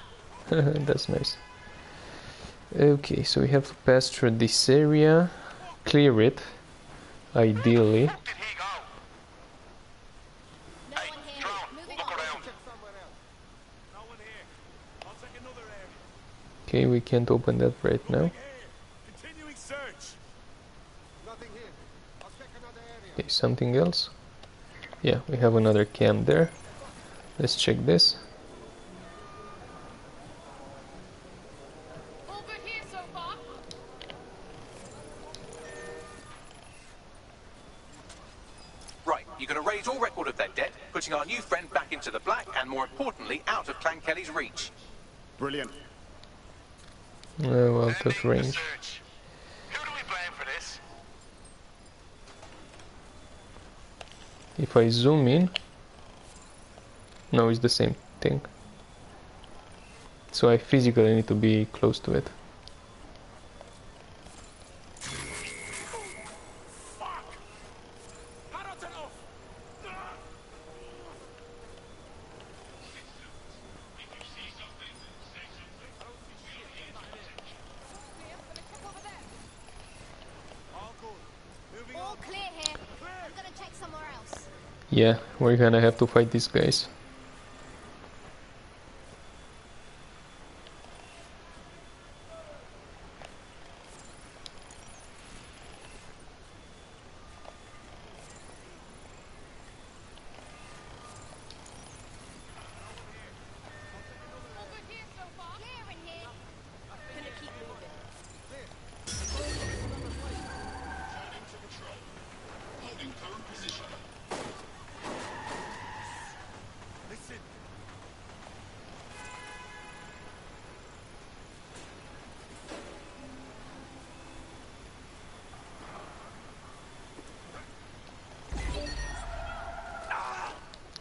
B: That's nice. Okay, so we have to pass through this area. Clear it. Ideally. Okay, we can't open that right now. Okay, something else? Yeah, we have another cam there. Let's check this.
Y: Right, you're going to raise all record of their debt, putting our new friend back into the black and, more importantly, out of Clan Kelly's reach.
J: Brilliant.
B: Oh, out of range.
D: Who do we blame for this?
B: If I zoom in, no, it's the same thing. So I physically need to be close to it.
E: All clear here. I'm gonna check somewhere else.
B: Yeah, we're gonna have to fight these guys.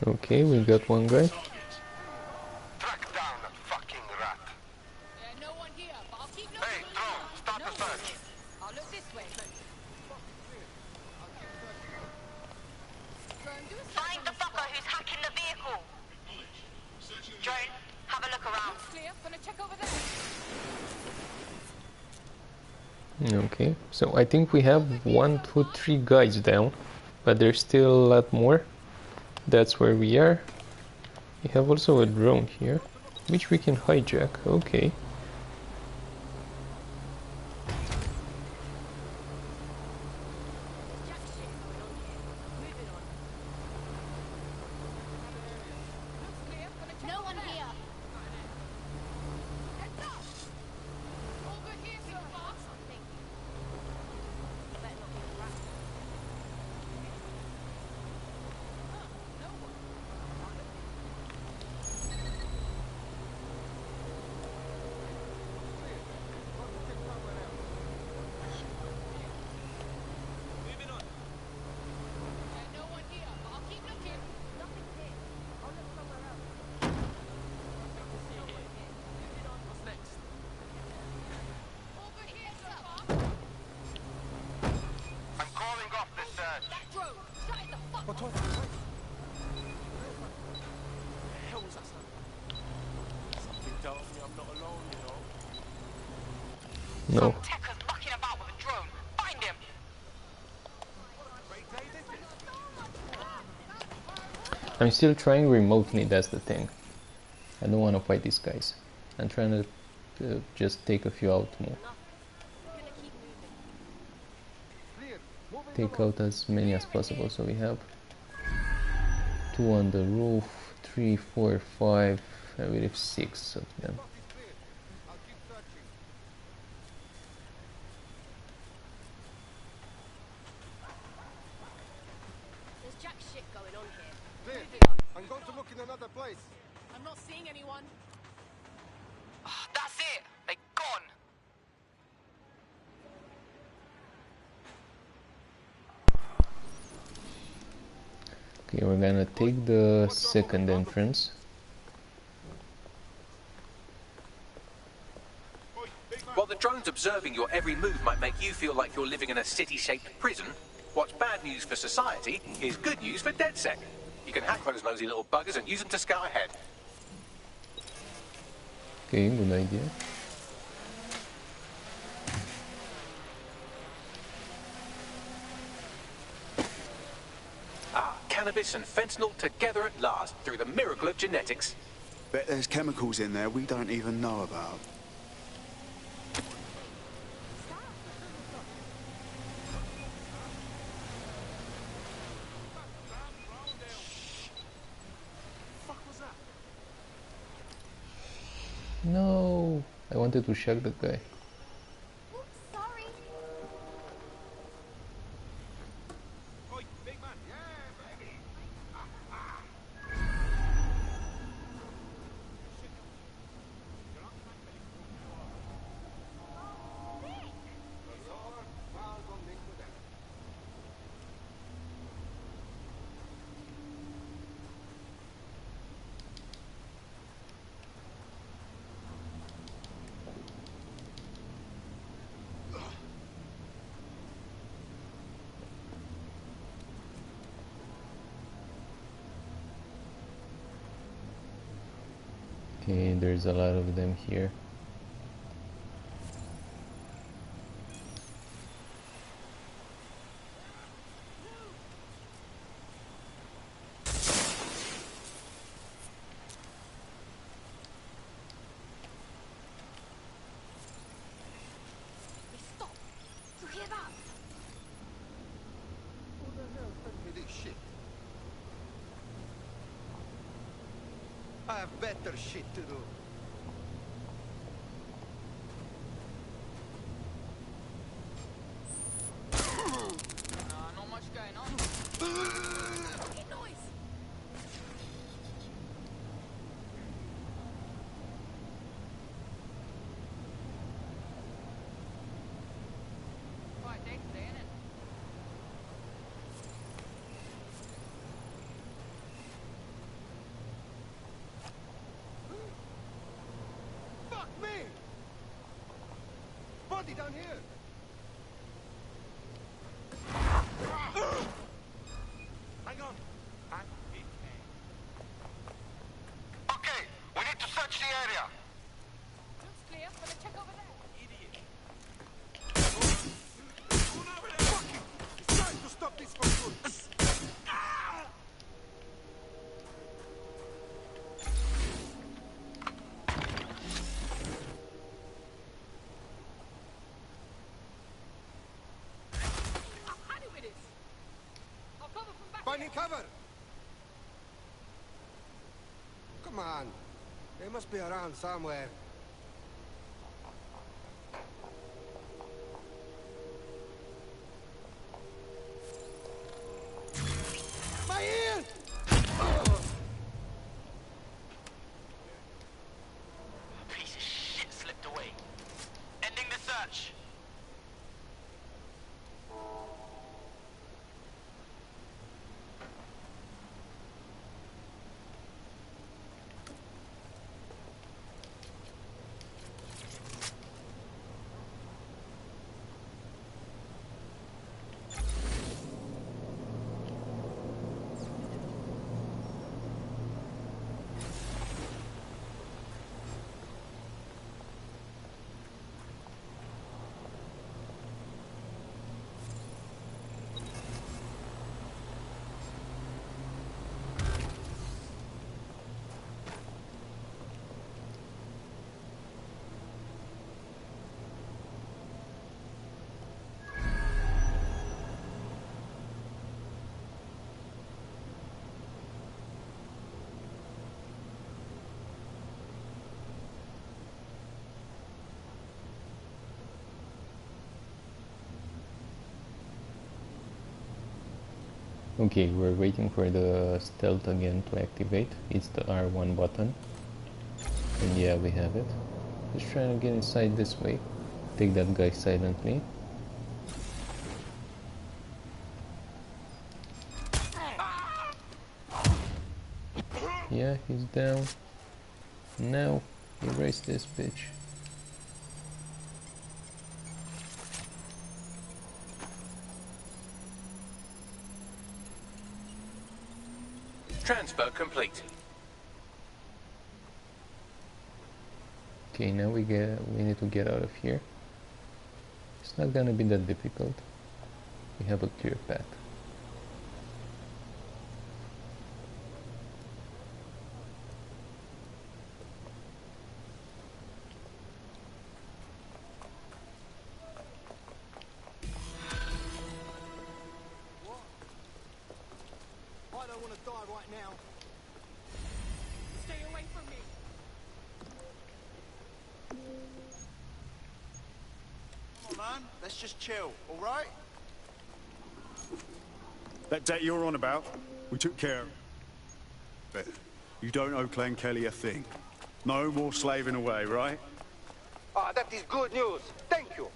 B: Okay, we got one guy.
D: Track down that fucking rat.
N: No one here, but I'll keep looking.
D: Hey, drone, start the search.
N: I'll look this way.
Q: Find the fucker who's hacking the vehicle. Drone, have a look around.
N: Clear. Gonna check over there.
B: Okay, so I think we have 1, 2, 3 guys down, but there's still a lot more. That's where we are. We have also a drone here, which we can hijack. Okay.
E: No one here. Heads up. All good here so far. Better not be a rat. No one.
J: Moving on.
N: No one here, but I'll keep looking.
E: Nothing's here. I'll look somewhere else.
J: What's next?
N: All good here so far.
D: I'm calling off the search.
N: That drone, shut it the fuck
J: What
N: up.
J: the hell was that sound? Something tells me I'm not alone, you know.
B: No.
Q: Tekker's mucking about with a drone. Find him!
J: Great day, this is.
B: I'm still trying remotely, that's the thing. I don't want to fight these guys. I'm trying to just take a few out more. Take out as many as possible, so we have 2 on the roof, 3, 4, 5, I believe 6 of them.
E: There's jack shit going on here.
R: Clear. I'm going to look in another place.
N: I'm not seeing anyone.
Q: That's it! They're gone!
B: Okay, we're gonna take the second entrance.
Y: While the drones observing your every move might make you feel like you're living in a city-shaped prison, what's bad news for society is good news for DedSec. You can hack those nosy little buggers and use them to scout ahead.
B: Okay, good idea.
Y: Cannabis and fentanyl together at last through the miracle of genetics.
X: Bet there's chemicals in there we don't even know about.
B: No, I wanted to shock the guy.
E: Sorry.
J: Oi, big man.
B: Okay, there's a lot of them here.
E: Stop. You hear that?
R: Who the hell sent me this shit? I have better shit to do.
N: Not much going on.
E: Get noise.
N: Right, day today, innit?
R: Fuck me! Body down here!
J: Hang on.
D: Okay, we need to search the area.
N: Looks clear. Gonna check over there.
J: Idiot.
R: cover! Come on. They must be around somewhere. My ear!
I: Piece of shit slipped away. Ending the search.
B: Okay, we're waiting for the stealth again to activate. It's the R1 button. And yeah, we have it. Just trying to get inside this way. Take that guy silently. Yeah, he's down. Now, erase this bitch.
Y: Transfer complete.
B: Okay, now we need to get out of here. It's not gonna be that difficult. We have a clear path.
J: I don't want to die right now. Stay away from me. Come on, man. Let's just chill, all right?
P: That debt you're on about, we took care of it. You don't owe Clan Kelly a thing. No more slaving away, right?
R: Ah, that is good news. Thank you.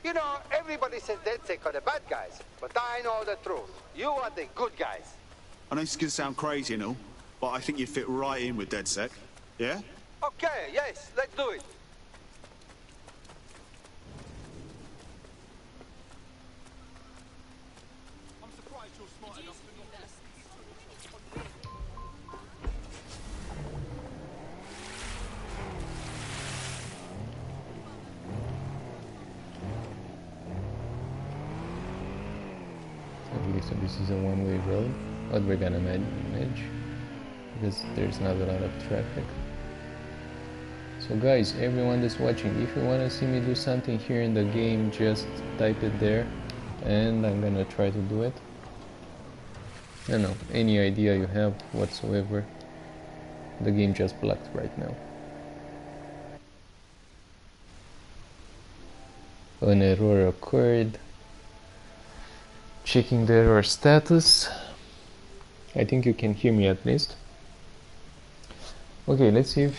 R: You know, everybody says DedSec are the bad guys, but I know the truth. You are the good guys.
P: I know this is going to sound crazy and all, but I think you'd fit right in with DedSec. Yeah?
R: Okay, yes, let's do it.
J: I'm surprised you're smart enough to not just...
B: Okay, so this is a one-way road, but we're gonna manage because there's not a lot of traffic. So guys, everyone that's watching, if you wanna see me do something here in the game, just type it there and I'm gonna try to do it. I don't know, any idea you have whatsoever, the game just blocked right now. An error occurred. Checking the error status. I think you can hear me at least. Okay, let's see if